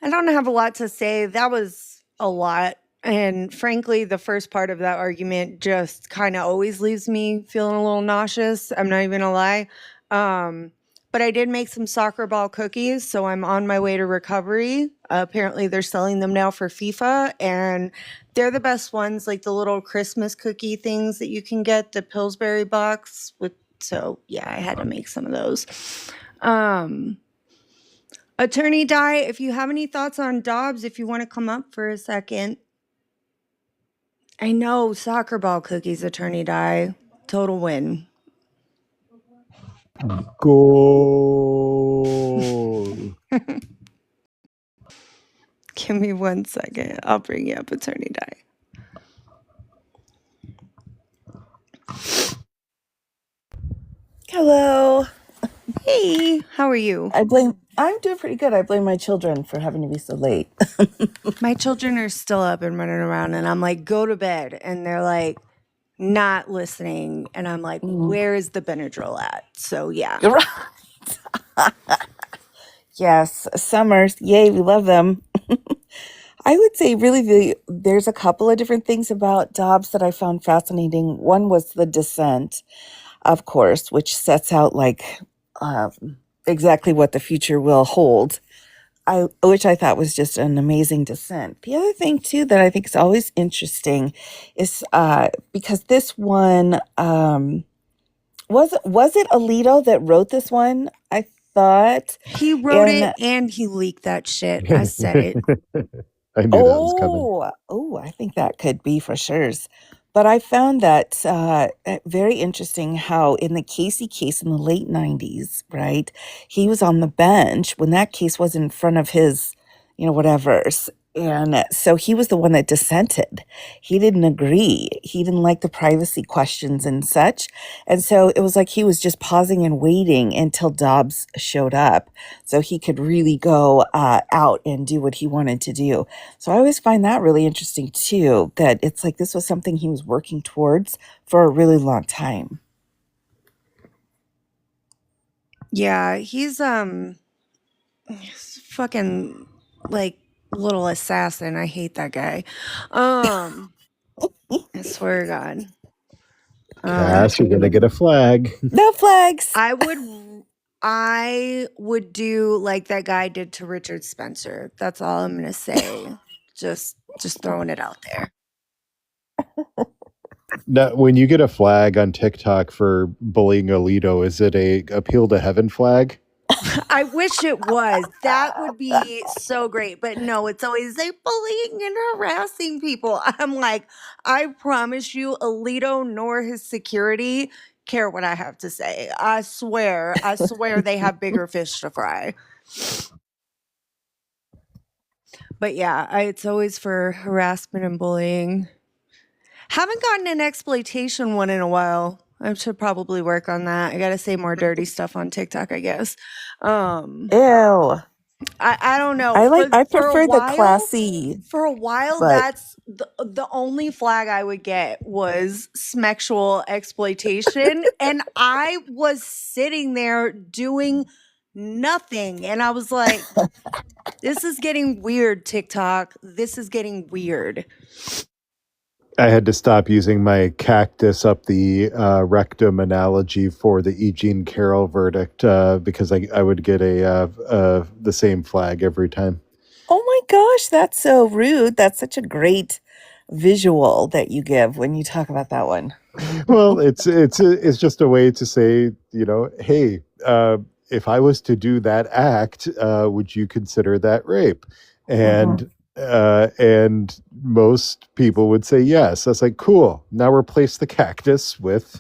I don't have a lot to say. That was a lot. And frankly, the first part of that argument just kind of always leaves me feeling a little nauseous. I'm not even gonna lie. But I did make some soccer ball cookies, so I'm on my way to recovery. Apparently, they're selling them now for FIFA, and they're the best ones, like the little Christmas cookie things that you can get, the Pillsbury box with. So yeah, I had to make some of those. Attorney Dye, if you have any thoughts on Dobbs, if you want to come up for a second. I know, soccer ball cookies, Attorney Dye. Total win. Goal. Give me 1 second. I'll bring you up, Attorney Dye. Hello. Hey, how are you? I'm doing pretty good. I blame my children for having to be so late. My children are still up and running around, and I'm like, go to bed. And they're like, not listening. And I'm like, where is the Benadryl at? So yeah. Right. Yes, summers. Yay, we love them. I would say really there's a couple of different things about Dobbs that I found fascinating. One was the dissent, of course, which sets out exactly what the future will hold, which I thought was just an amazing dissent. The other thing, too, that I think is always interesting is because this one, was it Alito that wrote this one? I thought. He wrote it and he leaked that shit. I said it. I knew that was coming. Oh, I think that could be for sure. But I found that very interesting how in the Casey case in the late 90s, right, he was on the bench when that case was in front of his, whatever. And so he was the one that dissented. He didn't agree. He didn't like the privacy questions and such. And so it was like he was just pausing and waiting until Dobbs showed up so he could really go out and do what he wanted to do. So I always find that really interesting too, that it's like this was something he was working towards for a really long time. Yeah, he's fucking like little assassin. I hate that guy. I swear to God. Cass, you're gonna get a flag. No flags. I would do like that guy did to Richard Spencer. That's all I'm gonna say. just throwing it out there. Now, when you get a flag on TikTok for bullying Alito, is it a appeal to heaven flag? I wish it was. That would be so great. But no, it's always like bullying and harassing people. I'm like, I promise you, Alito nor his security care what I have to say. I swear they have bigger fish to fry. But yeah, it's always for harassment and bullying. Haven't gotten an exploitation one in a while. I should probably work on that. I gotta say more dirty stuff on TikTok, I guess. Ew. I don't know. I prefer the classy. For a while, but- that's the only flag I would get was sexual exploitation, and I was sitting there doing nothing, and I was like, "This is getting weird, TikTok. This is getting weird." I had to stop using my cactus up the rectum analogy for the E. Jean Carroll verdict because I would get the same flag every time. Oh my gosh, that's so rude. That's such a great visual that you give when you talk about that one. Well, it's just a way to say, hey, if I was to do that act, would you consider that rape? And and most people would say yes. I was like, cool. Now replace the cactus with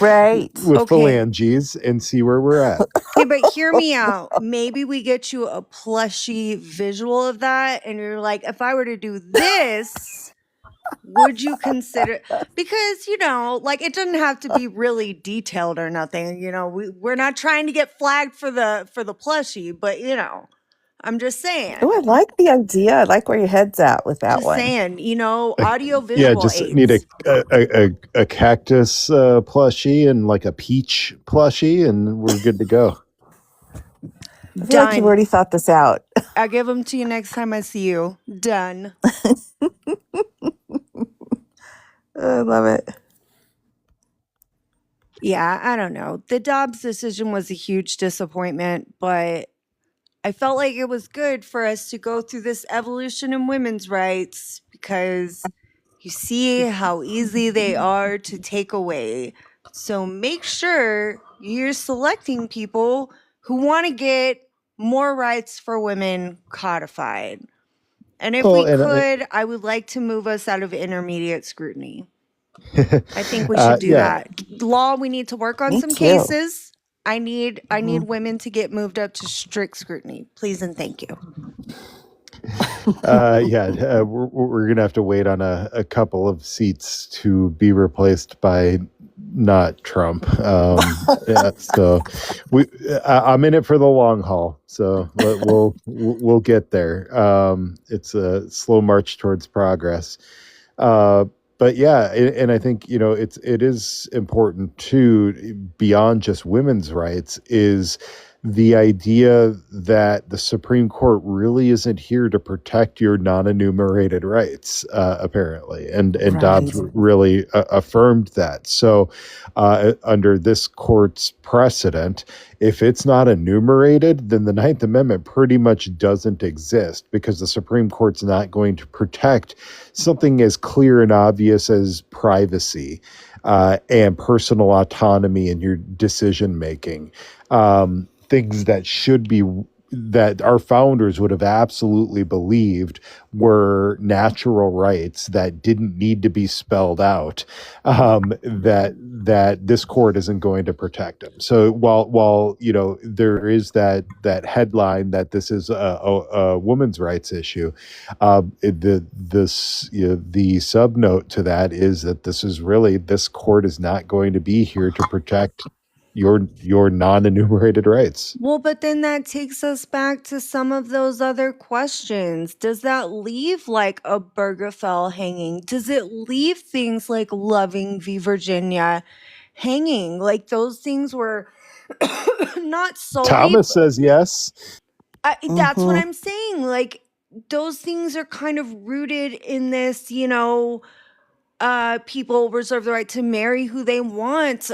right with phalanges and see where we're at. Okay, but hear me out. Maybe we get you a plushy visual of that, and you're like, if I were to do this, would you consider? Because like it doesn't have to be really detailed or nothing. We're not trying to get flagged for the plushie, but I'm just saying. Oh, I like the idea. I like where your head's at with that Just one. saying, audio visual. Yeah, just aids. need a cactus plushie and like a peach plushie, and we're good to go. I feel like you've already thought this out. I'll give them to you next time I see you. Done. I love it. Yeah, I don't know. The Dobbs decision was a huge disappointment, but I felt like it was good for us to go through this evolution in women's rights because you see how easy they are to take away. So make sure you're selecting people who want to get more rights for women codified. And if we could, I would like to move us out of intermediate scrutiny. I think we should do that. Law, we need to work on some cases. I need women to get moved up to strict scrutiny. Please and thank you. We're going to have to wait on a couple of seats to be replaced by not Trump. So I'm in it for the long haul. So we'll get there. It's a slow march towards progress. But yeah, and I think it is important too, beyond just women's rights, is the idea that the Supreme Court really isn't here to protect your non-enumerated rights, apparently, and right. Dobbs really affirmed that. So, under this court's precedent, if it's not enumerated, then the Ninth Amendment pretty much doesn't exist because the Supreme Court's not going to protect something as clear and obvious as privacy and personal autonomy in your decision making. Things that should be that our founders would have absolutely believed were natural rights that didn't need to be spelled out, that this court isn't going to protect them. So while there is that headline that this is a women's rights issue, the subnote to that is that this court is not going to be here to protect your non-enumerated rights. Well, but then that takes us back to some of those other questions. Does that leave like a Bergefell hanging? Does it leave things like Loving v. Virginia hanging? Like those things were not solely. Thomas says yes. That's what I'm saying. Like those things are kind of rooted in this, people reserve the right to marry who they want.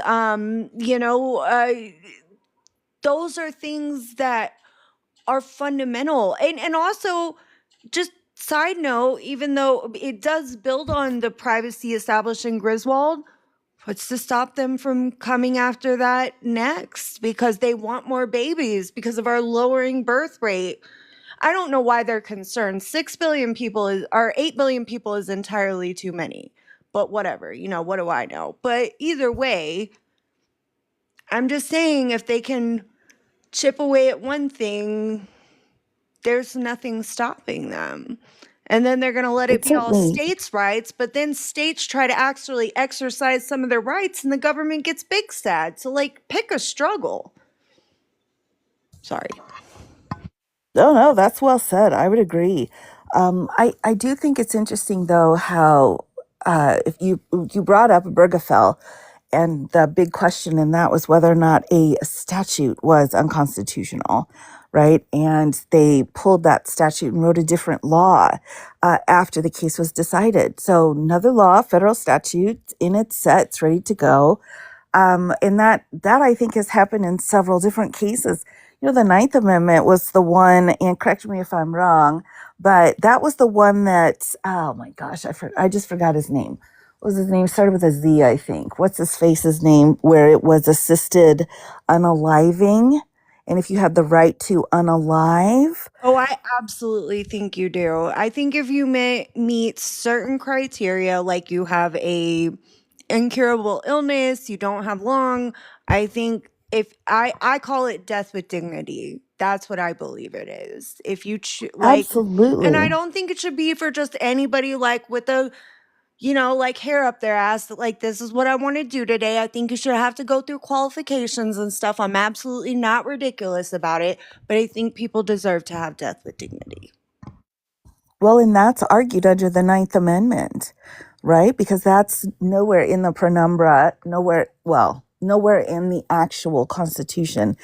Those are things that are fundamental. And also, just side note, even though it does build on the privacy established in Griswold, what's to stop them from coming after that next? Because they want more babies because of our lowering birth rate. I don't know why they're concerned. 8 billion people is entirely too many. But whatever, what do I know? But either way, I'm just saying if they can chip away at one thing, there's nothing stopping them. And then they're going to let it be all states' rights, but then states try to actually exercise some of their rights and the government gets big sad. So pick a struggle. Sorry. No, that's well said. I would agree. I do think it's interesting though how if you brought up Bergefell, and the big question in that was whether or not a statute was unconstitutional, right? And they pulled that statute and wrote a different law after the case was decided. So another law, federal statute, in its set, it's ready to go. And that I think has happened in several different cases. The Ninth Amendment was the one, and correct me if I'm wrong, but that was the one that, oh my gosh, I just forgot his name. What was his name? Started with a Z, I think. What's his face's name? Where it was assisted unaliving. And if you had the right to unalive. Oh, I absolutely think you do. I think if you meet certain criteria, like you have a incurable illness, you don't have long, I think if I call it death with dignity. That's what I believe it is. If you Absolutely. And I don't think it should be for just anybody with a hair up their ass that this is what I want to do today. I think you should have to go through qualifications and stuff. I'm absolutely not ridiculous about it, but I think people deserve to have death with dignity. Well, and that's argued under the Ninth Amendment, right? Because that's nowhere in the penumbra, nowhere in the actual Constitution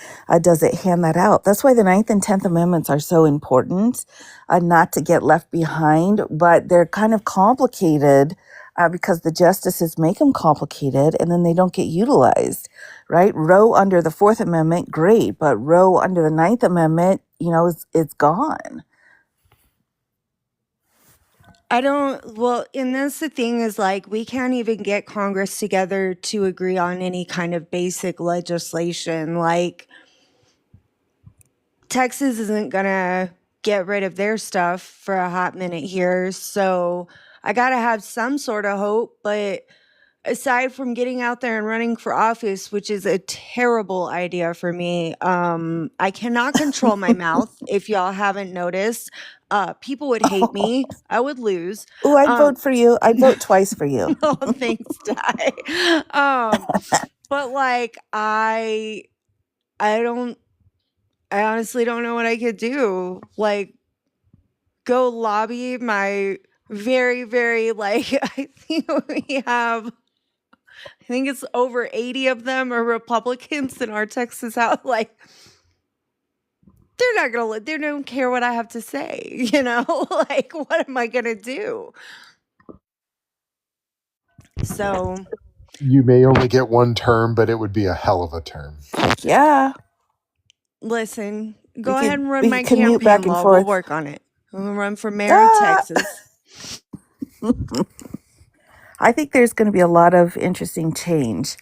does it hand that out. That's why the Ninth and 10th Amendments are so important, not to get left behind, but they're kind of complicated because the justices make them complicated and then they don't get utilized, right? Roe under the 4th Amendment, great, but Roe under the 9th Amendment, it's gone. And that's the thing is we can't even get Congress together to agree on any kind of basic legislation. Texas isn't gonna get rid of their stuff for a hot minute here. So I gotta have some sort of hope, but aside from getting out there and running for office, which is a terrible idea for me, I cannot control my mouth. If y'all haven't noticed, people would hate me. I would lose. Oh, I'd vote for you. I'd vote twice for you. Oh, thanks, Di. But I honestly don't know what I could do. Go lobby my very, very I think it's over 80 of them are Republicans in our Texas House. They're not gonna. They don't care what I have to say. What am I gonna do? So you may only get one term, but it would be a hell of a term. Yeah. Listen, go ahead and run my campaign campaign law. We'll work on it. I'm gonna run for mayor of Texas. I think there's going to be a lot of interesting change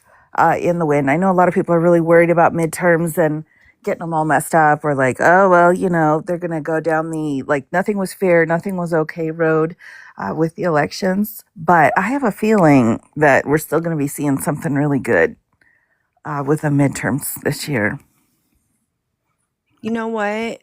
in the wind. I know a lot of people are really worried about midterms and getting them all messed up, or like, oh, well, they're going to go down the, like, nothing was fair, nothing was okay road with the elections. But I have a feeling that we're still going to be seeing something really good with the midterms this year. You know what?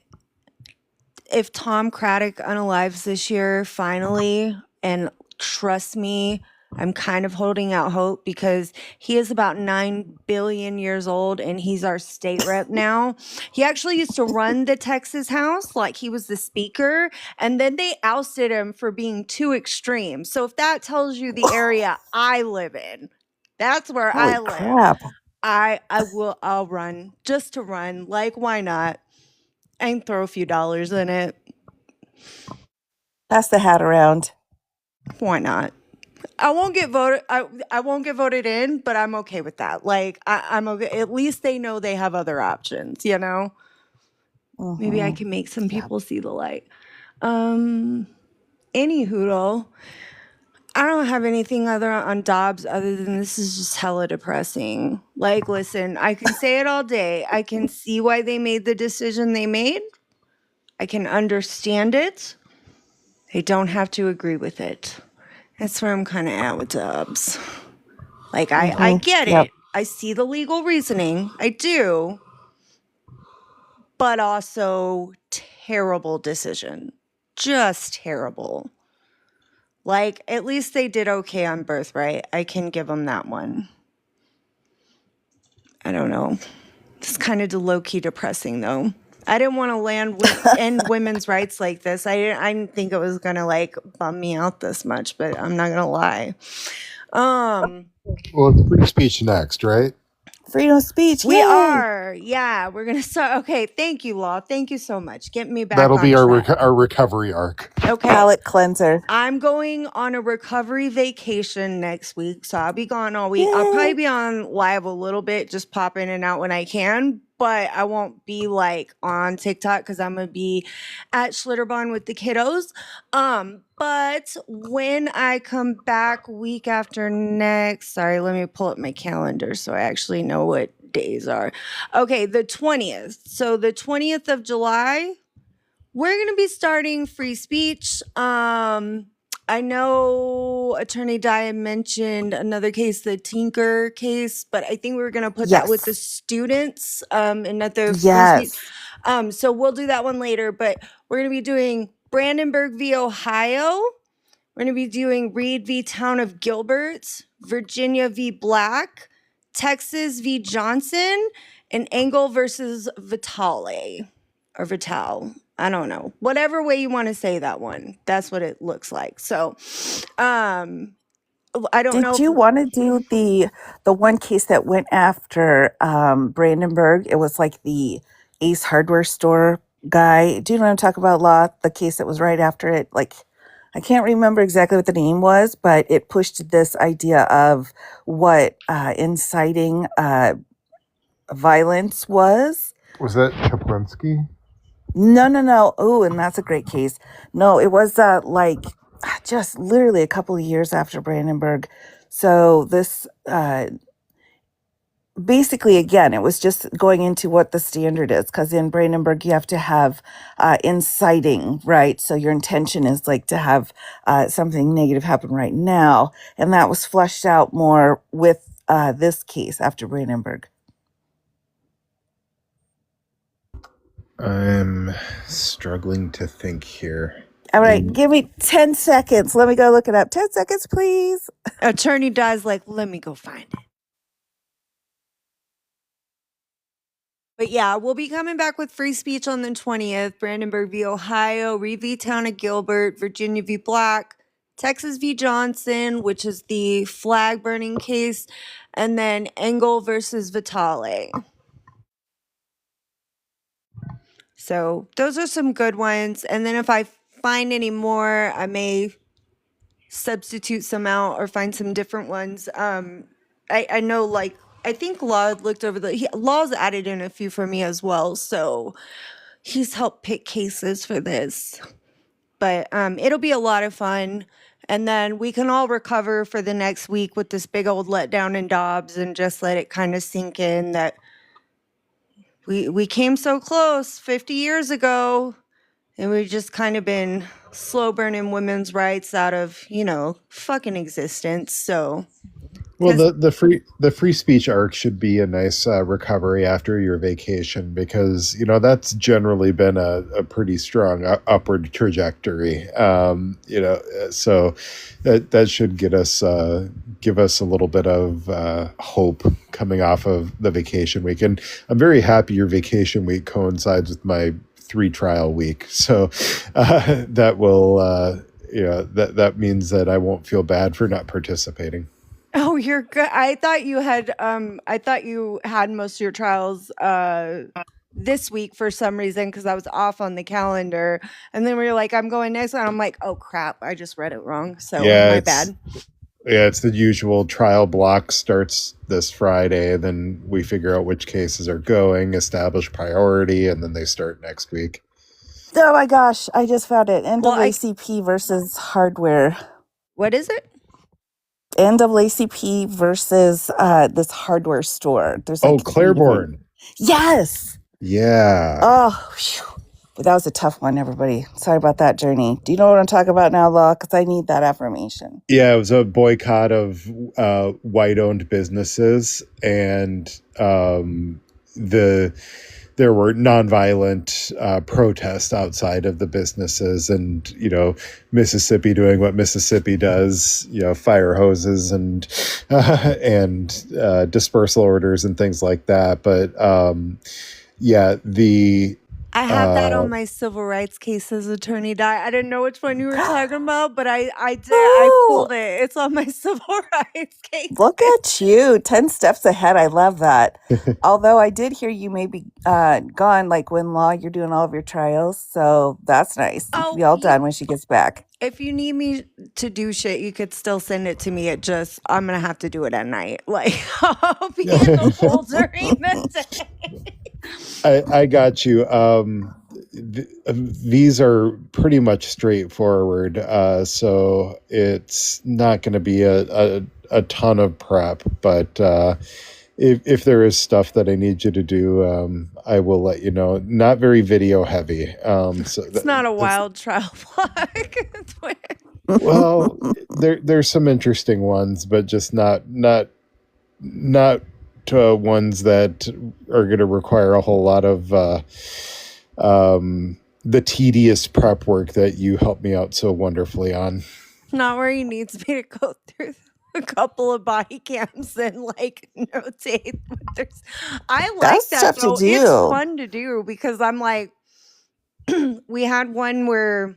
If Tom Craddock unalives this year, finally, and trust me, I'm kind of holding out hope because he is about 9 billion years old and he's our state rep now. He actually used to run the Texas House, like he was the speaker, and then they ousted him for being too extreme. So if that tells you the area I live in, that's where Holy I live. crap. I'll run just to run. Like, why not? And throw a few dollars in it. Pass the hat around. Why not? I won't get voted. I won't get voted in, but I'm okay with that. Like I'm okay. At least they know they have other options. Maybe I can make some people see the light. Any hoodle. I don't have anything other on Dobbs other than this is just hella depressing. Like, listen, I can say it all day. I can see why they made the decision they made. I can understand it. They don't have to agree with it. That's where I'm kind of at with Dobbs. Like, I get Yep. it. I see the legal reasoning. I do. But also, terrible decision. Just terrible. Like, at least they did okay on birthright. I can give them that one. I don't know. It's kind of low-key depressing, though. I didn't want to end women's rights like this. I didn't think it was going to, like, bum me out this much, but I'm not going to lie. Well, it's free speech next, right? Freedom of speech. We Yay! are. Yeah, we're going to start. Okay, thank you, Law. Thank you so much. Get me back That'll on be track. our recovery arc. Okay. Palate cleanser. I'm going on a recovery vacation next week, so I'll be gone all week. Yay. I'll probably be on live a little bit, just pop in and out when I can, but I won't be like on TikTok because I'm gonna be at Schlitterbahn with the kiddos. But when I come back week after next, sorry, let me pull up my calendar so I actually know what days are. Okay, the 20th. So the 20th of July. We're going to be starting free speech. I know Attorney Dye mentioned another case, the Tinker case, but I think we were going to put that with the students and not the free speech. So we'll do that one later, but we're going to be doing Brandenburg v. Ohio. We're going to be doing Reed v. Town of Gilbert, Virginia v. Black, Texas v. Johnson, and Engel versus Vitale or Vital. I don't know. Whatever way you want to say that one. That's what it looks like. So, I don't know. Did you want to do the one case that went after Brandenburg? It was like the Ace Hardware store guy. Do you know what I'm talking about, Law? The case that was right after it. Like, I can't remember exactly what the name was, but it pushed this idea of what inciting violence was. Was that Kaplinsky? No. Oh, and that's a great case. No, it was like just literally a couple of years after Brandenburg. So this basically, again, it was just going into what the standard is, because in Brandenburg you have to have inciting, right? So your intention is like to have something negative happen right now, and that was fleshed out more with this case after Brandenburg. I'm struggling to think here. All right, give me 10 seconds. Let me go look it up. 10 seconds, please. Attorney Dye's like, let me go find it. But yeah, we'll be coming back with free speech on the 20th. Brandenburg v. Ohio, Reed v. Town of Gilbert, Virginia v. Black, Texas v. Johnson, which is the flag burning case, and then Engel versus Vitale. So those are some good ones. And then if I find any more, I may substitute some out or find some different ones. I know, like, I think Law looked over Law's added in a few for me as well. So he's helped pick cases for this. But it'll be a lot of fun. And then we can all recover for the next week with this big old letdown in Dobbs and just let it kind of sink in that we came so close 50 years ago, and we've just kind of been slow burning women's rights out of, fucking existence. So, Well, 'cause the free speech arc should be a nice recovery after your vacation, because that's generally been a pretty strong upward trajectory. So that should give us a little bit of hope coming off of the vacation week. And I'm very happy your vacation week coincides with my 3 trial week, so that will that means that I won't feel bad for not participating. Oh, you're good. I thought you had most of your trials this week for some reason, because I was off on the calendar. And then we were like, I'm going next one. I'm like, oh crap, I just read it wrong. So my bad. Yeah, it's the usual trial block starts this Friday, then we figure out which cases are going, establish priority, and then they start next week. Oh my gosh, I just found it. NAACP versus hardware. What is it? NAACP versus this hardware store. There's Claiborne. Yes. Yeah. Oh, whew. That was a tough one, everybody. Sorry about that journey. Do you know what I'm talking about now, Law? Because I need that affirmation. Yeah, it was a boycott of white-owned businesses, and there were nonviolent protests outside of the businesses, and Mississippi doing what Mississippi does, fire hoses and dispersal orders and things like that. But I have that on my civil rights cases, Attorney Di. I didn't know which one you were talking about, but I did. I pulled it. It's on my civil rights case. Look at you, 10 steps ahead. I love that. Although I did hear you may be gone, like when Law, you're doing all of your trials. So that's nice. You can be all done when she gets back. If you need me to do shit, you could still send it to me. I'm going to have to do it at night. Like, I'll be in the hole during the day. I got you. These are pretty much straightforward, so it's not going to be a ton of prep. But if there is stuff that I need you to do, I will let you know. Not very video heavy. So it's not a wild trial block. Well, there's some interesting ones, but just not ones that are going to require a whole lot of the tedious prep work that you helped me out so wonderfully on. Not where he needs me to go through a couple of body cams and notate. I like That's that tough though. to do. It's fun to do because I'm like, we had one where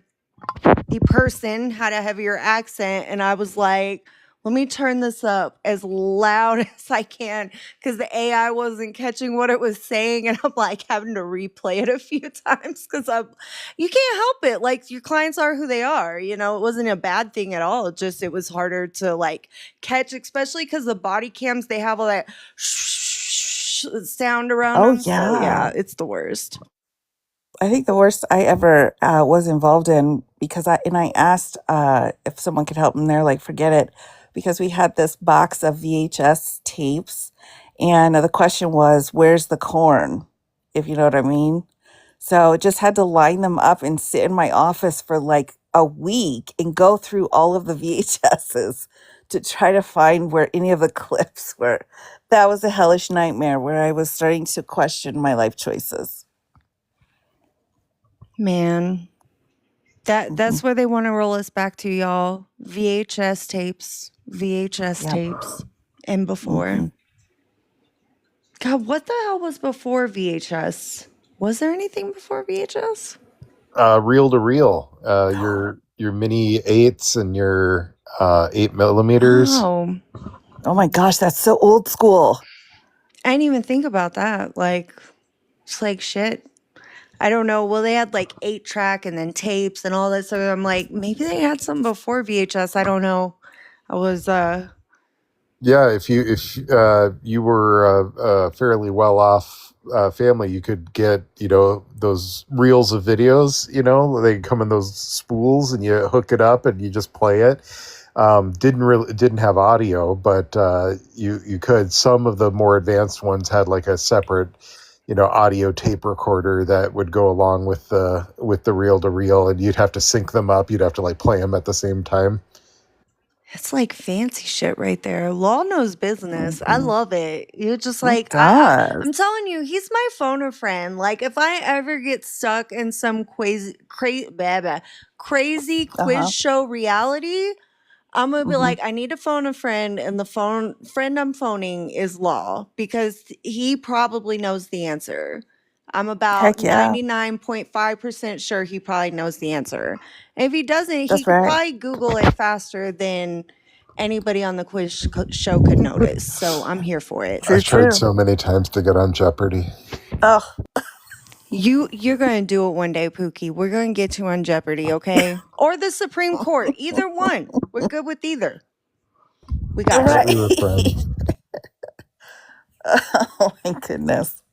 the person had a heavier accent, and I was like, let me turn this up as loud as I can because the AI wasn't catching what it was saying. And I'm like having to replay it a few times because you can't help it. Like, your clients are who they are. It wasn't a bad thing at all. It was harder to catch, especially because the body cams, they have all that sound around them. Yeah. So yeah, it's the worst. I think the worst I ever was involved in, because I asked if someone could help, and they're like, forget it, because we had this box of VHS tapes, and the question was, where's the corn, if you know what I mean? So just had to line them up and sit in my office for like a week and go through all of the VHSs to try to find where any of the clips were. That was a hellish nightmare where I was starting to question my life choices. Man, that's where they want to roll us back to, y'all. VHS tapes, and before. God, what the hell was before VHS? Was there anything before VHS? Reel to reel. Your mini 8s and your 8 millimeters. Oh my gosh, that's so old school. I didn't even think about that. It's like shit. I don't know. Well, they had 8-track and then tapes and all that. So I'm like, maybe they had some before VHS. I don't know. I was Yeah, if you were a fairly well off family, you could get those reels of videos. They come in those spools, and you hook it up and you just play it. Didn't have audio, but you could. Some of the more advanced ones had a separate audio tape recorder that would go along with the reel to reel, and you'd have to sync them up. You'd have to like play them at the same time. It's like fancy shit right there. Law knows business. I love it. You're just It like, does. I'm telling you, he's my phoner friend. Like, if I ever get stuck in some crazy quiz show reality, I'm gonna be like, I need to phone a friend, and the friend I'm phoning is Law because he probably knows the answer. I'm about Heck yeah. 99.5% sure he probably knows the answer. And if he doesn't, he That's could right. probably Google it faster than anybody on the show could notice. So I'm here for it. True, I've tried true. so many times to get on Jeopardy. Oh, You're gonna do it one day, Pookie. We're gonna get you on Jeopardy, okay? Or the Supreme Court. Either one. We're good with either. We got Thought we you. were friends. oh my goodness.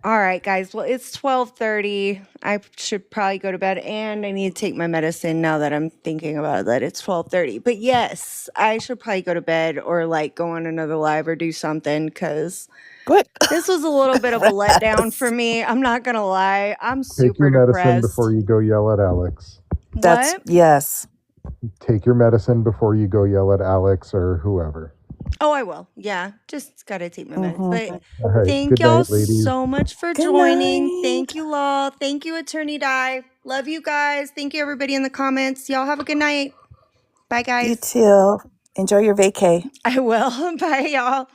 All right, guys. Well, it's 12:30. I should probably go to bed, and I need to take my medicine now that I'm thinking about it, that it's 12:30. But yes, I should probably go to bed or like go on another live or do something because Good. this was a little bit of a letdown Rest. for me. I'm not gonna lie. I'm Take super your medicine depressed. before you go yell at Alex. That's What? yes. Take your medicine before you go yell at Alex or whoever. Oh, I will. Yeah, just gotta take my medicine. But All right. thank Good y'all night, ladies. so much for Good joining. night. Thank you, Law. Thank you, Attorney Di. Love you guys. Thank you, everybody in the comments. Y'all have a good night. Bye, You guys. too. Enjoy your vacay. I will. Bye, y'all.